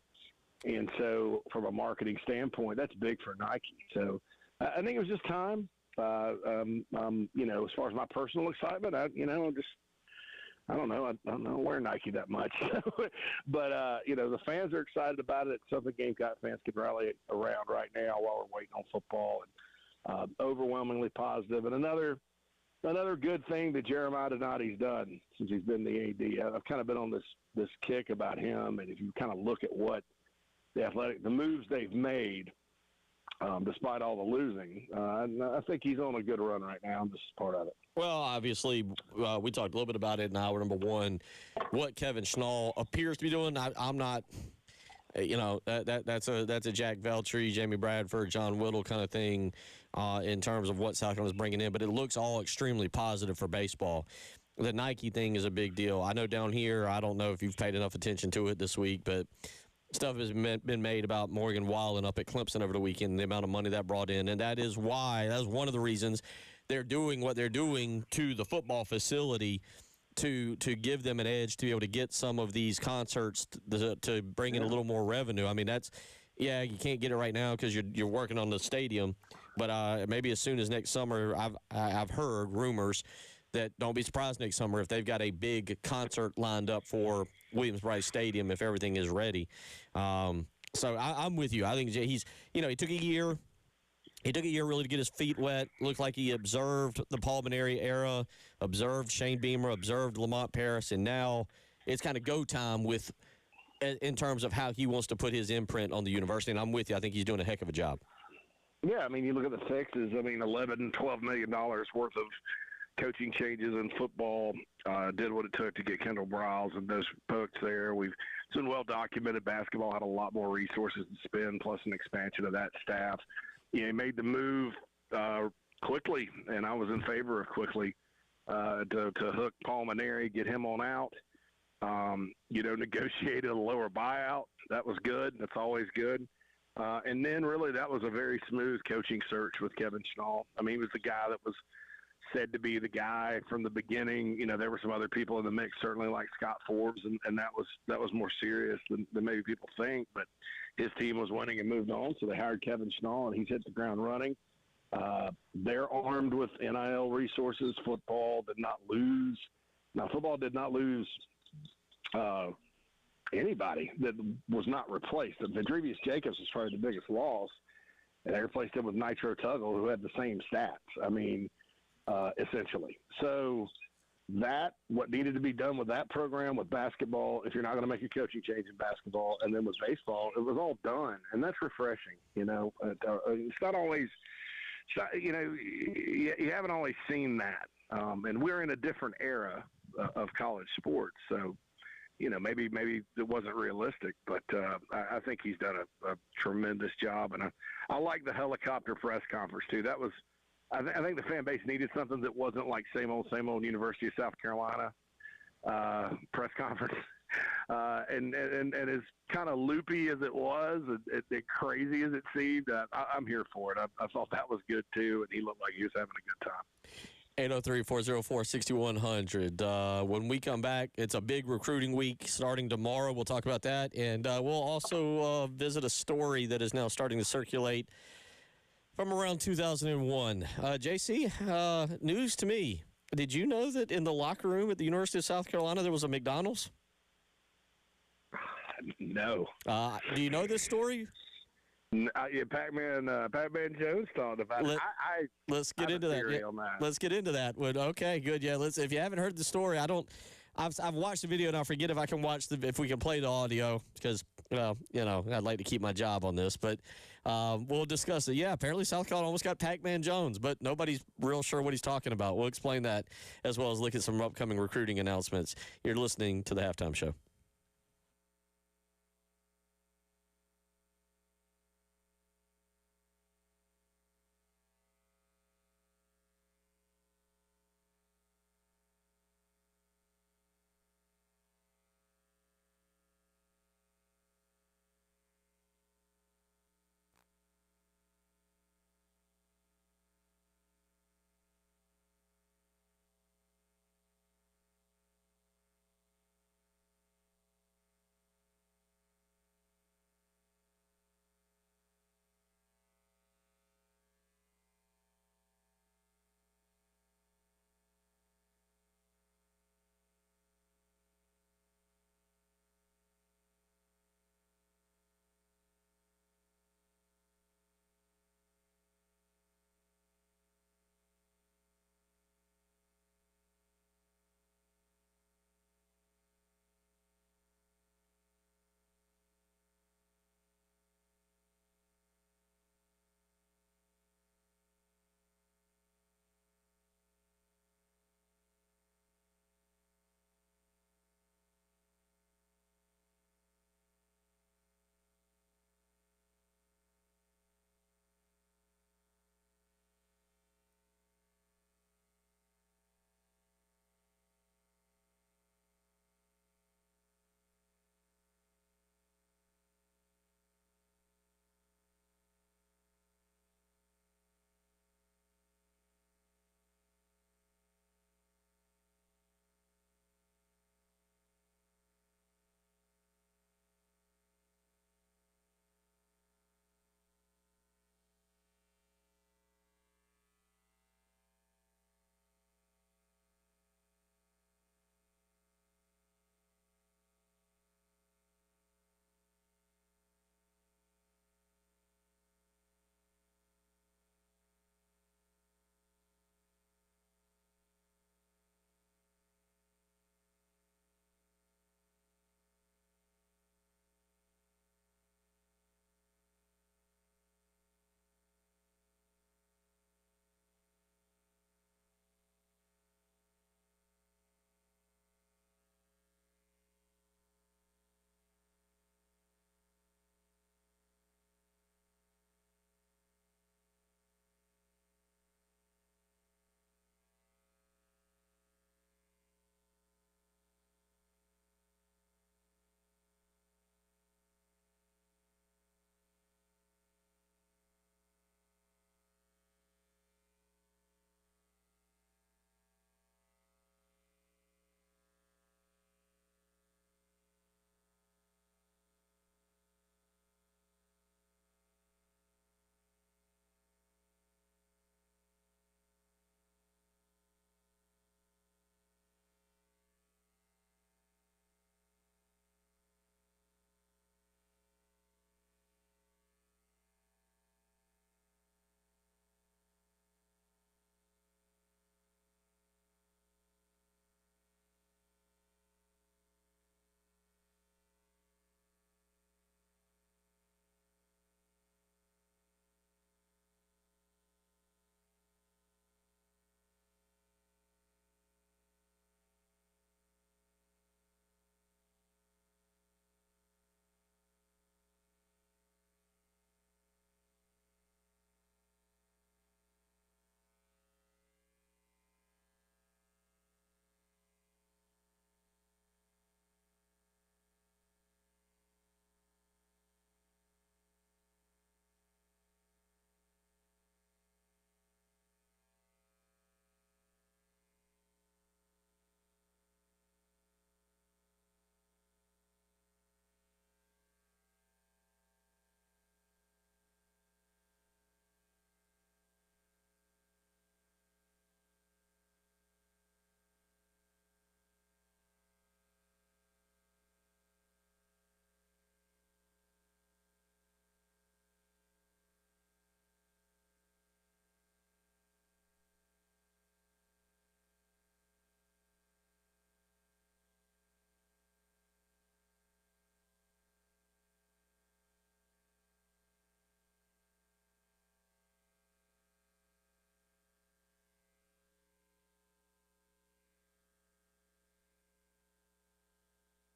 And so from a marketing standpoint, that's big for Nike. So I think it was just time. As far as my personal excitement, I don't know. I don't wear Nike that much. But, the fans are excited about it. It's something Gamecock fans can rally around right now while we're waiting on football. And overwhelmingly positive. And another good thing that Jeremiah Donati's done since he's been the AD, I've kind of been on this kick about him. And if you kind of look at what the moves they've made, despite all the losing, I think he's on a good run right now. This is part of it. Well, obviously, we talked a little bit about it in hour number one. What Kevin Schnall appears to be doing, I'm not. That's a Jack Veltri, Jamie Bradford, John Whittle kind of thing in terms of what South Carolina's bringing in. But it looks all extremely positive for baseball. The Nike thing is a big deal. I know down here, I don't know if you've paid enough attention to it this week, but stuff has been made about Morgan Wallen up at Clemson over the weekend and the amount of money that brought in. And that is one of the reasons they're doing what they're doing to the football facility to give them an edge to be able to get some of these concerts to bring in a little more revenue. I mean, you can't get it right now because you're working on the stadium, but maybe as soon as next summer, I've heard rumors that don't be surprised next summer if they've got a big concert lined up for Williams-Brice Stadium if everything is ready. So I'm with you. I think he took a year. He took a year really to get his feet wet. Looked like he observed the Paul Maneri era, observed Shane Beamer, observed Lamont Paris, and now it's kind of go time in terms of how he wants to put his imprint on the university. And I'm with you. I think he's doing a heck of a job. Yeah, I mean, you look at the fixes. I mean, $11, $12 million worth of coaching changes in football did what it took to get Kendall Briles and those folks there. It's been well documented. Basketball had a lot more resources to spend, plus an expansion of that staff. He made the move quickly, and I was in favor of quickly to hook Paul Maneri, get him on out. Negotiated a lower buyout. That was good. That's always good. And then really that was a very smooth coaching search with Kevin Schnall. I mean, he was the guy that was said to be the guy from the beginning. There were some other people in the mix, certainly like Scott Forbes, and that was more serious than maybe people think. But his team was winning and moved on, so they hired Kevin Schnall, and he's hit the ground running. They're armed with NIL resources. Football did not lose. Now, football did not lose anybody that was not replaced. Vendrevius Jacobs was probably the biggest loss, and they replaced him with Nitro Tuggle, who had the same stats. I mean, essentially. So what needed to be done with that program, with basketball, if you're not going to make a coaching change in basketball, and then with baseball, it was all done, and that's refreshing. It's not always, you haven't always seen that, and we're in a different era of college sports, so maybe it wasn't realistic, but I think he's done a tremendous job, and I like the helicopter press conference too. That was. I think the fan base needed something that wasn't like same old University of South Carolina press conference. And as kind of loopy as it was, and crazy as it seemed, I'm here for it. I thought that was good too, and he looked like he was having a good time. 803-404-6100. When we come back, it's a big recruiting week starting tomorrow. We'll talk about that, and we'll also visit a story that is now starting to circulate from around 2001. JC, news to me. Did you know that in the locker room at the University of South Carolina there was a McDonald's? No. Do you know this story? Pac-Man Jones talked about it. Let's get into that. Yeah, let's get into that. Okay, good. Yeah, if you haven't heard the story, I've watched the video and I forget if I can if we can play the audio because I'd like to keep my job on this, but we'll discuss it. Yeah, apparently South Carolina almost got Pac-Man Jones, but nobody's real sure what he's talking about. We'll explain that as well as look at some upcoming recruiting announcements. You're listening to the Halftime Show.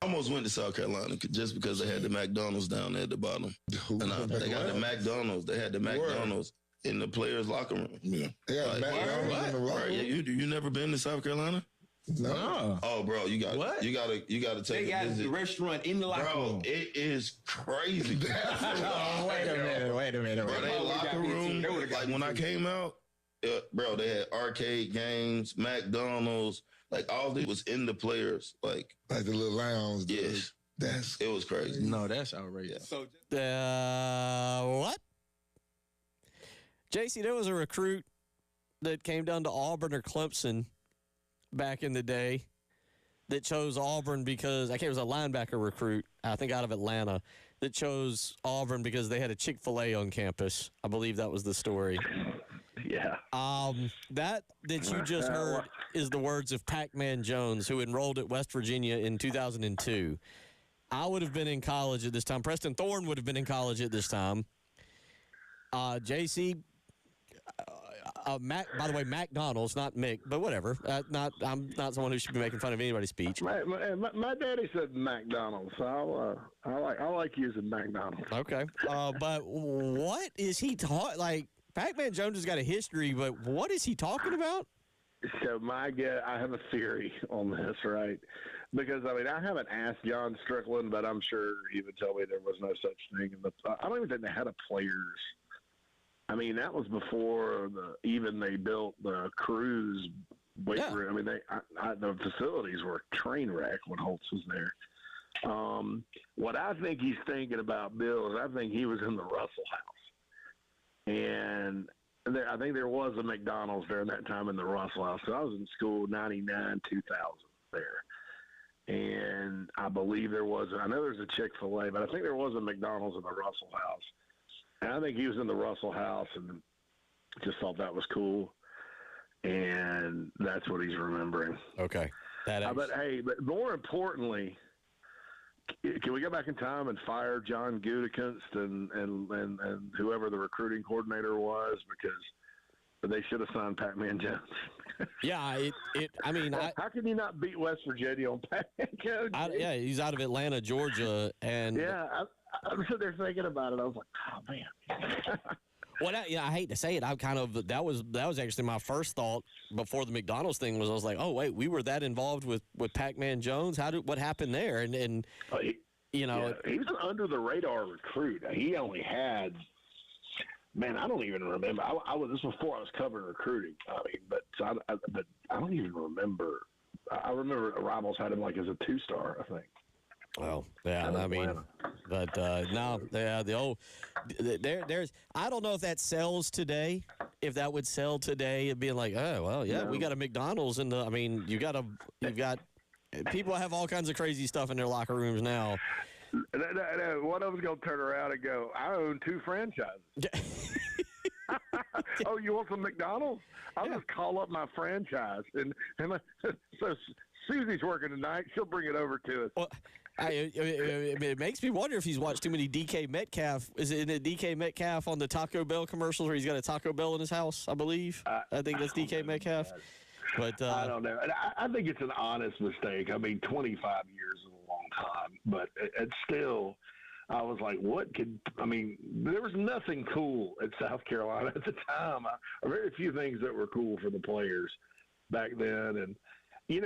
almost went to South Carolina just because they had the McDonald's down there at the bottom. And they got the McDonald's. They had the McDonald's in the players' locker room. Yeah, McDonald's in the locker room. You never been to South Carolina? No. Oh, bro, you got to take. They got a visit. the restaurant in the locker room. Bro, it is crazy. Wait a minute. Bro, they locker room. Like when I came out, bro, they had arcade games, McDonald's. Like all this was in the players. Like the little lounge. Yes, it was crazy. No, that's outrageous. So what? JC, there was a recruit that came down to Auburn or Clemson back in the day that chose Auburn because I can't. It was a linebacker recruit, I think out of Atlanta, that chose Auburn because they had a Chick-fil-A on campus. I believe that was the story. Yeah. That you just heard is the words of Pac-Man Jones, who enrolled at West Virginia in 2002. I would have been in college at this time. Preston Thorne would have been in college at this time. JC, by the way, McDonald's, not Mick, but whatever. I'm not someone who should be making fun of anybody's speech. My daddy said McDonald's, so I like using McDonald's. Okay, but what is he talking? Like, Pac-Man Jones has got a history, but what is he talking about? So I have a theory on this, right? Because I haven't asked John Strickland, but I'm sure he would tell me there was no such thing. I don't even think they had a players. I mean, that was before they built the cruise weight room. I mean, the facilities were a train wreck when Holtz was there. What I think he's thinking about, Bill, is I think he was in the Russell House. And I think there was a McDonald's during that time in the Russell House. So I was in school 99, 2000 there. And I believe I know there's a Chick-fil-A, but I think there was a McDonald's in the Russell House. And I think he was in the Russell House and just thought that was cool. And that's what he's remembering. Okay. But more importantly, can we go back in time and fire John Gutekunst and whoever the recruiting coordinator was, because they should have signed Pac-Man Jones? Yeah, how can you not beat West Virginia on Pac-Man Jones? Yeah, he's out of Atlanta, Georgia, and I'm sitting there thinking about it. I was like, oh man. Well, I hate to say it. That was actually my first thought before the McDonald's thing was I was like, oh wait, we were that involved with Pac-Man Jones. What happened there? And he was an under the radar recruit. He only had, man, I don't even remember. This was before I was covering recruiting. But I don't even remember. I remember Rivals had him like as a 2-star, I think. Well, yeah, but no, the old there's. I don't know if that sells today. If that would sell today, it'd be like, oh well, yeah, we got a McDonald's in the. I mean, you've got people have all kinds of crazy stuff in their locker rooms now. One of them's gonna turn around and go, I own 2 franchises. Oh, you want some McDonald's? I'll just call up my franchise and so Susie's working tonight. She'll bring it over to us. Well, it makes me wonder if he's watched too many DK Metcalf. Is it a DK Metcalf on the Taco Bell commercials where he's got a Taco Bell in his house? I believe. I think that's DK Metcalf. But I don't know. I think it's an honest mistake. I mean, 25 years is a long time, but it's still. I was like, there was nothing cool at South Carolina at the time. Very few things that were cool for the players back then. And, then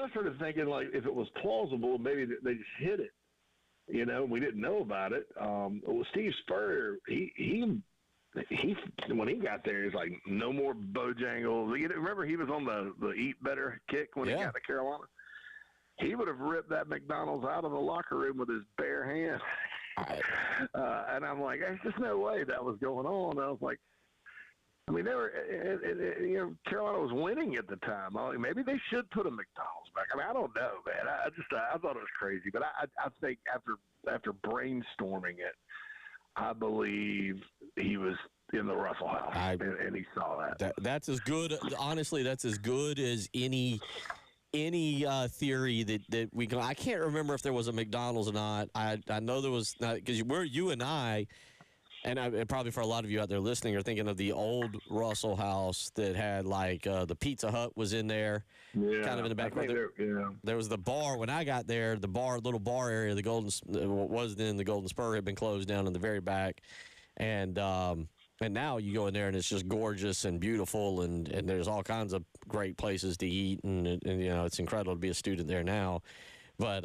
I started thinking, like, if it was plausible, maybe they just hid it. We didn't know about it. Steve Spurrier, he when he got there, he's like, no more Bojangles. Remember he was on the Eat Better kick when he got to Carolina? He would have ripped that McDonald's out of the locker room with his bare hand. And I'm like, there's just no way that was going on. And I was like, they were, Carolina was winning at the time. Maybe they should put a McDonald's back. I don't know, man. I thought it was crazy. But I think after brainstorming it, I believe he was in the Russell House, and he saw that. That's as good. Honestly, that's as good as any theory that we can. I can't remember if there was a McDonald's or not. I know there was not, because you and I, and probably for a lot of you out there listening are thinking of the old Russell House that had like the Pizza Hut was in there, kind of in the back. There was the bar when I got there. The little bar area, the was then the Golden Spur had been closed down in the very back, and now you go in there and it's just gorgeous and beautiful, and there's all kinds of great places to eat, and it's incredible to be a student there now. But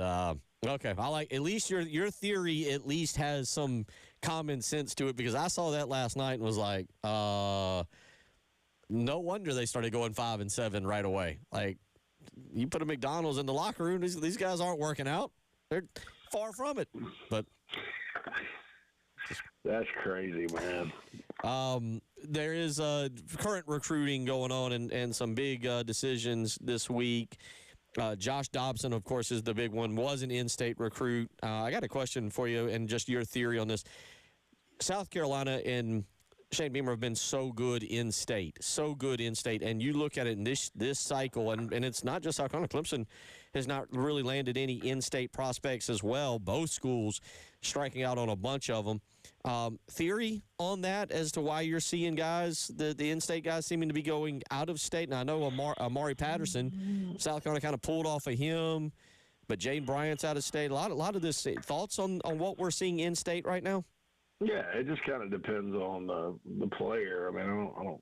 okay, I like at least your theory at least has some common sense to it, because I saw that last night and was like, no wonder they started going 5-7 right away. Like, you put a McDonald's in the locker room, these guys aren't working out. They're far from it. But that's crazy, man. There is current recruiting going on and some big decisions this week. Josh Dobson, of course, is the big one, was an in-state recruit. I got a question for you and just your theory on this. South Carolina and Shane Beamer have been so good in-state, and you look at it in this cycle, and it's not just South Carolina. Clemson has not really landed any in-state prospects as well, both schools striking out on a bunch of them. Theory on that as to why you're seeing guys, the in-state guys seeming to be going out of state. And I know Amari Patterson, South Carolina kind of pulled off of him, but Jaden Bryant's out of state. A lot of this. Thoughts on what we're seeing in-state right now? Yeah, it just kind of depends on the player. I mean, I don't,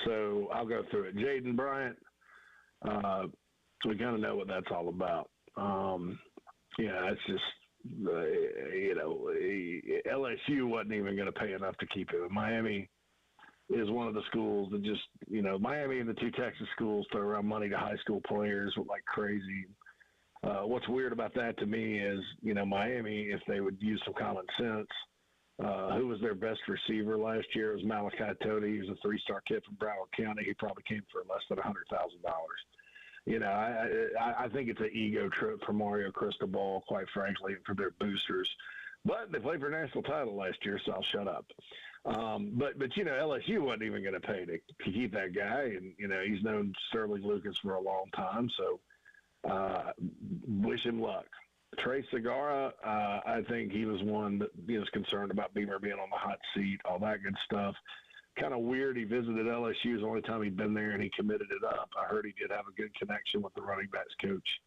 so I'll go through it. Jaden Bryant, we kind of know what that's all about. It's just, LSU wasn't even going to pay enough to keep him. Miami is one of the schools that just, Miami and the two Texas schools throw around money to high school players like crazy. What's weird about that to me is, Miami, if they would use some common sense, who was their best receiver last year? It was Malachi Tote. He was a 3-star kid from Broward County. He probably came for less than $100,000. I think it's an ego trip for Mario Cristobal, quite frankly, for their boosters. But they played for a national title last year, so I'll shut up. But LSU wasn't even going to pay to keep that guy, and he's known Sterling Lucas for a long time, so wish him luck. Trey Segura, I think he was one that was concerned about Beamer being on the hot seat, all that good stuff. Kind of weird. He visited LSU. It was the only time he'd been there, and he committed it up. I heard he did have a good connection with the running backs coach,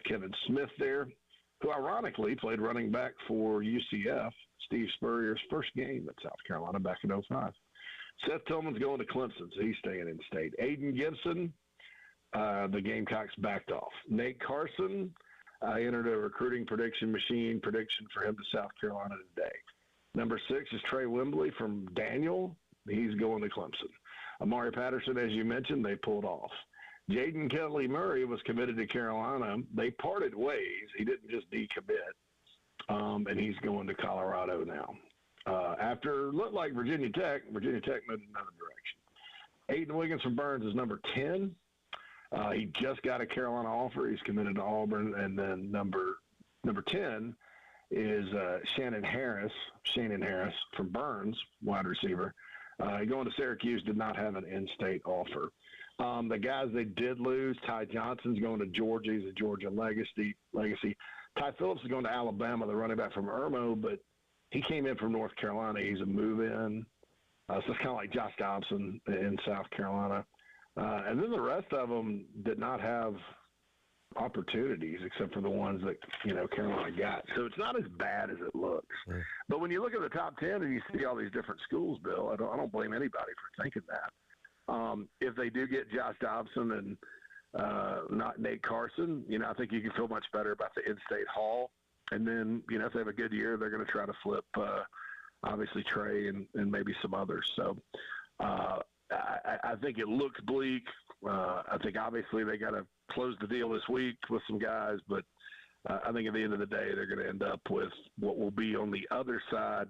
Kevin Smith there, who ironically played running back for UCF, Steve Spurrier's first game at South Carolina back in 2005. Seth Tillman's going to Clemson, so he's staying in state. Aiden Gibson, the Gamecocks backed off. Nate Carson entered a recruiting prediction machine prediction for him to South Carolina today. Number 6 is Trey Wembley from Daniel. He's going to Clemson. Amari Patterson, as you mentioned, they pulled off. Jaden Kelly Murray was committed to Carolina. They parted ways. He didn't just decommit, and he's going to Colorado now. After looked like Virginia Tech moved in another direction. Aiden Wiggins from Burns is number 10. He just got a Carolina offer. He's committed to Auburn. And then number 10 is Shannon Harris from Burns, wide receiver. Going to Syracuse, did not have an in-state offer. The guys they did lose, Ty Johnson's going to Georgia. He's a Georgia legacy. Ty Phillips is going to Alabama, the running back from Irmo, but he came in from North Carolina. He's a move-in. So it's kind of like Josh Dobson in South Carolina. And then the rest of them did not have opportunities except for the ones that, Carolina got. So it's not as bad as it looks. Right. But when you look at the top 10 and you see all these different schools, Bill, I don't blame anybody for thinking that. If they do get Josh Dobson and not Nate Carson, I think you can feel much better about the in-state haul. And then, if they have a good year, they're going to try to flip, obviously, Trey and maybe some others. So I think it looks bleak. I think, obviously, they got to close the deal this week with some guys. But I think at the end of the day, they're going to end up with what will be on the other side,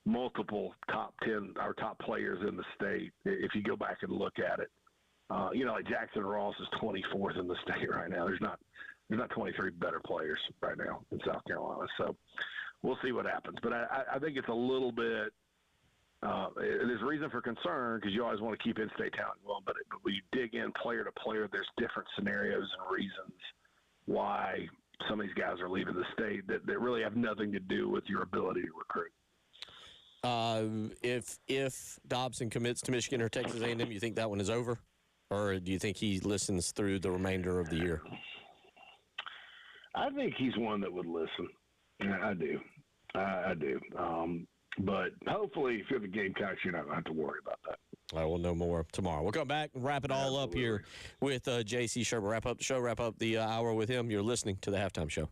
multiple top 10 or top players in the state if you go back and look at it. Like Jackson Ross is 24th in the state right now. There's not 23 better players right now in South Carolina. So we'll see what happens. But I think it's a little bit there's reason for concern because you always want to keep in-state talent going. But when you dig in player to player, there's different scenarios and reasons why some of these guys are leaving the state that really have nothing to do with your ability to recruit. If Dobson commits to Michigan or Texas A&M, you think that one is over, or do you think he listens through the remainder of the year? I think he's one that would listen. Yeah, I do. I do. But hopefully, if you're the Gamecocks, you're not going to have to worry about that. I will know more tomorrow. We'll come back and wrap it all up here with J.C. Sherman. Wrap up the show, wrap up the hour with him. You're listening to the Halftime Show.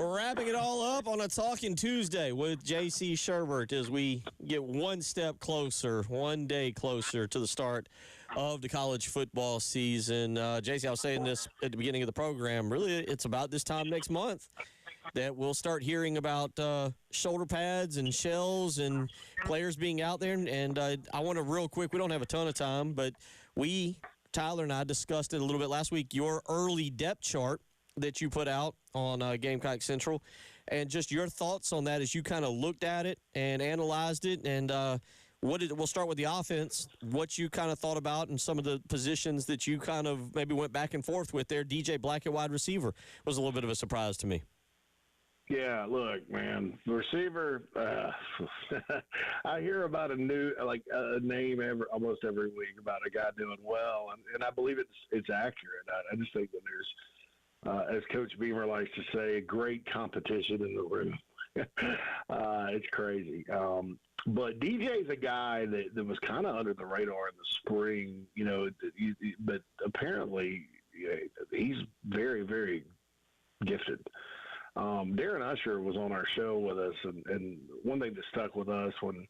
We're wrapping it all up on a Talking Tuesday with J.C. Sherbert as we get one step closer, one day closer to the start of the college football season. J.C., I was saying this at the beginning of the program. Really, it's about this time next month that we'll start hearing about shoulder pads and shells and players being out there. And I want to real quick, we don't have a ton of time, but Tyler and I discussed it a little bit last week, your early depth chart that you put out on Gamecock Central, and just your thoughts on that as you kind of looked at it and analyzed it. And we'll start with the offense, what you kind of thought about and some of the positions that you kind of maybe went back and forth with there. DJ Black at wide receiver was a little bit of a surprise to me. Yeah, look, man, receiver. I hear about a new a name almost every week about a guy doing well, and I believe it's accurate. I just think that there's, as Coach Beamer likes to say, great competition in the room. It's crazy. But DJ's a guy that was kind of under the radar in the spring, but apparently he's very, very gifted. Darren Usher was on our show with us, and one thing that stuck with us when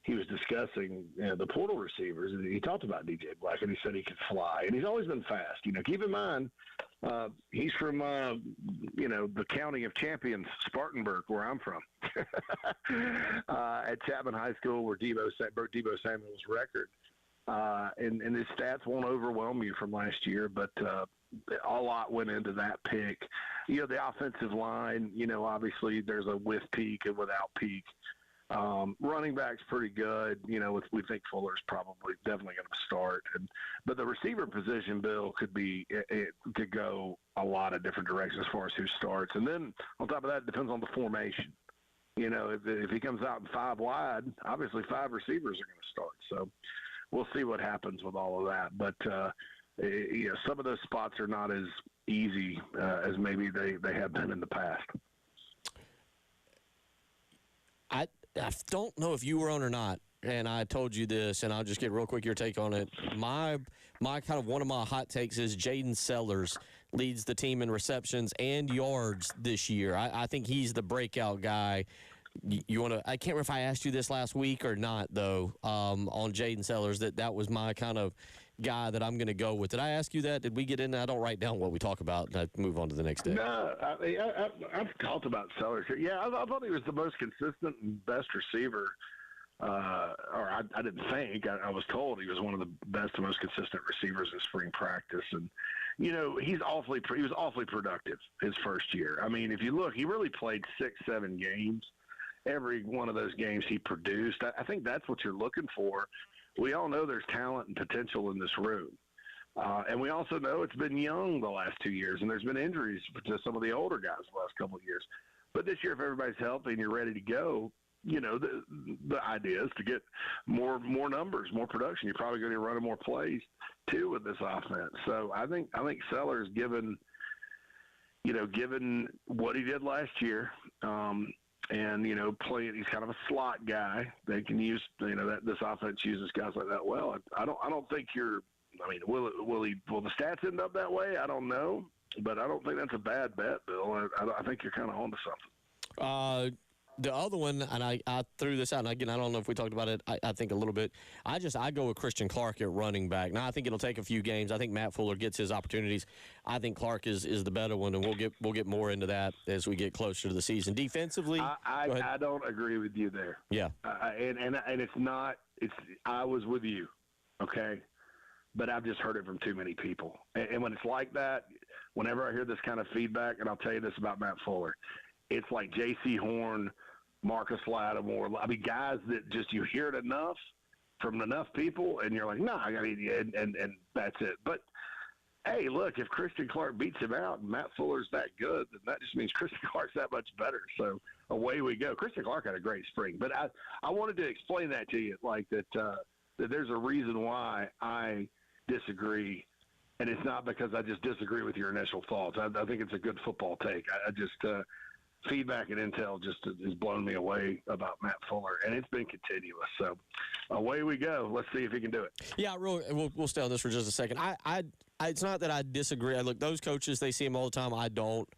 he was discussing the portal receivers, he talked about DJ Black, and he said he could fly, and he's always been fast. Keep in mind, he's from, the county of Champions, Spartanburg, where I'm from, at Chapman High School, where broke Debo Samuel's record. And his stats won't overwhelm you from last year, but a lot went into that pick. The offensive line, obviously there's a with peak and without peak. Running back's pretty good. We think Fuller's definitely going to start. But the receiver position, Bill, could go a lot of different directions as far as who starts. And then on top of that, it depends on the formation. If he comes out in 5 wide, obviously 5 receivers are going to start. So we'll see what happens with all of that. But, some of those spots are not as easy as maybe they have been in the past. I don't know if you were on or not, and I told you this, and I'll just get real quick your take on it. My kind of one of my hot takes is Jaden Sellers leads the team in receptions and yards this year. I think he's the breakout guy. You want to? I can't remember if I asked you this last week or not, though. On Jaden Sellers, that was my kind of guy that I'm going to go with. Did I ask you that? Did we get in? I don't write down what we talk about, and I move on to the next day. No, I've talked about Sellers. Yeah, I thought he was the most consistent and best receiver. I didn't think. I was told he was one of the best and most consistent receivers in spring practice. And, he was awfully productive his first year. I mean, if you look, he really played 6-7 games. Every one of those games he produced. I think that's what you're looking for. We all know there's talent and potential in this room. And we also know it's been young the last 2 years, and there's been injuries to some of the older guys the last couple of years. But this year, if everybody's healthy and you're ready to go, the idea is to get more numbers, more production. You're probably going to be running more plays, too, with this offense. So I think Sellers, given what he did last year, and, playing, he's kind of a slot guy. They can use, that this offense uses guys like that well. I don't think will the stats end up that way? I don't know, but I don't think that's a bad bet, Bill. I think you're kind of onto something. The other one, and I threw this out, and again, I don't know if we talked about it, I think a little bit. I go with Christian Clark at running back. Now, I think it'll take a few games. I think Matt Fuller gets his opportunities. I think Clark is the better one, and we'll get more into that as we get closer to the season. Defensively, I don't agree with you there. Yeah. And it's not – I was with you, okay? But I've just heard it from too many people. And when it's like that, whenever I hear this kind of feedback, and I'll tell you this about Matt Fuller, it's like J.C. Horn – Marcus Lattimore. I mean, guys that just you hear it enough from enough people, and you're like, nah, and that's it. But hey, look, if Christian Clark beats him out and Matt Fuller's that good, then that just means Christian Clark's that much better. So away we go. Christian Clark had a great spring, but I wanted to explain that to you, like that there's a reason why I disagree, and it's not because I just disagree with your initial thoughts. I think it's a good football take. I just feedback and intel just has blown me away about Matt Fuller, and it's been continuous. So away we go. Let's see if he can do it. Yeah, we'll stay on this for just a second. It's not that I disagree. Look, those coaches, they see him all the time. I don't.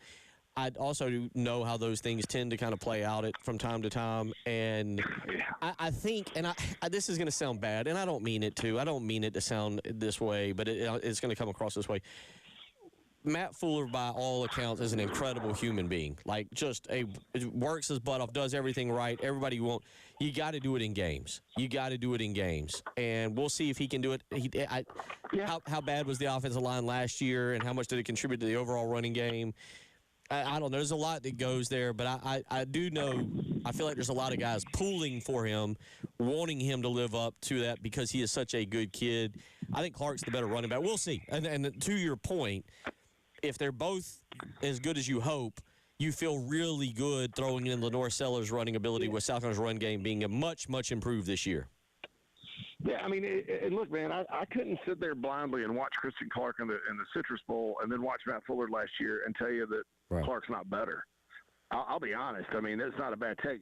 I also know how those things tend to kind of play out from time to time. And I think, and this is going to sound bad, and I don't mean it to. I don't mean it to sound this way, but it's going to come across this way. Matt Fuller, by all accounts, is an incredible human being. Like, works his butt off, does everything right. Everybody won't. You got to do it in games. You got to do it in games. And we'll see if he can do it. How bad was the offensive line last year, and how much did it contribute to the overall running game? I don't know. There's a lot that goes there, but I do know, I feel like there's a lot of guys pulling for him, wanting him to live up to that because he is such a good kid. I think Clark's the better running back. We'll see. And to your point, if they're both as good as you hope, you feel really good throwing in Lenore Sellers' running ability with South Carolina's run game being a much, much improved this year. Yeah, I mean, and look, man, I couldn't sit there blindly and watch Christian Clark in the Citrus Bowl and then watch Matt Fuller last year and tell you that Clark's not better. I'll be honest. I mean, it's not a bad take.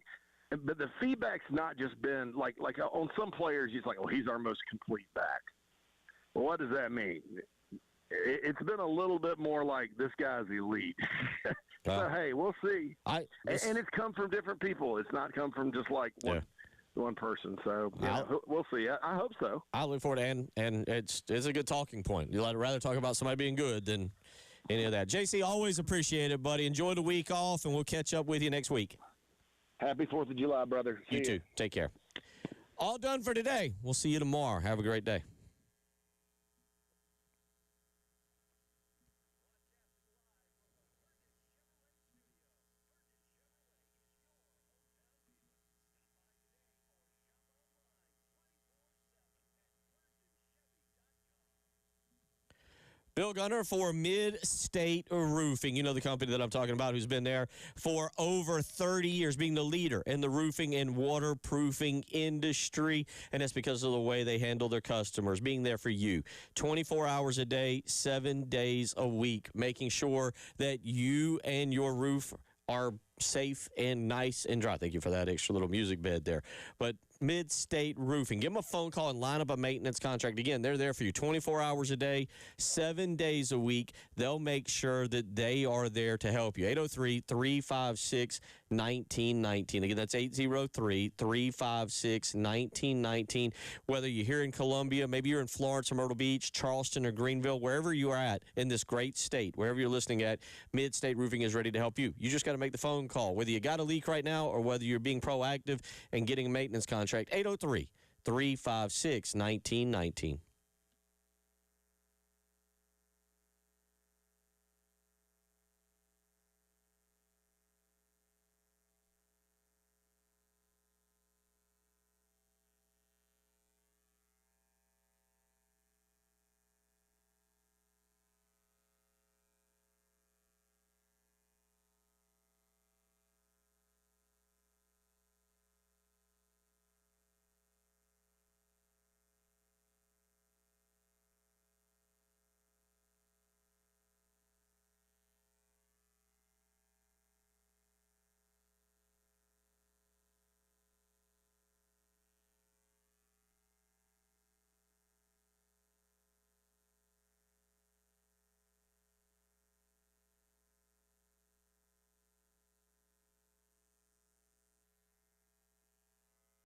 But the feedback's not just been like on some players, he's like, oh, he's our most complete back. Well, what does that mean? It's been a little bit more like this guy's elite. So, hey, we'll see. And it's come from different people. It's not come from just like one person. So, we'll see. I hope so. I look forward to it, and it's a good talking point. You'd rather talk about somebody being good than any of that. JC, always appreciate it, buddy. Enjoy the week off, and we'll catch up with you next week. Happy 4th of July, brother. You too. Take care. All done for today. We'll see you tomorrow. Have a great day. Bill Gunner for Mid-State Roofing. You know the company that I'm talking about, who's been there for over 30 years, being the leader in the roofing and waterproofing industry. And that's because of the way they handle their customers, being there for you 24 hours a day, 7 days a week, making sure that you and your roof are safe and nice and dry. Thank you for that extra little music bed there. But Mid-State Roofing. Give them a phone call and line up a maintenance contract. Again, they're there for you 24 hours a day, 7 days a week. They'll make sure that they are there to help you. 803-356-1919. Again, that's 803-356-1919. Whether you're here in Columbia, maybe you're in Florence or Myrtle Beach, Charleston or Greenville, wherever you are at in this great state, wherever you're listening at, Mid-State Roofing is ready to help you. You just got to make the phone call, whether you got a leak right now or whether you're being proactive and getting a maintenance contract. 803-356-1919.